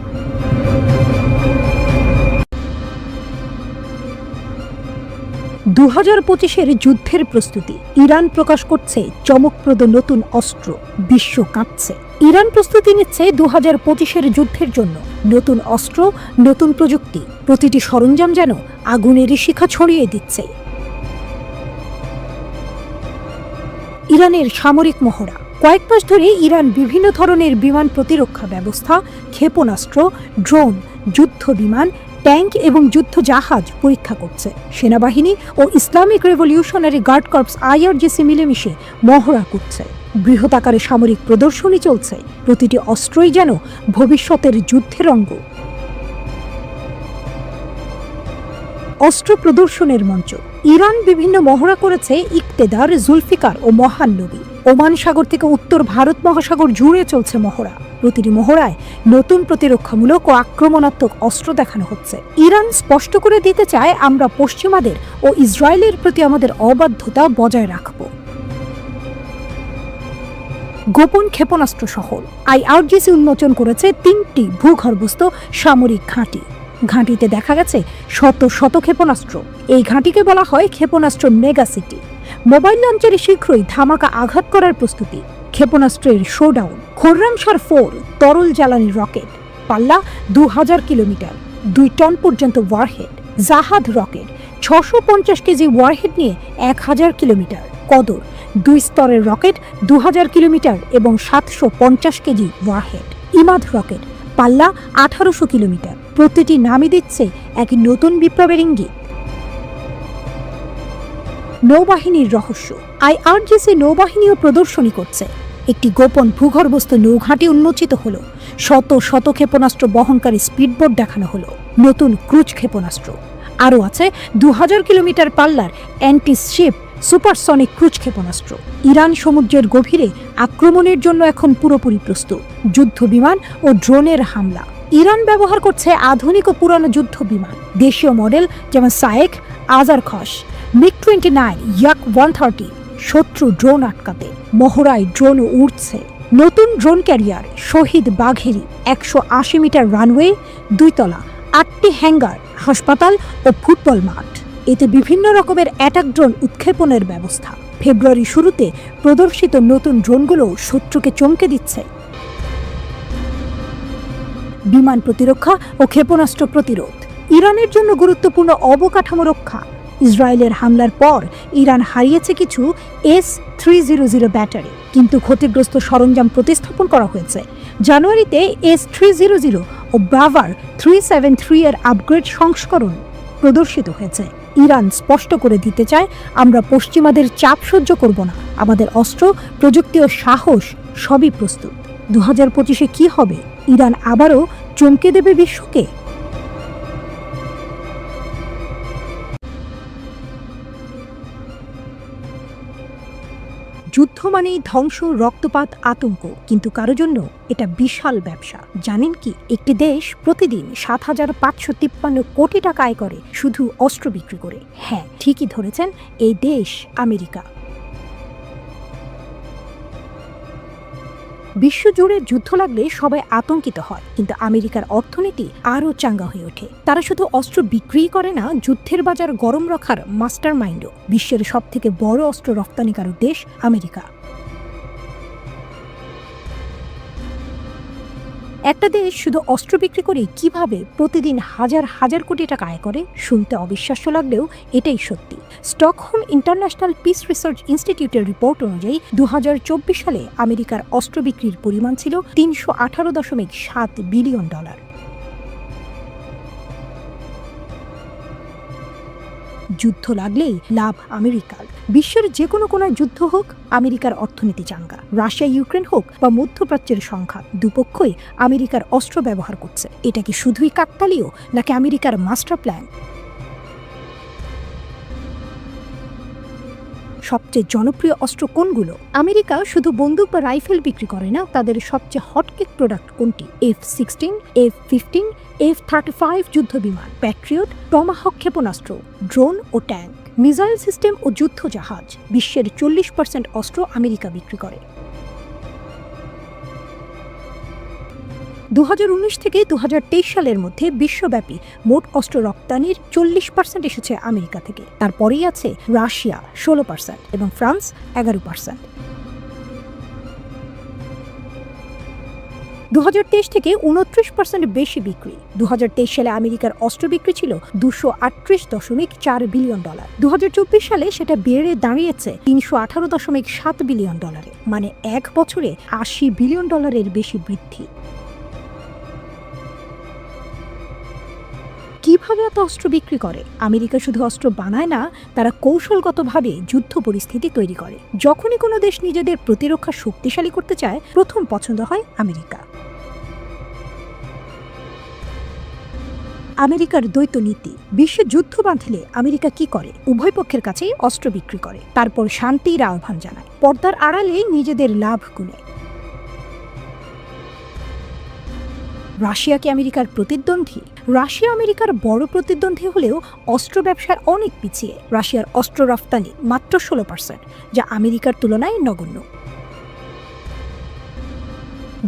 2025-এর যুদ্ধের প্রস্তুতি। ইরান প্রকাশ করছে চমকপ্রদ নতুন অস্ত্র, বিশ্ব কাঁপছে। ইরান প্রস্তুতি নিচ্ছে 2025-এর যুদ্ধের জন্য। নতুন অস্ত্র, নতুন প্রযুক্তি, প্রতিটি সরঞ্জাম যেন আগুনের শিখা ছড়িয়ে দিচ্ছে। ইরানের সামরিক মহড়া। কয়েক মাস ধরে ইরান বিভিন্ন ধরনের বিমান প্রতিরক্ষা ব্যবস্থা, ক্ষেপণাস্ত্র, ড্রোন, যুদ্ধ বিমান, ট্যাঙ্ক এবং যুদ্ধ জাহাজ পরীক্ষা করছে। সেনাবাহিনী ও Islamic revolutionary guard corps IRGC মিলেমিশে মহড়া করছে। বৃহদাকারে সামরিক প্রদর্শনী চলছে। প্রতিটি অস্ত্রই যেন ভবিষ্যতের যুদ্ধের অঙ্গ। অস্ত্র প্রদর্শনের মঞ্চ। ইরান বিভিন্ন মহড়া করেছে ইকতেদার, জুলফিকার ও মহান নবী। ওমান সাগর থেকে উত্তর ভারত মহাসাগর জুড়ে চলছে মহড়া। প্রতিটি মহড়ায় নতুন প্রতিরক্ষামূলক ও আক্রমণাত্মক অস্ত্র দেখানো হচ্ছে। ইরান স্পষ্ট করে দিতে চায়, আমরা পশ্চিমাদের ও ইসরায়েলের প্রতি আমাদের অবাধ্যতা বজায় রাখব। গোপন ক্ষেপণাস্ত্র শহর। IRGC উন্মোচন করেছে 3টি ভূগর্ভস্থ সামরিক ঘাঁটি। ঘাঁটিতে দেখা গেছে শত শত ক্ষেপণাস্ত্র। এই ঘাঁটিকে বলা হয় ক্ষেপণাস্ত্র মেগা সিটি। মোবাইল লঞ্চারে শীঘ্রই ধামাকা আঘাত করার প্রস্তুতি। ক্ষেপণাস্ত্রের শোডাউন। খোর্রামশার 4 তরল জ্বালানি রকেট, পাল্লা 2000 কিলোমিটার, 2 টন পর্যন্ত ওয়ারহেড। জাহাদ রকেট 650 কেজি ওয়ারহেড নিয়ে 1000 কিলোমিটার। কদর 2 স্তরের রকেট, 2000 কিলোমিটার এবং 750 কেজি ওয়ারহেড। ইমাদ রকেট, পাল্লা 1800 কিলোমিটার। প্রতিটি নামই দিচ্ছে এক নতুন বিপ্লবের ইঙ্গিত। নৌবাহিনীর রহস্য। IRGC নৌবাহিনীও প্রদর্শনী করছে। একটি গোপন ভূগর্ভস্থ নৌঘাঁটি উন্মোচিত হলো। শত শত ক্ষেপণাস্ত্র বহনকারী স্পিডবোট দেখানো হলো। নতুন ক্রুজ ক্ষেপণাস্ত্র। আরও আছে 2000 কিলোমিটার পাল্লার অ্যান্টি শিপ সুপারসনিক ক্রুজ ক্ষেপণাস্ত্র। ইরান সমুদ্রের গভীরে আক্রমণের জন্য এখন পুরোপুরি প্রস্তুত। যুদ্ধ বিমান ও ড্রোনের হামলা। ইরান ব্যবহার করছে আধুনিক ও পুরানো যুদ্ধ বিমান। দেশীয় মডেল যেমন সায়েক, আজারখস, MiG-29, Yak-130 শত্রু ড্রোন আটকাতে। মহড়ায় ড্রোনও উড়ছে। নতুন ড্রোন ক্যারিয়ার শহীদ বাঘেরি, 180 মিটার রানওয়ে, 2 তলা, 8টি হ্যাঙ্গার, হাসপাতাল ও ফুটবল মাঠ। এতে বিভিন্ন রকমের অ্যাটাক ড্রোন উৎক্ষেপণের ব্যবস্থা। ফেব্রুয়ারি শুরুতে প্রদর্শিত নতুন ড্রোনগুলো শত্রুকে চমকে দিচ্ছে। বিমান প্রতিরক্ষা ও ক্ষেপণাস্ত্র প্রতিরোধ। ইরানের জন্য গুরুত্বপূর্ণ অবকাঠামো রক্ষা। ইসরায়েলের হামলার পর ইরান হারিয়েছে কিছু S-300 ব্যাটারি, কিন্তু ক্ষতিগ্রস্ত সরঞ্জাম প্রতিস্থাপন করা হয়েছে। জানুয়ারিতে S-300 ও ব্রাভার 373 এর আপগ্রেড সংস্করণ প্রদর্শিত হয়েছে। ইরান স্পষ্ট করে দিতে চায়, আমরা পশ্চিমাদের চাপ সহ্য করব না। আমাদের অস্ত্র, প্রযুক্তি ও সাহস সবই প্রস্তুত। 2025-এ কি হবে? ইরান আবারও চমকে দেবে বিশ্বকে? যুদ্ধ মানেই ধ্বংস, রক্তপাত, আতঙ্ক, কিন্তু কারো জন্য এটা বিশাল ব্যবসা। জানেন কি, একটি দেশ প্রতিদিন 7,553 কোটি টাকা আয় করে শুধু অস্ত্র বিক্রি করে। হ্যাঁ, ঠিকই ধরেছেন, এই দেশ আমেরিকা। বিশ্বজুড়ে যুদ্ধ লাগলে সবাই আতঙ্কিত হয়, কিন্তু আমেরিকার অর্থনীতি আরও চাঙ্গা হয়ে ওঠে। তারা শুধু অস্ত্র বিক্রি করে না, যুদ্ধের বাজার গরম রাখার মাস্টার মাইন্ডও। বিশ্বের সবথেকে বড় অস্ত্র রপ্তানিকারক দেশ আমেরিকা। একটা দেশ শুধু অস্ত্র বিক্রি করে কিভাবে প্রতিদিন হাজার হাজার কোটি টাকা আয় করে, শুনতে অবিশ্বাস্য লাগলেও এটাই সত্যি। স্টকহোম ইন্টারন্যাশনাল পিস রিসার্চ ইনস্টিটিউটের রিপোর্ট অনুযায়ী 2024 সালে আমেরিকার অস্ত্র বিক্রির পরিমাণ ছিল $318.7 বিলিয়ন। যুদ্ধ লাগলেই লাভ আমেরিকার। বিশ্বের যে কোনো কোনায় যুদ্ধ হোক, আমেরিকার অর্থনীতি চাঙ্গা। রাশিয়া ইউক্রেন হোক বা মধ্যপ্রাচ্যের সংঘাত, দুপক্ষই আমেরিকার অস্ত্র ব্যবহার করছে। এটা কি শুধুই কাকতালীয়, নাকি আমেরিকার মাস্টার প্ল্যান? সবচেয়ে জনপ্রিয় অস্ত্র কোনগুলো? আমেরিকা শুধু বন্দুক বা রাইফেল বিক্রি করে না, তাদের সবচেয়ে হটকেক প্রোডাক্ট কোনটি? F-16, F-15, F-35 যুদ্ধ বিমান, প্যাট্রিয়ট, টমাহক ক্ষেপণাস্ত্র, ড্রোন ও ট্যাঙ্ক, মিসাইল সিস্টেম ও যুদ্ধ জাহাজ। বিশ্বের 40% অস্ত্র আমেরিকা বিক্রি করে। 2019 থেকে 2023 সালের মধ্যে বিশ্বব্যাপী মোট অস্ত্র রপ্তানির 40% এসেছে আমেরিকা থেকে। তারপরেই আছে রাশিয়া 16% এবং ফ্রান্স 11%। 2023 থেকে 29% বেশি বিক্রি। 2023 সালে আমেরিকার অস্ত্র বিক্রি ছিল $238.4 বিলিয়ন। 2024 সালে সেটা বেড়ে দাঁড়িয়েছে $318.7 বিলিয়ন, মানে এক বছরে $80 বিলিয়ন বেশি বৃদ্ধি। কিভাবে এত অস্ত্র বিক্রি করে? আমেরিকা শুধু অস্ত্র বানায় না, তারা কৌশলগতভাবে যুদ্ধ পরিস্থিতি তৈরি করে। যখনই কোনো দেশ নিজেদের প্রতিরক্ষা শক্তিশালী করতে চায়, প্রথম পছন্দ হয় আমেরিকা। আমেরিকার দ্বৈত নীতি। বিশ্বে যুদ্ধ বাঁধলে আমেরিকা কি করে? উভয় পক্ষের কাছেই অস্ত্র বিক্রি করে, তারপর শান্তির আহ্বান জানায়। পর্দার আড়ালে নিজেদের লাভ গুনে। রাশিয়া কি আমেরিকার প্রতিদ্বন্দ্বী? রাশিয়া আমেরিকার বড় প্রতিদ্বন্দ্বী হলেও অস্ত্র ব্যবসার অনেক পিছিয়ে। রাশিয়ার অস্ত্র রপ্তানি মাত্র 16%, যা আমেরিকার তুলনায় নগণ্য।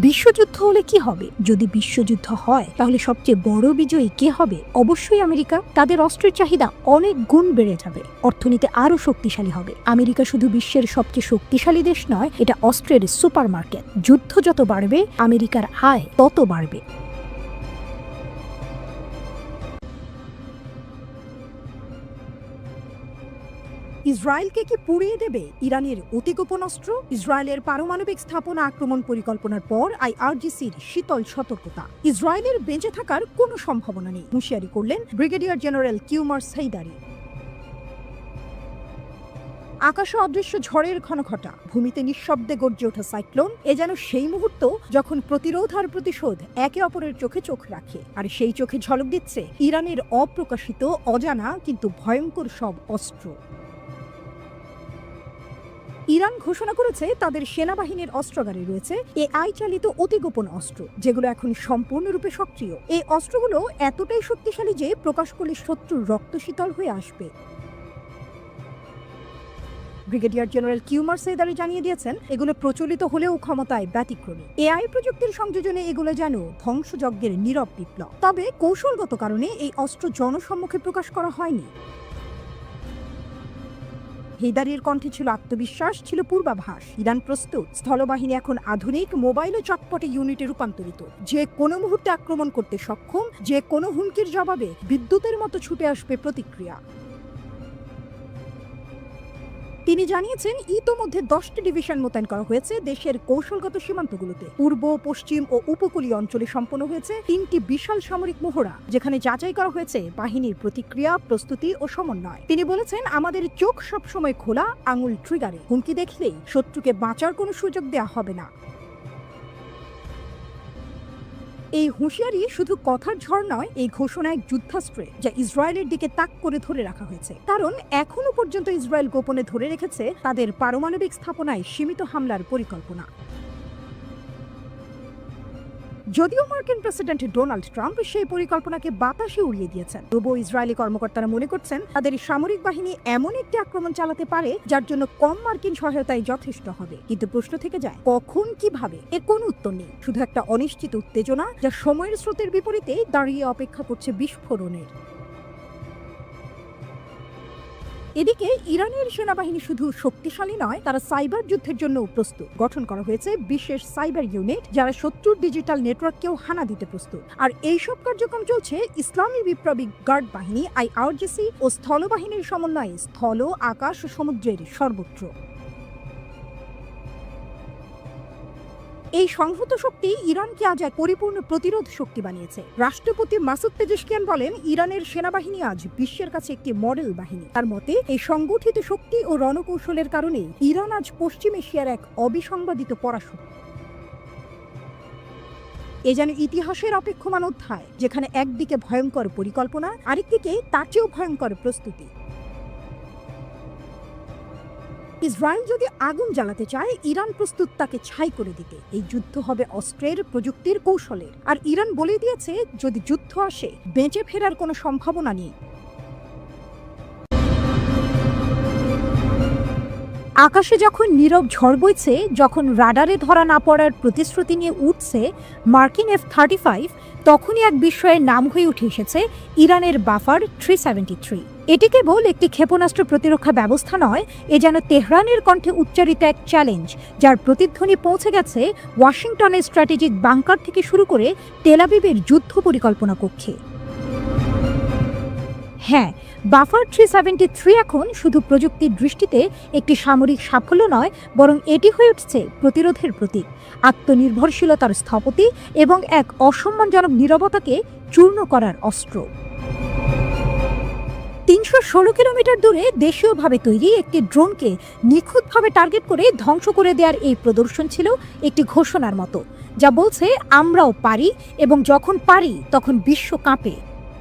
বিশ্বযুদ্ধ হলে কি হবে? যদি বিশ্বযুদ্ধ হয়, তাহলে সবচেয়ে বড় বিজয়ী কে হবে? অবশ্যই আমেরিকা। তাদের অস্ত্রের চাহিদা অনেক গুণ বেড়ে যাবে, অর্থনীতি আরও শক্তিশালী হবে। আমেরিকা শুধু বিশ্বের সবচেয়ে শক্তিশালী দেশ নয়, এটা অস্ত্রের সুপার মার্কেট। যুদ্ধ যত বাড়বে, আমেরিকার আয় তত বাড়বে। ইসরায়েলকে কি পুড়িয়ে দেবে ইরানের অতি গোপন অস্ত্র? ইসরায়েলের পারমাণবিক স্থাপনা আক্রমণ পরিকল্পনার পর IRGCর শীতল সতর্কতা। ইসরায়েলের বেঁচে থাকার কোনো সম্ভাবনা নেই, হুঁশিয়ারি করলেন ব্রিগেডিয়ার জেনারেল কিউমার সাইদারি। আকাশে অদৃশ্য ঝড়ের ঘনঘটা, ভূমিতে নিঃশব্দে গর্জে ওঠা সাইক্লোন। এ যেন সেই মুহূর্ত যখন প্রতিরোধ আর প্রতিশোধ একে অপরের চোখে চোখ রাখে। আর সেই চোখে ঝলক দিচ্ছে ইরানের অপ্রকাশিত, অজানা কিন্তু ভয়ঙ্কর সব অস্ত্র। ইরান ঘোষণা করেছে তাদের সেনাবাহিনীর অস্ত্রাগারে রয়েছে AI চালিত অতি গোপন অস্ত্র, যেগুলো এখন সম্পূর্ণরূপে সক্রিয়। এই অস্ত্রগুলো এতটাই শক্তিশালী যে প্রকাশ করলে শত্রুর রক্ত শীতল হয়ে আসবে। ব্রিগেডিয়ার জেনারেল কিউমার সেইদারি জানিয়ে দিয়েছেন, এগুলো প্রচলিত হলেও ক্ষমতায় ব্যতিক্রমী। এআই প্রযুক্তির সংযোজনে এগুলো যেন ধ্বংসযজ্ঞের নীরব বিপ্লব। তবে কৌশলগত কারণে এই অস্ত্র জনসম্মুখে প্রকাশ করা হয়নি। হেদারির কণ্ঠে ছিল আত্মবিশ্বাস, ছিল পূর্বাভাস। ইরান প্রস্তুত, স্থলবাহিনী এখন আধুনিক, মোবাইল ও চটপটে ইউনিটে রূপান্তরিত, যে কোনো মুহূর্তে আক্রমণ করতে সক্ষম, যে কোনো হুমকির জবাবে বিদ্যুতের মতো ছুটে আসবে প্রতিক্রিয়া। তিনি জানিয়েছেন, ইতোমধ্যে 10টি ডিভিশন মোতায়েন করা হয়েছে দেশের কৌশলগত সীমান্তগুলোতে। পূর্ব, পশ্চিম ও উপকূলীয় অঞ্চলে সম্পন্ন হয়েছে 3টি বিশাল সামরিক মহড়া, যেখানে যাচাই করা হয়েছে বাহিনীর প্রতিক্রিয়া, প্রস্তুতি ও সমন্বয়। তিনি বলেছেন, আমাদের চোখ সবসময় খোলা, আঙুল ট্রিগারে। হুমকি দেখলেই শত্রুকে বাঁচার কোনো সুযোগ দেওয়া হবে না। এই হুঁশিয়ারি শুধু কথার ঝড় নয়, এই ঘোষণা এক যুদ্ধাস্ত্রে, যা ইসরায়েলের দিকে তাক করে ধরে রাখা হয়েছে। কারণ এখনো পর্যন্ত ইসরায়েল গোপনে ধরে রেখেছে তাদের পারমাণবিক স্থাপনায় সীমিত হামলার পরিকল্পনা। যদিও মার্কিন প্রেসিডেন্ট ডোনাল্ড ট্রাম্প সেই পরিকল্পনাকে বাতাসে উড়িয়ে দিয়েছেন, তবুও ইসরায়েলি কর্মকর্তারা মনে করছেন তাদের সামরিক বাহিনী এমন একটি আক্রমণ চালাতে পারে যার জন্য কম মার্কিন সহায়তাই যথেষ্ট হবে। কিন্তু প্রশ্ন থেকে যায়, কখন, কিভাবে? এর কোনো উত্তর নেই, শুধু একটা অনিশ্চিত উত্তেজনা যা সময়ের স্রোতের বিপরীতে দাঁড়িয়ে অপেক্ষা করছে বিস্ফোরণের। এদিকে ইরানের সেনাবাহিনী শুধু শক্তিশালী নয়, তারা সাইবার যুদ্ধের জন্য প্রস্তুত। গঠন করা হয়েছে বিশেষ সাইবার ইউনিট, যারা শত্রুর ডিজিটাল নেটওয়ার্ককেও হানা দিতে প্রস্তুত। আর এইসব কার্যক্রম চলছে ইসলামী বিপ্লবী গার্ড বাহিনী IRGC ও স্থলবাহিনীর সমন্বয়ে স্থল, আকাশ ও সমুদ্রের সর্বত্র। এই সংহত শক্তি ইরানকে আজ এক পরিপূর্ণ প্রতিরোধ শক্তি বানিয়েছে। রাষ্ট্রপতি মাসুদ পেজেশকিয়ান বলেন, ইরানের সেনাবাহিনী আজ বিশ্বের কাছে একটি মডেল বাহিনী। তার মতে, এই সংগঠিত শক্তি ও রণকৌশলের কারণে ইরান আজ পশ্চিম এশিয়ার এক অবিসংবাদিত পরাশক্তি। এ যেন ইতিহাসের অপেক্ষমান অধ্যায়, যেখানে একদিকে ভয়ঙ্কর পরিকল্পনা, আরেকদিকে তার চেয়েও ভয়ঙ্কর প্রস্তুতি। ইসরায়েল যদি আগুন জ্বালাতে চায়, ইরান প্রস্তুত তাকে ছাই করে দিতে। এই যুদ্ধ হবে অস্ত্রের, প্রযুক্তির, কৌশলের। আর ইরান বলে দিয়েছে, যদি যুদ্ধ আসে, বেঁচে ফেরার কোনো সম্ভাবনা নেই। আকাশে যখন নীরব ঝড় বইছে, যখন রাডারে ধরা না পড়ার প্রতিশ্রুতি নিয়ে উঠছে মার্কিন F-35, তখনই এক বিস্ময়ের নাম হয়ে উঠে এসেছে ইরানের বাফার 373। এটি কেবল একটি ক্ষেপণাস্ত্র প্রতিরক্ষা ব্যবস্থা নয়, এ যেন তেহরানের কণ্ঠে উচ্চারিত এক চ্যালেঞ্জ, যার প্রতিধ্বনি পৌঁছে গেছে ওয়াশিংটনের স্ট্র্যাটেজিক বাংকার থেকে শুরু করে তেল আবিবের যুদ্ধ পরিকল্পনা কক্ষে। হ্যাঁ, বাফার 373 এখন শুধু প্রযুক্তির দৃষ্টিতে একটি সামরিক সাফল্য নয়, বরং এটি হয়ে উঠছে প্রতিরোধের প্রতীক, আত্মনির্ভরশীলতার স্থপতি এবং এক অসম্মানজনক নীরবতাকে চূর্ণ করার অস্ত্র। 316 কিলোমিটার দূরে দেশীয়ভাবে তৈরি একটি ড্রোনকে নিখুঁতভাবে টার্গেট করে ধ্বংস করে দেওয়ার এই প্রদর্শন ছিল একটি ঘোষণার মতো, যা বলছে আমরাও পারি, এবং যখন পারি তখন বিশ্ব কাঁপে।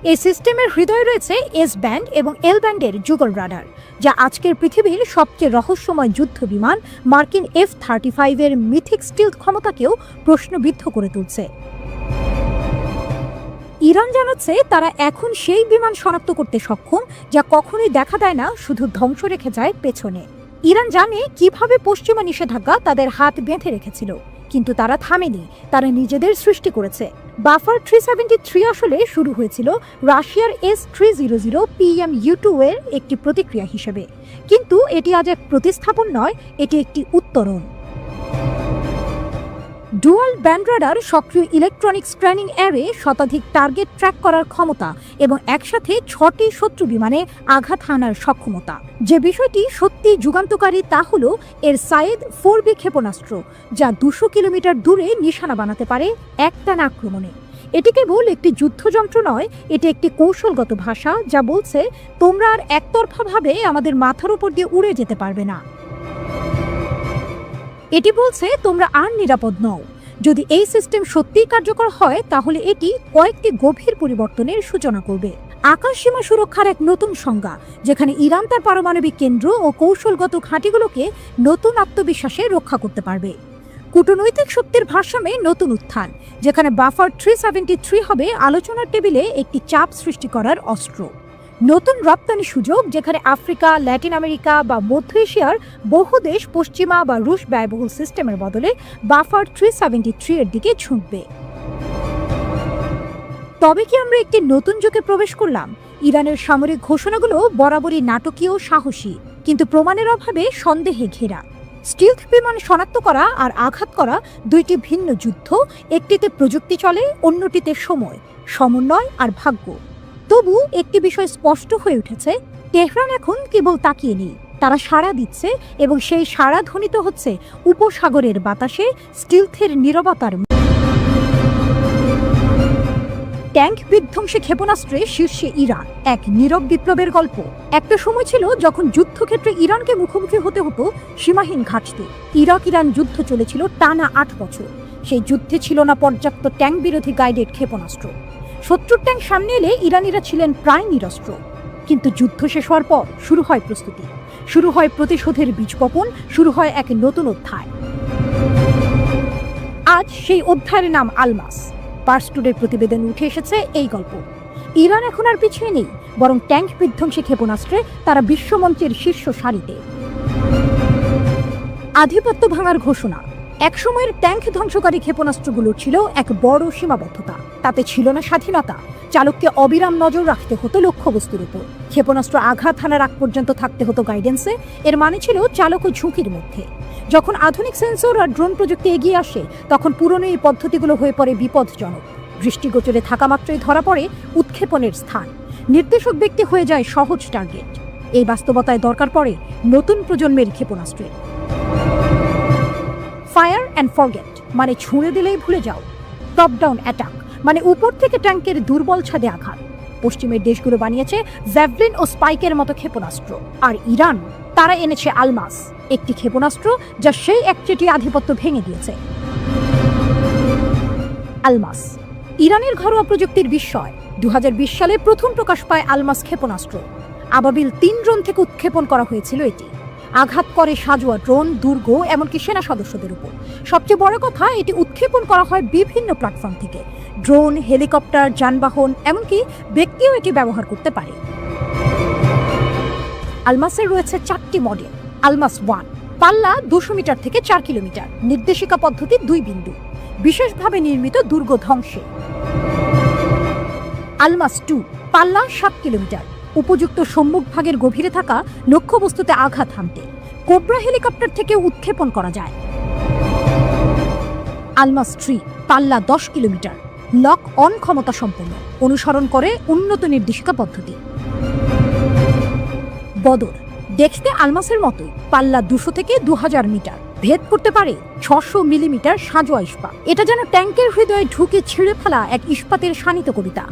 এই সিস্টেমের হৃদয়ে রয়েছে এস ব্যান্ড এবং এল ব্যান্ডের যুগল রাডার, যা আজকের পৃথিবীর সবচেয়ে রহস্যময় যুদ্ধ বিমান মার্কিন F-35 এর মিথিক স্টিলথ ক্ষমতাকেও প্রশ্নবিদ্ধ করে তুলছে। ইরান জানাচ্ছে, তারা এখন সেই বিমান শনাক্ত করতে সক্ষম যা কখনোই দেখা দেয় না, শুধু ধ্বংস রেখে যায় পেছনে। ইরান জানে কিভাবে পশ্চিমা নিষেধাজ্ঞা তাদের হাত বেঁধে রেখেছিল, কিন্তু তারা থামেনি, তারা নিজেদের সৃষ্টি করেছে। বাফার 373 আসলে শুরু হয়েছিল রাশিয়ার S-300 PMU-2 এর একটি প্রতিক্রিয়া হিসেবে, কিন্তু এটি আজ এক প্রতিস্থাপন নয়, এটি একটি উত্তরণ। ডুয়াল ব্যান্ড রাডার, সক্রিয় ইলেকট্রনিক স্ক্যানিং অ্যারে, শতাধিক টার্গেট ট্র্যাক করার ক্ষমতা এবং একসাথে 6টি শত্রু বিমানে আঘাত হানার সক্ষমতা। যে বিষয়টি সত্যি যুগান্তকারী তা হল এর সায়েদ 4B ক্ষেপণাস্ত্র, যা 200 কিলোমিটার দূরে নিশানা বানাতে পারে একটানা আক্রমণে। এটি কেবল একটি যুদ্ধযন্ত্র নয়, এটি একটি কৌশলগত ভাষা যা বলছে, তোমরা আর একতরফাভাবে আমাদের মাথার উপর দিয়ে উড়ে যেতে পারবে না। এটি বলছে, তোমরা আর নিরাপদ নও। যদি এই সিস্টেম সত্যিই কার্যকর হয়, তাহলে এটি কয়েকটি গভীর পরিবর্তনের সূচনা করবে। আকাশ সীমা সুরক্ষার এক নতুন সংজ্ঞা, যেখানে ইরান তার পারমাণবিক কেন্দ্র ও কৌশলগত ঘাঁটিগুলোকে নতুন আত্মবিশ্বাসে রক্ষা করতে পারবে। কূটনৈতিক শক্তির ভারসাম্যে নতুন উত্থান, যেখানে বাফার 373 হবে আলোচনার টেবিলে একটি চাপ সৃষ্টি করার অস্ত্র। নতুন রপ্তানি সুযোগ, যেখানে আফ্রিকা, ল্যাটিন আমেরিকা বা মধ্য এশিয়ার বহু দেশ পশ্চিমা বা রুশ ব্যয়বহুল সিস্টেমের বদলে বাফার 373 এর দিকে ঝুঁকবে। তবে কি আমরা একটি নতুন যুগে প্রবেশ করলাম? ইরানের সামরিক ঘোষণাগুলো বরাবরই নাটকীয়, সাহসী, কিন্তু প্রমাণের অভাবে সন্দেহে ঘেরা। স্টিলথ বিমান শনাক্ত করা আর আঘাত করা দুইটি ভিন্ন যুদ্ধ। একটিতে প্রযুক্তি চলে, অন্যটিতে সময়, সমন্বয় আর ভাগ্য। তবু একটি বিষয় স্পষ্ট হয়ে উঠেছে, তেহরান এখন কেবল তাকিয়ে নেই, তারা সাড়া দিচ্ছে, এবং সেই সাড়া ধ্বনিত হচ্ছে উপসাগরের বাতাসে স্টিলথের নীরবতার। ট্যাঙ্ক বিধ্বংসী ক্ষেপণাস্ত্রে শীর্ষে ইরান, এক নীরব বিপ্লবের গল্প। একটা সময় ছিল যখন যুদ্ধক্ষেত্রে ইরানকে মুখোমুখি হতে হতো সীমাহীন ঘাঁটিতে। ইরাক ইরান যুদ্ধ চলেছিল টানা 8 বছর। সেই যুদ্ধে ছিল না পর্যাপ্ত ট্যাঙ্ক বিরোধী গাইডেড ক্ষেপণাস্ত্র। শত্রুর ট্যাঙ্ক সামনে এলে ইরানিরা ছিলেন প্রায় নিরস্ত্র। কিন্তু যুদ্ধ শেষ হওয়ার পর শুরু হয় প্রস্তুতি, শুরু হয় প্রতিশোধের বীজ বপন, শুরু হয় এক নতুন অধ্যায়। আজ সেই অধ্যায়ের নাম আলমাস। পার্স টুডের প্রতিবেদন উঠে এসেছে এই গল্প। ইরান এখন আর পিছিয়ে নেই, বরং ট্যাঙ্ক বিধ্বংসী ক্ষেপণাস্ত্রে তারা বিশ্বমঞ্চের শীর্ষ সারিতে। আধিপত্য ভাঙার ঘোষণা। একসময়ের ট্যাঙ্ক ধ্বংসকারী ক্ষেপণাস্ত্রগুলো ছিল এক বড় সীমাবদ্ধতা। তাতে ছিল না স্বাধীনতা। চালককে অবিরাম নজর রাখতে হতো লক্ষ্যবস্তুর উপর। ক্ষেপণাস্ত্র আঘাত হানার আগ পর্যন্ত থাকতে হতো গাইডেন্সে। এর মানে ছিল চালকও ঝুঁকির মধ্যে। যখন আধুনিক সেন্সর আর ড্রোন প্রযুক্তি এগিয়ে আসে, তখন পুরনো এই পদ্ধতিগুলো হয়ে পড়ে বিপজ্জনক। দৃষ্টিগোচরে থাকা মাত্রই ধরা পড়ে উৎক্ষেপণের স্থান। নির্দেশক ব্যক্তি হয়ে যায় সহজ টার্গেট। এই বাস্তবতায় দরকার পড়ে নতুন প্রজন্মের ক্ষেপণাস্ত্রের। ফায়ার অ্যান্ড ফরগেট মানে ছুঁড়ে দিলেই ভুলে যাও। টপ ডাউন অ্যাটাক মানে উপর থেকে ট্যাঙ্কের দুর্বল ছাদে আঘাত। পশ্চিমের দেশগুলো বানিয়েছে জ্যাভলিন ও স্পাইকের মতো ক্ষেপণাস্ত্র, আর ইরান, তারা এনেছে আলমাস, একটি ক্ষেপণাস্ত্র যা সেই একচেটি আধিপত্য ভেঙে দিয়েছে। আলমাস ইরানের ঘরোয়া প্রযুক্তির বিস্ময়। 2020 সালে প্রথম প্রকাশ পায় আলমাস ক্ষেপণাস্ত্র। আবাবিল 3 ড্রোন থেকে উৎক্ষেপণ করা হয়েছিল এটি। আঘাত করে সাজোয়া ড্রোন, দুর্গ, এমনকি সেনা সদস্যদের উপর। সবচেয়ে বড় কথা, এটি উৎক্ষেপণ করা হয় বিভিন্ন প্ল্যাটফর্ম থেকে। ড্রোন, হেলিকপ্টার, যানবাহন, এমনকি ব্যক্তিও এটি ব্যবহার করতে পারে। আলমাসের রয়েছে 4টি মডেল। আলমাস 1 পাল্লা 200 মিটার থেকে 4 কিলোমিটার, নির্দেশিকা পদ্ধতি 2 বিন্দু, বিশেষভাবে নির্মিত দুর্গ ধ্বংসে। আলমাস 2 পাল্লা 7 কিলোমিটার, উপযুক্ত সম্মুখভাগের গভীরে থাকা লক্ষ্যবস্তুতে আঘাত হানতে। কোবরা হেলিকপ্টার থেকে উৎক্ষেপণ করা যায়। আলমাস 3 পাল্লা 10 কিলোমিটার, লক অন ক্ষমতা সম্পন্ন, অনুসরণ করে উন্নত নির্দেশিকা পদ্ধতি। বদর দেখতে আলমাসের মতোই, পাল্লা 200 থেকে 2000 মিটার, ভেদ করতে পারে 600 মিলিমিটার সাজোয়া ইস্পাত। এটা যেন ট্যাঙ্কের হৃদয়ে ঢুকে ছিঁড়ে ফেলা এক ইস্পাতের শানিত কবিতা।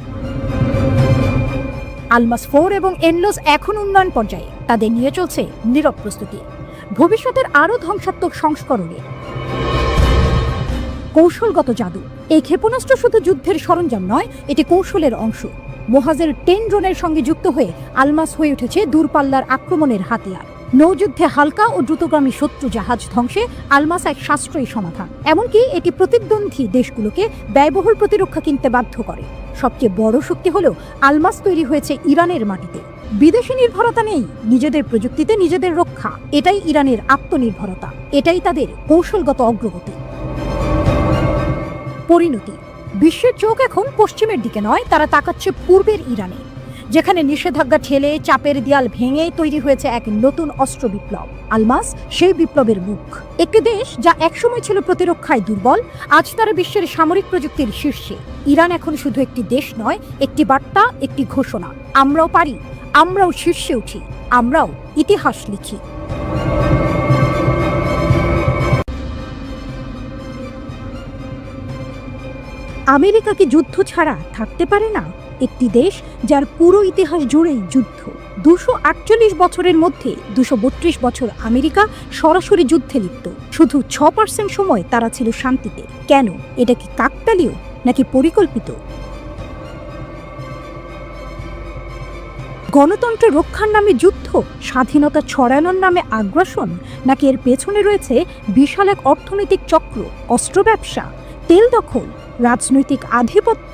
আলমাস 4 এবং এনলোস এখন উন্নয়ন পর্যায়ে, তাদের নিয়ে চলছে নীরব প্রস্তুতি ভবিষ্যতের আরও ধ্বংসাত্মক সংস্করণে। কৌশলগত জাদু। এই ক্ষেপণাস্ত্র শুধু যুদ্ধের সরঞ্জাম নয়, এটি কৌশলের অংশ। মোহাজের 10 ড্রোনের সঙ্গে যুক্ত হয়ে আলমাস হয়ে উঠেছে দূরপাল্লার আক্রমণের হাতিয়ার। নৌযুদ্ধে হালকা ও দ্রুতগামী শত্রু জাহাজ ধ্বংসে আলমাস এক সাশ্রয়ী সমাধান। এমনকি এটি প্রতিদ্বন্দ্বী দেশগুলোকে ব্যয়বহুল প্রতিরক্ষা কিনতে বাধ্য করে। সবচেয়ে বড় শক্তি হলো আলমাস তৈরি হয়েছে ইরানের মাটিতে। বিদেশি নির্ভরতা নেই, নিজেদের প্রযুক্তিতে নিজেদের রক্ষা। এটাই ইরানের আত্মনির্ভরতা, এটাই তাদের কৌশলগত অগ্রগতি। পরিণতি। বিশ্বের চোখ এখন পশ্চিমের দিকে নয়, তারা তাকাচ্ছে পূর্বের ইরানে, যেখানে নিষেধাজ্ঞা ঠেলে, চাপের দেয়াল ভেঙে তৈরি হয়েছে এক নতুন অস্ত্র বিপ্লব। আলমাস সেই বিপ্লবের মুখ। একটি দেশ যা একসময় ছিল প্রতিরক্ষায় দুর্বল, আজ তারা বিশ্বের সামরিক প্রযুক্তির শীর্ষে। ইরান এখন শুধু একটি দেশ নয়, একটি বার্তা, একটি ঘোষণা। আমরাও পারি, আমরাও শীর্ষে উঠি, আমরাও ইতিহাস লিখি। আমেরিকা কি যুদ্ধ ছাড়া থাকতে পারে না? একটি দেশ যার পুরো ইতিহাস জুড়েই যুদ্ধ। 248 বছরের মধ্যে 232 বছর আমেরিকা সরাসরি যুদ্ধে লিপ্ত। শুধু 6% সময় তারা ছিল শান্তিতে। কেন? এটা কি কাকতালীয় নাকি পরিকল্পিত? গণতন্ত্র রক্ষার নামে যুদ্ধ, স্বাধীনতা ছড়ানোর নামে আগ্রাসন, নাকি এর পেছনে রয়েছে বিশাল এক অর্থনৈতিক চক্র, অস্ত্র ব্যবসা, তেল দখল, রাজনৈতিক আধিপত্য?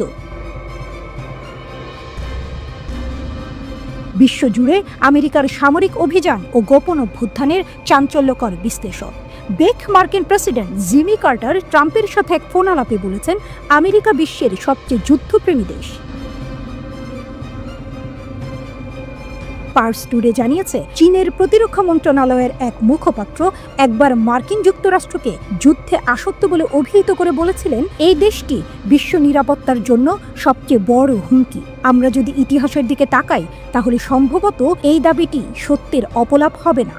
বিশ্বজুড়ে আমেরিকার সামরিক অভিযান ও গোপন অভ্যুত্থানের চাঞ্চল্যকর বিশ্লেষণ। বেক মার্কিন প্রেসিডেন্ট জিমি কার্টার ট্রাম্পের সাথে এক ফোন আলাপে বলেছেন, আমেরিকা বিশ্বের সবচেয়ে যুদ্ধপ্রেমী দেশ। পার্স টুডে জানিয়েছে, চীনের প্রতিরক্ষা মন্ত্রণালয়ের এক মুখপাত্র একবার মার্কিন যুক্তরাষ্ট্রকে যুদ্ধে আসক্ত বলে অভিহিত করে বলেছিলেন, এই দেশটি বিশ্ব নিরাপত্তার জন্য সবচেয়ে বড় হুমকি। আমরা যদি ইতিহাসের দিকে তাকাই, তাহলে সম্ভবত এই দাবিটি সত্যের অপলাপ হবে না।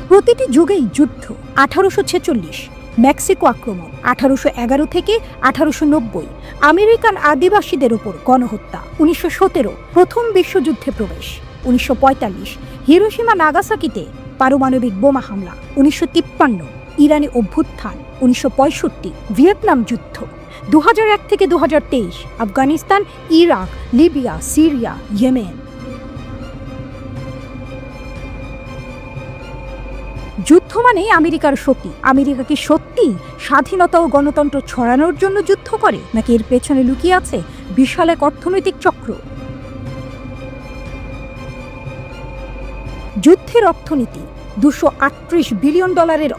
প্রতিটি যুগেই যুদ্ধ। 1846 মেক্সিকো আক্রমণ, 1811 থেকে 1890 আমেরিকান আদিবাসীদের ওপর গণহত্যা, 1917 প্রথম বিশ্বযুদ্ধে প্রবেশ, 1945 হিরোশিমা নাগাসাকিতে পারমাণবিক বোমা হামলা, 1953 ইরানি অভ্যুত্থান, 1965 ভিয়েতনাম যুদ্ধ, 2001 থেকে 2023 Afghanistan, Iraq, Libya, Syria, Yemen. যুদ্ধ মানে আমেরিকার শক্তি। আমেরিকা কি সত্যি স্বাধীনতা ও গণতন্ত্র ছড়ানোর জন্য যুদ্ধ করে, নাকি এর পেছনে লুকিয়ে আছে বিশাল এক অর্থনৈতিক চক্র? যুদ্ধের অর্থনীতি। $238 বিলিয়ন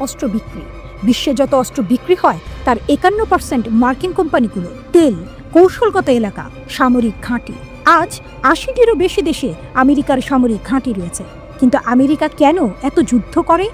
অস্ত্র বিক্রি। বিশ্বে যত অস্ত্র বিক্রি হয় তার 51% মার্কিন কোম্পানিগুলো। তেল, কৌশলগত এলাকা, সামরিক ঘাঁটি। আজ 80টিরও বেশি দেশে আমেরিকার সামরিক ঘাঁটি রয়েছে। কিন্তু আমেরিকা কেন এত যুদ্ধ করে?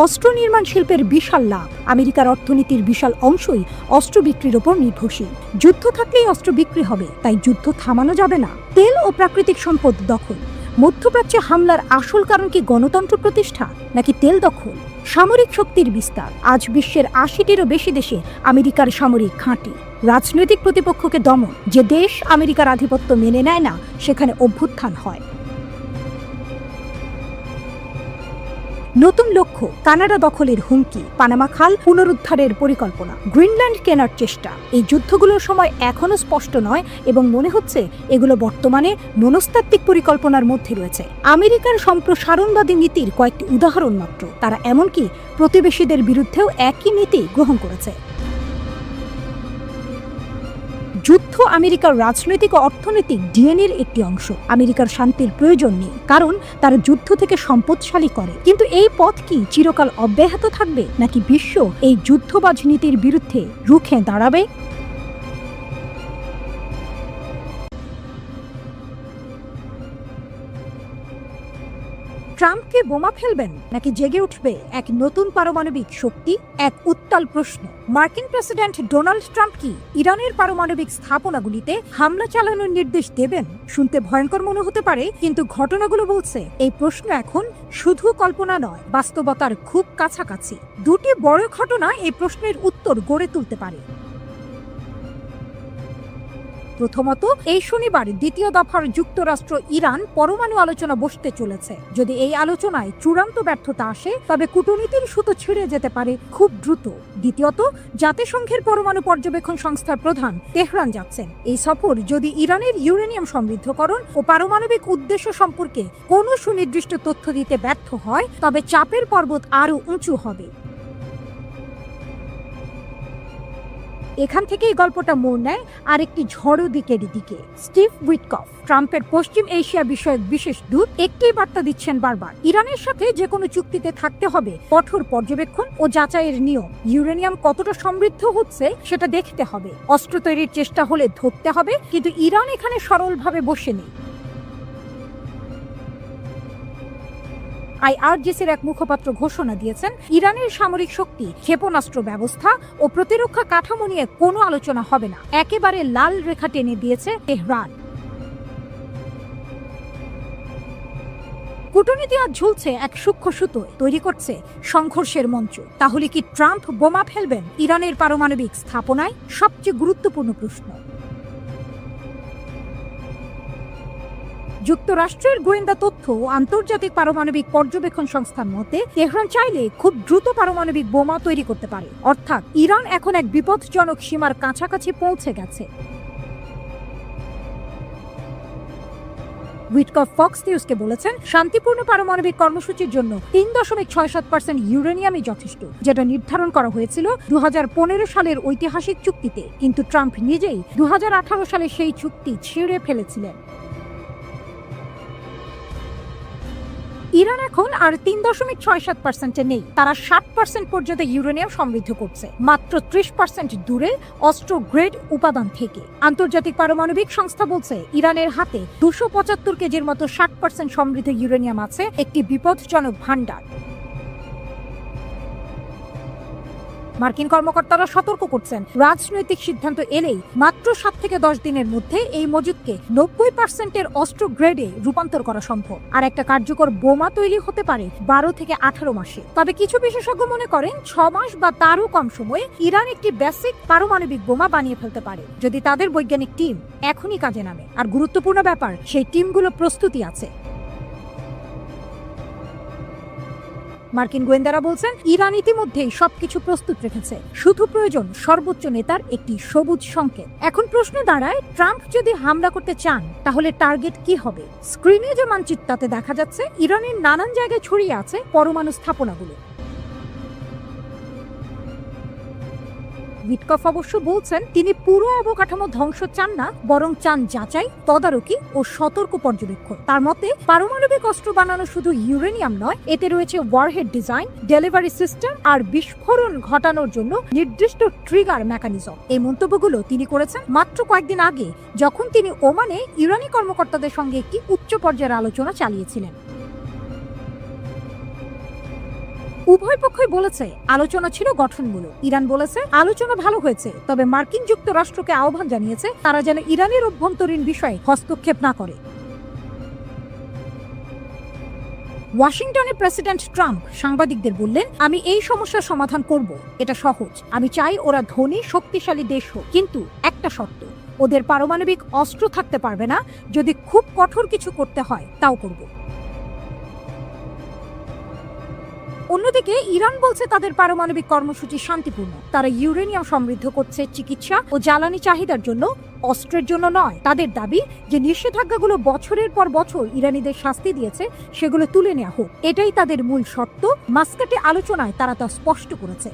অস্ত্র নির্মাণ শিল্পের বিশাল লাভ। আমেরিকার অর্থনীতির বিশাল অংশই অস্ত্র বিক্রির ওপর নির্ভরশীল। যুদ্ধ থাকলেই অস্ত্র বিক্রি হবে, তাই যুদ্ধ থামানো যাবে না। তেল ও প্রাকৃতিক সম্পদ দখল। মধ্যপ্রাচ্যে হামলার আসল কারণ কি গণতন্ত্র প্রতিষ্ঠা, নাকি তেল দখল? সামরিক শক্তির বিস্তার। আজ বিশ্বের 80টিরও বেশি দেশে আমেরিকার সামরিক ঘাঁটি। রাজনৈতিক প্রতিপক্ষকে দমন। যে দেশ আমেরিকার আধিপত্য মেনে নেয় না, সেখানে অভ্যুত্থান হয়। নতুন লক্ষ্য, কানাডা দখলের হুমকি, পানামা খাল পুনরুদ্ধারের পরিকল্পনা, গ্রিনল্যান্ড কেনার চেষ্টা। এই যুদ্ধগুলোর সময় এখনো স্পষ্ট নয় এবং মনে হচ্ছে এগুলো বর্তমানে মনস্তাত্ত্বিক পরিকল্পনার মধ্যে রয়েছে। আমেরিকার সম্প্রসারণবাদী নীতির কয়েকটি উদাহরণ মাত্র। তারা এমনকি প্রতিবেশীদের বিরুদ্ধেও একই নীতি গ্রহণ করেছে। যুদ্ধ আমেরিকার রাজনৈতিক ও অর্থনৈতিক ডিএনএর একটি অংশ। আমেরিকার শান্তির প্রয়োজন নেই, কারণ তারা যুদ্ধ থেকে সম্পদশালী করে। কিন্তু এই পথ কি চিরকাল অব্যাহত থাকবে, নাকি বিশ্ব এই যুদ্ধবাজ নীতির বিরুদ্ধে রুখে দাঁড়াবে? ট্রাম্পকে বোমা ফেলবেন, নাকি জেগে উঠবে এক নতুন পারমাণবিক শক্তি? এক উত্তাল প্রশ্ন। মার্কিন প্রেসিডেন্ট ডোনাল্ড ট্রাম্প কি ইরানের পারমাণবিক স্থাপনাগুলিতে হামলা চালানোর নির্দেশ দেবেন? শুনতে ভয়ঙ্কর মনে হতে পারে, কিন্তু ঘটনাগুলো বলছে এই প্রশ্ন এখন শুধু কল্পনা নয়, বাস্তবতার খুব কাছাকাছি। দুটি বড় ঘটনা এই প্রশ্নের উত্তর গড়ে তুলতে পারে। প্রথমত, এই শনিবার দ্বিতীয় দফার যুক্তরাষ্ট্র ইরান পরমাণু আলোচনা বসতে চলেছে। যদি এই আলোচনায় চূড়ান্ত ব্যর্থতা আসে, তবে কূটনীতির সুতো ছিঁড়ে যেতে পারে খুব দ্রুত। দ্বিতীয়ত, জাতিসংঘের পরমাণু পর্যবেক্ষণ সংস্থার প্রধান তেহরান যাচ্ছেন। এই সফর যদি ইরানের ইউরেনিয়াম সমৃদ্ধকরণ ও পারমাণবিক উদ্দেশ্য সম্পর্কে কোনো সুনির্দিষ্ট তথ্য দিতে ব্যর্থ হয়, তবে চাপের পর্বত আরও উঁচু হবে। এখান থেকেই গল্পটা মোড় নেয় আরেকটি ঝড়ো দিকের দিকে। স্টিভ উইটকফ, ট্রাম্পের পশ্চিম এশিয়া বিষয়ক বিশেষ দূত, একটি বার্তা দিচ্ছেন বারবার, ইরানের সাথে যে কোনো চুক্তিতে থাকতে হবে কঠোর পর্যবেক্ষণ ও যাচাইয়ের নিয়ম। ইউরেনিয়াম কতটা সমৃদ্ধ হচ্ছে সেটা দেখতে হবে। অস্ত্র তৈরির চেষ্টা হলে ধরতে হবে, কিন্তু ইরান এখানে সরলভাবে বসে নেই। আইআরজিসির এক মুখপাত্র ঘোষণা দিয়েছেন, ইরানের সামরিক শক্তি, ক্ষেপণাস্ত্র ব্যবস্থা ও প্রতিরক্ষা কাঠামো নিয়ে কোনো আলোচনা হবে না। একেবারে লাল রেখা টেনে দিয়েছে তেহরান। কূটনীতি আজ ঝুলছে এক সূক্ষ্ম সুতোয়, তৈরি করছে সংঘর্ষের মঞ্চ। তাহলে কি ট্রাম্প বোমা ফেলবেন ইরানের পারমাণবিক স্থাপনায়? সবচেয়ে গুরুত্বপূর্ণ প্রশ্ন। যুক্তরাষ্ট্রের গোয়েন্দা তথ্য ও আন্তর্জাতিক পারমাণবিক পর্যবেক্ষণ সংস্থার মতে, তেহরান চাইলে খুব দ্রুত পারমাণবিক বোমা তৈরি করতে পারে। অর্থাৎ ইরান এখন এক বিপজ্জনক সীমার কাছাকাছি পৌঁছে গেছে। উইটকফ ফক্স নিউজকে বলেছেন, শান্তিপূর্ণ পারমাণবিক কর্মসূচির জন্য 3.67% ইউরেনিয়ামই যথেষ্ট, যেটা নির্ধারণ করা হয়েছিল 2015 সালের ঐতিহাসিক চুক্তিতে। কিন্তু ট্রাম্প নিজেই 2018 সালে সেই চুক্তি ছিঁড়ে ফেলেছিলেন। ইরান এখন আর 3.67% নেই, তারা 60% পর্যন্ত ইউরেনিয়াম সমৃদ্ধ করছে, মাত্র 30% দূরে অস্ট্রো গ্রেড উপাদান থেকে। আন্তর্জাতিক পারমাণবিক সংস্থা বলছে, ইরানের হাতে 275 কেজির মতো 60% সমৃদ্ধ ইউরেনিয়াম আছে, একটি বিপজ্জনক ভান্ডার। মার্কিন কর্মকর্তারা সতর্ক করছেন, রাজনৈতিক সিদ্ধান্ত এলেই মাত্র 7 থেকে 10 দিনের মধ্যে এই মজুদকে 90% অস্ট্রো গ্রেডে রূপান্তর করা সম্ভব। আর একটা কার্যকর বোমা তৈরি হতে পারে 12 থেকে 18 মাসে। তবে কিছু বিশেষজ্ঞ মনে করেন 6 মাস বা তারও কম সময়ে ইরান একটি বেসিক পারমাণবিক বোমা বানিয়ে ফেলতে পারে, যদি তাদের বৈজ্ঞানিক টিম এখনই কাজে নামে। আর গুরুত্বপূর্ণ ব্যাপার, সেই টিমগুলো প্রস্তুতি আছে। মার্কিন গোয়েন্দারা বলছেন, ইরান ইতিমধ্যেই সবকিছু প্রস্তুত রেখেছে, শুধু প্রয়োজন সর্বোচ্চ নেতার একটি সবুজ সংকেত। এখন প্রশ্ন দাঁড়ায়, ট্রাম্প যদি হামলা করতে চান তাহলে টার্গেট কি হবে? স্ক্রিনে যে মানচিত্রটাতে দেখা যাচ্ছে, ইরানের নানান জায়গায় ছড়িয়ে আছে পরমাণু স্থাপনাগুলো। উইটকফ অবশ্য বলছেন, তিনি পুরো অবকাঠামো ধ্বংস চান না, বরং চান যাচাই, তদারকি ও সতর্ক পর্যবেক্ষণ। তার মতে, পারমাণবিক অস্ত্র বানানো শুধু ইউরেনিয়াম নয়, এতে রয়েছে ওয়ারহেড ডিজাইন, ডেলিভারি সিস্টেম আর বিস্ফোরণ ঘটানোর জন্য নির্দিষ্ট ট্রিগার মেকানিজম। এই মন্তব্যগুলো তিনি করেছেন মাত্র কয়েকদিন আগে, যখন তিনি ওমানে ইরানি কর্মকর্তাদের সঙ্গে একটি উচ্চ পর্যায়ের আলোচনা চালিয়েছিলেন। উভয় পক্ষই বলেছে আলোচনা ছিল গঠনমূলক। ইরান বলেছে আলোচনা ভালো হয়েছে, তবে মার্কিন যুক্তরাষ্ট্রকে আহ্বান জানিয়েছে তারা যেন ইরানের অভ্যন্তরীণ বিষয়ে হস্তক্ষেপ না করে। ওয়াশিংটনে প্রেসিডেন্ট ট্রাম্প সাংবাদিকদের বললেন, আমি এই সমস্যার সমাধান করব, এটা সহজ। আমি চাই ওরা ধনী শক্তিশালী দেশ হোক, কিন্তু একটা শর্ত, ওদের পারমাণবিক অস্ত্র থাকতে পারবে না। যদি খুব কঠোর কিছু করতে হয় তাও করব। অন্যদিকে ইরান বলছে তাদের পারমাণবিক কর্মসূচি শান্তিপূর্ণ। তারা ইউরেনিয়াম সমৃদ্ধ করছে চিকিৎসা ও জ্বালানি চাহিদার জন্য, অস্ত্রের জন্য নয়। তাদের দাবি যে নিষেধাজ্ঞাগুলো বছরের পর বছর ইরানিদের শাস্তি দিয়েছে, সেগুলো তুলে নেওয়া হোক। এটাই তাদের মূল শর্ত। মাস্কাটে আলোচনায় তারা তা স্পষ্ট করেছে।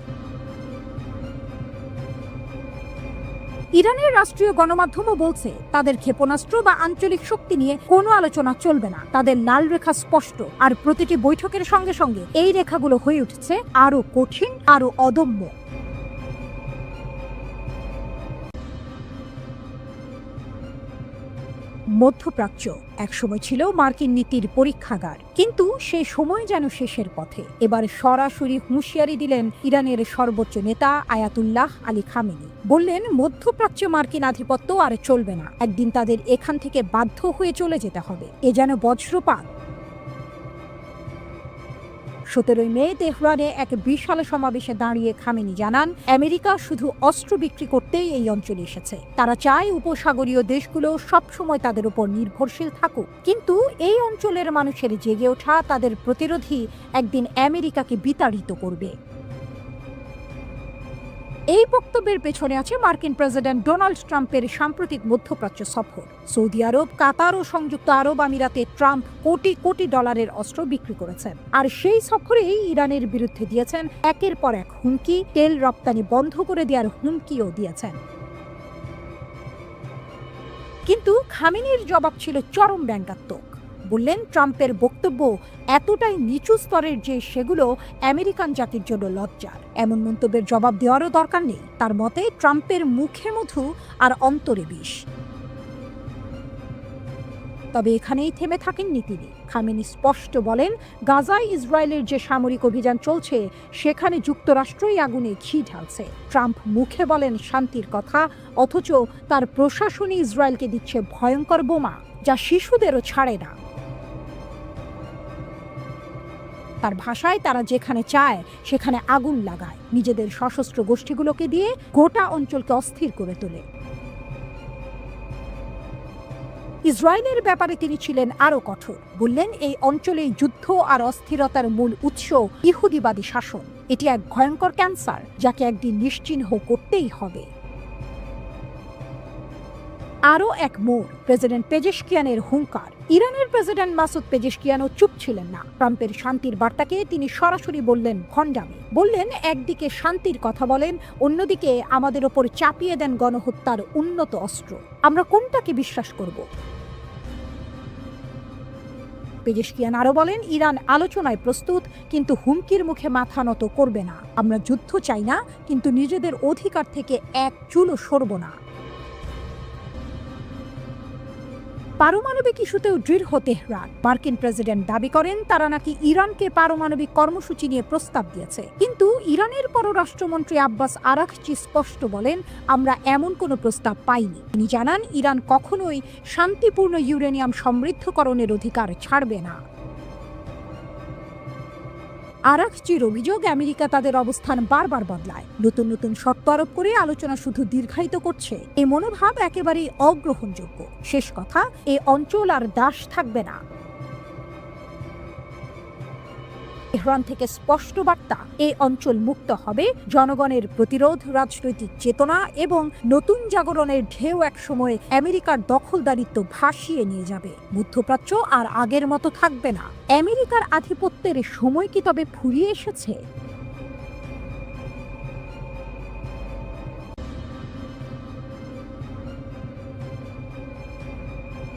ইরানের রাষ্ট্রীয় গণমাধ্যমও বলছে, তাদের ক্ষেপণাস্ত্র বা আঞ্চলিক শক্তি নিয়ে কোনো আলোচনা চলবে না। তাদের লাল রেখা স্পষ্ট, আর প্রতিটি বৈঠকের সঙ্গে সঙ্গে এই রেখাগুলো হয়ে উঠছে আরো কঠিন, আরো অদম্য। মধ্যপ্রাচ্য একসময় ছিল মার্কিন নীতির পরীক্ষাগার, কিন্তু সেই সময় যেন শেষের পথে। এবার সরাসরি হুঁশিয়ারি দিলেন ইরানের সর্বোচ্চ নেতা আয়াতুল্লাহ আলী খামেনি। বললেন, মধ্যপ্রাচ্যে মার্কিন আধিপত্য আর চলবে না, একদিন তাদের এখান থেকে বাধ্য হয়ে চলে যেতে হবে। এ যেন বজ্রপাত। 17 মে তেহরানে এক বিশাল সমাবেশে দাঁড়িয়ে খামেনি জানান, আমেরিকা শুধু অস্ত্র বিক্রি করতেই এই অঞ্চলে এসেছে। তারা চায় উপসাগরীয় দেশগুলো সবসময় তাদের উপর নির্ভরশীল থাকুক, কিন্তু এই অঞ্চলের মানুষের জেগে ওঠা, তাদের প্রতিরোধী একদিন আমেরিকাকে বিতাড়িত করবে। এই বক্তব্যের পেছনে আছে মার্কিন প্রেসিডেন্ট ডোনাল্ড ট্রাম্পের সাম্প্রতিক মধ্যপ্রাচ্য সফর। সৌদি আরব, কাতার ও সংযুক্ত আরব আমিরাতে ট্রাম্প কোটি কোটি ডলারের অস্ত্র বিক্রি করেছেন। আর সেই সফরেই ইরানের বিরুদ্ধে দিয়েছেন একের পর এক হুমকি, তেল রপ্তানি বন্ধ করে দেওয়ার হুমকিও দিয়েছেন। কিন্তু খামেনির জবাব ছিল চরম ব্যঙ্গাত্মক। বললেন, ট্রাম্পের বক্তব্য এতটাই নিচু স্তরের যে সেগুলো আমেরিকান জাতির জন্য লজ্জার। এমন মন্তব্যের জবাব দেওয়ারও দরকার নেই। তার মতে, ট্রাম্পের মুখে মধু আর অন্তরে বিষ। তবে এখানেই থেমে থাকেননি তিনি। খামেনি স্পষ্ট বলেন, গাজায় ইসরায়েলের যে সামরিক অভিযান চলছে, সেখানে যুক্তরাষ্ট্রই আগুনে ঘি ঢালছে। ট্রাম্প মুখে বলেন শান্তির কথা, অথচ তার প্রশাসনই ইসরায়েলকে দিচ্ছে ভয়ঙ্কর বোমা, যা শিশুদেরও ছাড়ে না। তার ভাষায়, তারা যেখানে চায় সেখানে আগুন লাগায়, নিজেদের সশস্ত্র গোষ্ঠীগুলোকে দিয়ে গোটা অঞ্চলকে অস্থির করে তোলে। ইসরায়েলের ব্যাপারে তিনি ছিলেন আরো কঠোর। বললেন, এই অঞ্চলে যুদ্ধ আর অস্থিরতার মূল উৎস ইহুদিবাদী শাসন। এটি এক ভয়ঙ্কর ক্যান্সার, যাকে একদিন নিশ্চিহ্ন করতেই হবে। আরও এক মোড়, প্রেসিডেন্ট পেজেশকিয়ানের হুঙ্কার, ইরানের প্রেসিডেন্ট মাসুদ পেজেশকিয়ানও চুপ ছিলেন না। ট্রাম্পের শান্তির বার্তাকে তিনি সরাসরি বললেন ভণ্ডামি। বললেন, একদিকে শান্তির কথা বলেন, অন্যদিকে আমাদের ওপর চাপিয়ে দেন গণহত্যার উন্নত অস্ত্র। আমরা কোনটাকে বিশ্বাস করব? পেজেশকিয়ান আরও বলেন, ইরান আলোচনায় প্রস্তুত, কিন্তু হুমকির মুখে মাথা নত করবে না। আমরা যুদ্ধ চাই না, কিন্তু নিজেদের অধিকার থেকে এক চুলও সরব না। পারমাণবিক ইস্যুতেও দৃঢ় তেহরান। মার্কিন প্রেসিডেন্ট দাবি করেন তারা নাকি ইরানকে পারমাণবিক কর্মসূচি নিয়ে প্রস্তাব দিয়েছে, কিন্তু ইরানের পররাষ্ট্রমন্ত্রী আব্বাস আরাঘচি স্পষ্ট বলেন, আমরা এমন কোনো প্রস্তাব পাইনি। তিনি জানান, ইরান কখনোই শান্তিপূর্ণ ইউরেনিয়াম সমৃদ্ধকরণের অধিকার ছাড়বে না। আরাঘচির অভিযোগ, আমেরিকা তাদের অবস্থান বারবার বদলায়, নতুন নতুন শর্ত আরোপ করে আলোচনা শুধু দীর্ঘায়িত করছে। এই মনোভাব একেবারেই অগ্রহণযোগ্য। শেষ কথা, এই অঞ্চল আর দাস থাকবে না। তেহরান থেকে স্পষ্ট বার্তা, এই অঞ্চল মুক্ত হবে। জনগণের প্রতিরোধ, রাজনৈতিক চেতনা এবং নতুন জাগরণের ঢেউ একসময় আমেরিকার দখলদারিত্ব ভাসিয়ে নিয়ে যাবে। মধ্যপ্রাচ্য আর আগের মতো থাকবে না। আমেরিকার আধিপত্যের সময় কি তবে ফুরিয়ে এসেছে?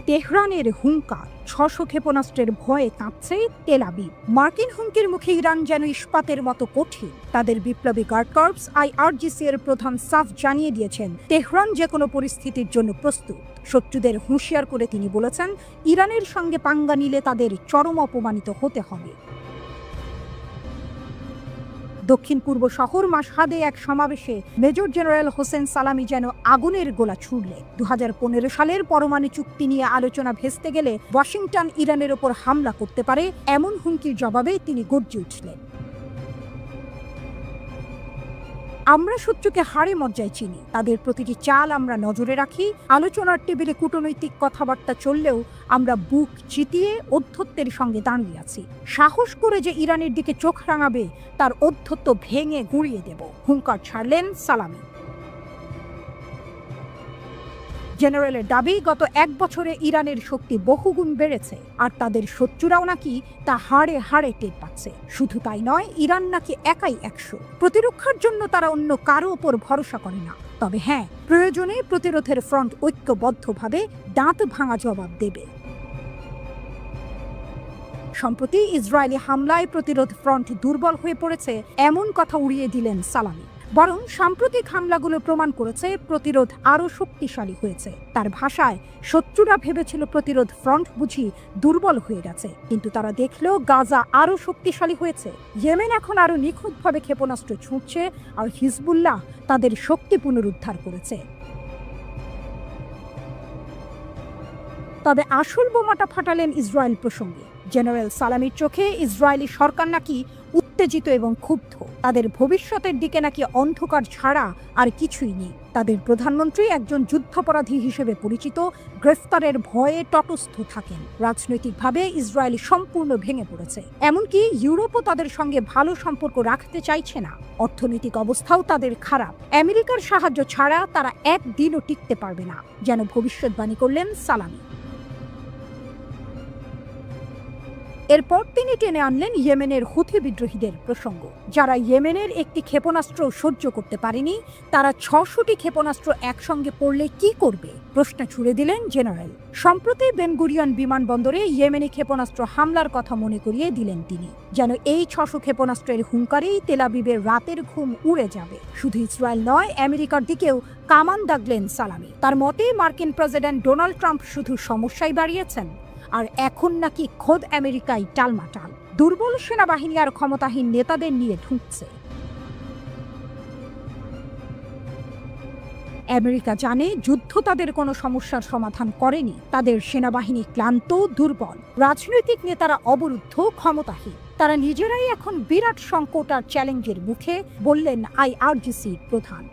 তেহরানের হুঙ্কার, 600 ক্ষেপণাস্ত্রের ভয়ে কাঁপছে তেল আবিব। মার্কিন হুমকির মুখে ইরান যেন ইস্পাতের মতো কঠিন। তাদের বিপ্লবী গার্ড কর্পস IRGC এর প্রধান সাফ জানিয়ে দিয়েছেন, তেহরান যে কোনো পরিস্থিতির জন্য প্রস্তুত। শত্রুদের হুঁশিয়ার করে তিনি বলেছেন, ইরানের সঙ্গে পাঙ্গা নিলে তাদের চরম অপমানিত হতে হবে। দক্ষিণ পূর্ব শহর মাশহাদে এক সমাবেশে মেজর জেনারেল হোসেন সালামি যেন আগুনের গোলা ছুড়লেন। 2015 সালের পরমাণু চুক্তি নিয়ে আলোচনা ভেস্তে গেলে ওয়াশিংটন ইরানের ওপর হামলা করতে পারে, এমন হুমকির জবাবে তিনি গর্জে উঠলেন। আমরা শত্রুকে হাড়ে মজ্জায় চিনি, তাদের প্রতিটি চাল আমরা নজরে রাখি। আলোচনার টেবিলে কূটনৈতিক কথাবার্তা চললেও আমরা বুক চিতিয়ে অধ্যত্বের সঙ্গে দাঁড়িয়ে আছি। সাহস করে যে ইরানের দিকে চোখ রাঙাবে, তার অধ্যত্ব ভেঙে গুঁড়িয়ে দেব, হুঙ্কার ছাড়লেন সালামি। জেনারেলের দাবি, গত 1 বছরে ইরানের শক্তি বহুগুণ বেড়েছে, আর তাদের শত্রুরাও নাকি তা হাড়ে হাড়ে টের পাচ্ছে। শুধু তাই নয়, ইরান নাকি একাই 100। প্রতিরক্ষার জন্য তারা অন্য কারো ওপর ভরসা করে না। তবে হ্যাঁ, প্রয়োজনে প্রতিরোধের ফ্রন্ট ঐক্যবদ্ধভাবে দাঁত ভাঙা জবাব দেবে। সম্প্রতি ইসরায়েলি হামলায় প্রতিরোধ ফ্রন্ট দুর্বল হয়ে পড়েছে, এমন কথা উড়িয়ে দিলেন সালামি। বরং সাম্প্রতিক হামলাগুলো প্রমাণ করেছে প্রতিরোধ আরও শক্তিশালী হয়েছে। তার ভাষায়, শত্রুরা ভেবেছিল প্রতিরোধ ফ্রন্ট বুঝি দুর্বল হয়ে গেছে, কিন্তু তারা দেখল গাজা আরও শক্তিশালী হয়েছে। ইয়েমেন এখন আরও নিখুঁতভাবে ক্ষেপণাস্ত্র ছুঁড়ছে, আর হিজবুল্লাহ তাদের শক্তি পুনরুদ্ধার করেছে। তবে আসল বোমাটা ফাটালেন ইসরায়েল প্রসঙ্গে। জেনারেল সালামির চোখে ইসরায়েলি সরকার নাকি উত্তেজিত এবং ক্ষুব্ধ। তাদের ভবিষ্যতের দিকে নাকি অন্ধকার ছাড়া আর কিছুই নেই। তাদের প্রধানমন্ত্রী একজন যুদ্ধাপরাধী হিসেবে পরিচিত, গ্রেফতারের ভয়ে তটস্থ থাকেন। রাজনৈতিকভাবে ইসরায়েল সম্পূর্ণ ভেঙে পড়েছে। এমনকি ইউরোপও তাদের সঙ্গে ভালো সম্পর্ক রাখতে চাইছে না। অর্থনৈতিক অবস্থাও তাদের খারাপ। আমেরিকার সাহায্য ছাড়া তারা একদিনও টিকতে পারবে না, যেন ভবিষ্যৎবাণী করলেন সালামি। এরপর তিনি টেনে আনলেন ইয়েমেনের হুথি বিদ্রোহীদের প্রসঙ্গ। যারা ইয়েমেনের একটি ক্ষেপণাস্ত্র সহ্য করতে পারেনি, তারা 600টি ক্ষেপণাস্ত্র একসঙ্গে পড়লে কি করবে, প্রশ্ন ছুড়ে দিলেন জেনারেল। সম্প্রতি বেনগুরিয়ন বিমানবন্দরে ইয়েমেনি ক্ষেপণাস্ত্র হামলার কথা মনে করিয়ে দিলেন তিনি, যেন এই 600 ক্ষেপণাস্ত্রের হুঙ্কারেই তেল আবিবের রাতের ঘুম উড়ে যাবে। শুধু ইসরায়েল নয়, আমেরিকার দিকেও কামান দাগলেন সালামি। তার মতে, মার্কিন প্রেসিডেন্ট ডোনাল্ড ট্রাম্প শুধু সমস্যাই বাড়িয়েছেন, আর এখন নাকি খোদ আমেরিকাই টালমাটাল, দুর্বল সেনাবাহিনী আর ক্ষমতাহীন নেতাদের নিয়ে ঢুকছে। আমেরিকা জানে যুদ্ধ তাদের কোনো সমস্যার সমাধান করেনি। তাদের সেনাবাহিনী ক্লান্ত, দুর্বল, রাজনৈতিক নেতারা অবরুদ্ধ, ক্ষমতাহীন। তারা নিজেরাই এখন বিরাট সংকট আর চ্যালেঞ্জের মুখে, বললেন IRGC প্রধান।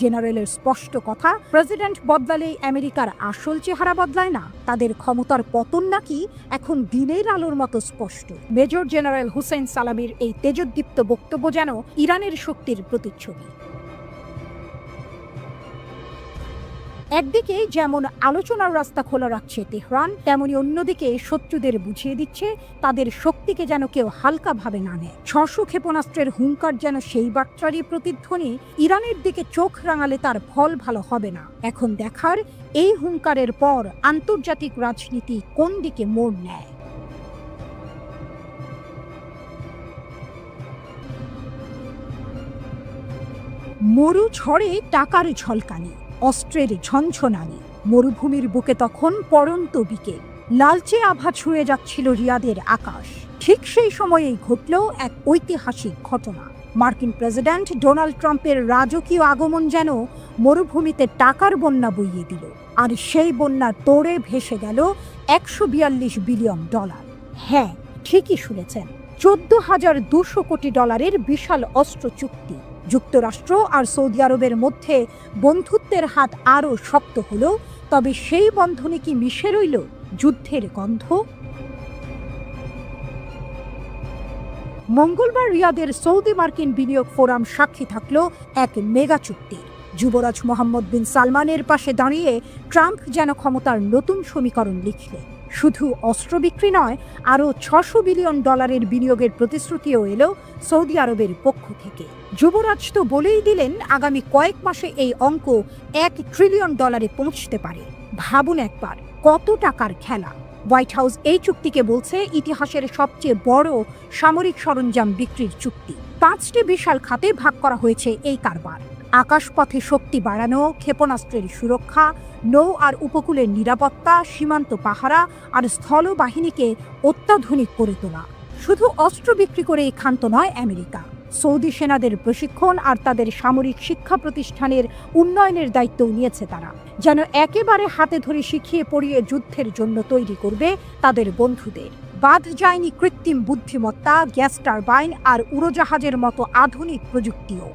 জেনারেলের স্পষ্ট কথা, প্রেসিডেন্ট বদলালেই আমেরিকার আসল চেহারা বদলায় না। তাদের ক্ষমতার পতন নাকি এখন দিনের আলোর মতো স্পষ্ট। মেজর জেনারেল হোসেন সালামির এই তেজোদ্দীপ্ত বক্তব্য যেন ইরানের শক্তির প্রতিচ্ছবি। একদিকে যেমন আলোচনার রাস্তা খোলা রাখছে তেহরান, তেমনি অন্যদিকে শত্রুদের বুঝিয়ে দিচ্ছে তাদের শক্তিকে যেন কেউ হালকাভাবে না নেয়। 600 ক্ষেপণাস্ত্রের হুঙ্কার যেন সেই বার্তারই প্রতিধ্বনি। ইরানের দিকে চোখ রাঙালে তার ফল ভালো হবে না। এখন দেখার এই হুঙ্কারের পর আন্তর্জাতিক রাজনীতি কোন দিকে মোড় নেয়। মরু ঝড়ে টাকার ঝলকানি, অস্ত্রের ঝনঝনানি। মরুভূমির বুকে তখন পড়ন্ত বিকেল, লালচে আভা ছুঁয়ে যাচ্ছিল রিয়াদের আকাশ। ঠিক সেই সময়েই ঘটল এক ঐতিহাসিক ঘটনা। মার্কিন প্রেসিডেন্ট ডোনাল্ড ট্রাম্পের রাজকীয় আগমন যেন মরুভূমিতে টাকার বন্যা বইয়ে দিল। আর সেই বন্যার তোড়ে ভেসে গেল $142 বিলিয়ন। হ্যাঁ, ঠিকই শুনেছেন, $14,200 কোটি বিশাল অস্ত্র চুক্তি। যুক্তরাষ্ট্র আর সৌদি আরবের মধ্যে বন্ধুত্বের হাত আরও শক্ত হলো, তবে সেই বন্ধনে কি মিশে রইল যুদ্ধের গন্ধ? মঙ্গলবার রিয়াদের সৌদি মার্কিন বিনিয়োগ ফোরাম সাক্ষী থাকল এক মেগা চুক্তি। যুবরাজ মোহাম্মদ বিন সালমানের পাশে দাঁড়িয়ে ট্রাম্প যেন ক্ষমতার নতুন সমীকরণ লিখলেন। শুধু অস্ত্র বিক্রি নয়, আরও $600 বিলিয়ন বিনিয়োগের প্রতিশ্রুতিও এলো সৌদি আরবের পক্ষ থেকে। যুবরাজ তো বলেই দিলেন আগামী কয়েক মাসে এই অঙ্ক $1 ট্রিলিয়ন পৌঁছতে পারে। ভাবুন একবার, কত টাকার খেলা। হোয়াইট হাউস এই চুক্তিকে বলছে ইতিহাসের সবচেয়ে বড় সামরিক সরঞ্জাম বিক্রির চুক্তি। 5টি বিশাল খাতে ভাগ করা হয়েছে এই কারবার। আকাশপথে শক্তি বাড়ানো, ক্ষেপণাস্ত্রের সুরক্ষা, নৌ আর উপকূলের নিরাপত্তা, সীমান্ত পাহারা আর স্থল বাহিনীকে অত্যাধুনিক করে তোলা। শুধু অস্ত্র বিক্রি করেই ক্ষান্ত নয় আমেরিকা। সৌদি সেনাদের প্রশিক্ষণ আর তাদের সামরিক শিক্ষা প্রতিষ্ঠানের উন্নয়নের দায়িত্বও নিয়েছে তারা, যেন একেবারে হাতে ধরে শিখিয়ে পড়িয়ে যুদ্ধের জন্য তৈরি করবে তাদের বন্ধুদের। বাদ যায়নি কৃত্রিম বুদ্ধিমত্তা, গ্যাস টারবাইন আর উড়োজাহাজের মতো আধুনিক প্রযুক্তিও।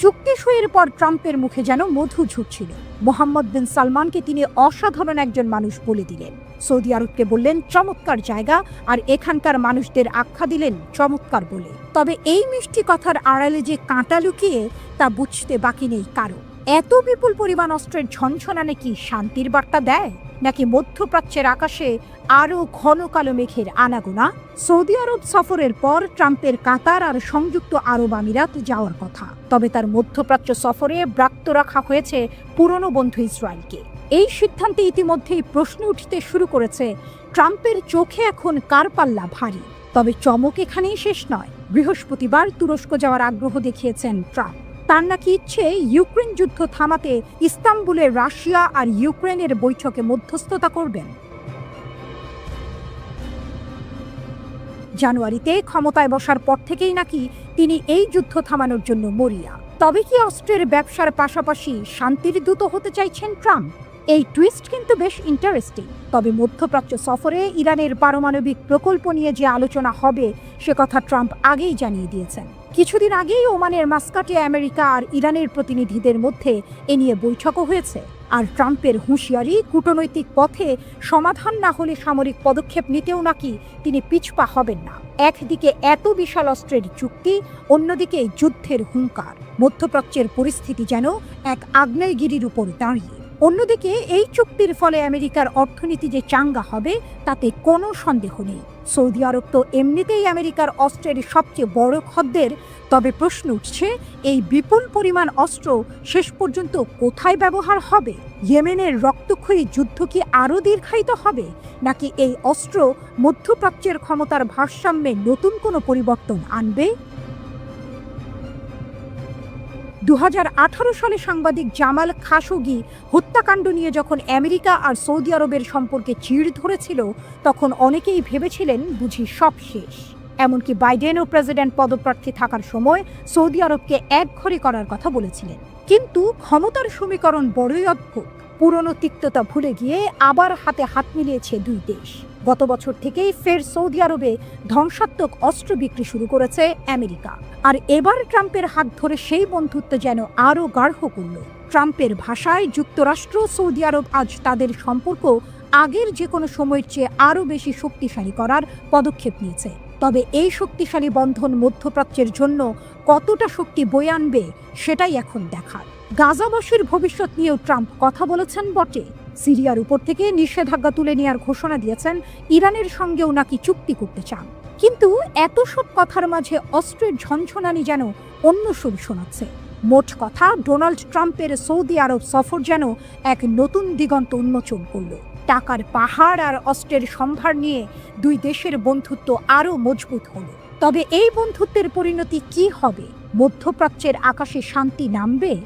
চুক্তি সইয়ের পর ট্রাম্পের মুখে যেন মধু ঝরছিল। মোহাম্মদ বিন সালমানকে তিনি অসাধারণ একজন মানুষ বলে দিলেন, সৌদি আরবকে বললেন চমৎকার জায়গা, আর এখানকার মানুষদের আখ্যা দিলেন চমৎকার বলে। তবে এই মিষ্টি কথার আড়ালে যে কাঁটা লুকিয়ে, তা বুঝতে বাকি নেই কারো। এত বিপুল পরিমাণ অস্ত্রের ঝনঝনানি কি শান্তির বার্তা দেয়, নাকি মধ্যপ্রাচ্যের আকাশে আরও ঘন কালো মেঘের আনাগোনা? সৌদি আরব সফরের পর ট্রাম্পের কাতার আর সংযুক্ত আরব আমিরাত যাওয়ার কথা, তবে তার মধ্যপ্রাচ্য সফরে ব্রাত্য রাখা হয়েছে পুরনো বন্ধু ইসরায়েলকে। এই সিদ্ধান্তে ইতিমধ্যেই প্রশ্ন উঠতে শুরু করেছে, ট্রাম্পের চোখে এখন কার পাল্লা ভারী? তবে চমক এখানেই শেষ নয়। বৃহস্পতিবার তুরস্ক যাওয়ার আগ্রহ দেখিয়েছেন ট্রাম্প। তার নাকি ইচ্ছে ইউক্রেন যুদ্ধ থামাতে ইস্তাম্বুলে রাশিয়া আর ইউক্রেনের বৈঠকে মধ্যস্থতা করবেন। জানুয়ারিতে ক্ষমতায় বসার পর থেকেই নাকি তিনি এই যুদ্ধ থামানোর জন্য মরিয়া। তবে কি অস্ত্রের ব্যবসার পাশাপাশি শান্তির দূত হতে চাইছেন ট্রাম্প? এই টুইস্ট কিন্তু বেশ ইন্টারেস্টিং। তবে মধ্যপ্রাচ্য সফরে ইরানের পারমাণবিক প্রকল্প নিয়ে যে আলোচনা হবে, সে কথা ট্রাম্প আগেই জানিয়ে দিয়েছেন। কিছুদিন আগেই ওমানের মাস্কাটে আমেরিকা আর ইরানের প্রতিনিধিদের মধ্যে এ নিয়ে বৈঠকও হয়েছে। আর ট্রাম্পের হুঁশিয়ারি, কূটনৈতিক পথে সমাধান না হলে সামরিক পদক্ষেপ নিতেও নাকি তিনি পিছপা হবেন না। একদিকে এত বিশাল অস্ত্রের চুক্তি, অন্যদিকে যুদ্ধের হুঙ্কার। মধ্যপ্রাচ্যের পরিস্থিতি যেন এক আগ্নেয়গিরির উপর দাঁড়িয়ে। অন্যদিকে এই চুক্তির ফলে আমেরিকার অর্থনীতি যে চাঙ্গা হবে, তাতে কোনো সন্দেহ নেই। সৌদি আরব তো এমনিতেই আমেরিকার অস্ত্রের সবচেয়ে বড় খদ্দের। তবে প্রশ্ন উঠছে, এই বিপুল পরিমাণ অস্ত্র শেষ পর্যন্ত কোথায় ব্যবহার হবে? ইয়েমেনের রক্তক্ষয়ী যুদ্ধ কি আরও দীর্ঘায়িত হবে, নাকি এই অস্ত্র মধ্যপ্রাচ্যের ক্ষমতার ভারসাম্যে নতুন কোনো পরিবর্তন আনবে? 2018 সালে সাংবাদিক জামাল খাশোগি হত্যাকাণ্ড নিয়ে যখন আমেরিকা আর সৌদি আরবের সম্পর্কে চিড় ধরেছিল, তখন অনেকেই ভেবেছিলেন বুঝি সব শেষ। এমনকি বাইডেনও প্রেসিডেন্ট পদপ্রার্থী থাকার সময় সৌদি আরবকে একঘরে করার কথা বলেছিলেন। কিন্তু ক্ষমতার সমীকরণ বড়ই অদ্ভুত। পুরনো তিক্ততা ভুলে গিয়ে আবার হাতে হাত মিলিয়েছে দুই দেশ। গত বছর থেকেই ফের সৌদি আরবে ধ্বংসাত্মক অস্ত্র বিক্রি শুরু করেছে আমেরিকা। আর এবার ট্রাম্পের হাত ধরে সেই বন্ধুত্ব যেন আরও গাঢ় করল। ট্রাম্পের ভাষায় যুক্তরাষ্ট্র সৌদি আরব আজ তাদের সম্পর্ক আগের যে কোনো সময়ের চেয়ে আরও বেশি শক্তিশালী করার পদক্ষেপ নিয়েছে। তবে এই শক্তিশালী বন্ধন মধ্যপ্রাচ্যের জন্য কতটা শক্তি বয়ে আনবে, সেটাই এখন দেখার। গাজাবাসীর ভবিষ্যৎ নিয়েও ট্রাম্প কথা বলেছেন বটে। সিরিয়ার উপর থেকে নিষেধাজ্ঞা তুলে নেওয়ার ঘোষণা দিয়েছেন, ইরানের সঙ্গেও নাকি চুক্তি করতে চান। কিন্তু এত সব কথার মাঝে অস্ত্রের ঝনঝনানি যেন অন্য সুর শোনাচ্ছে। মোট কথা, ডোনাল্ড ট্রাম্পের সৌদি আরব সফর যেন এক নতুন দিগন্ত উন্মোচন করল। টাকার পাহাড় আর অস্ত্রের সম্ভার নিয়ে দুই দেশের বন্ধুত্ব আরও মজবুত হলো। তবে এই বন্ধুত্বের পরিণতি কি হবে? মধ্যপ্রাচ্যের আকাশে শান্তি নামবে?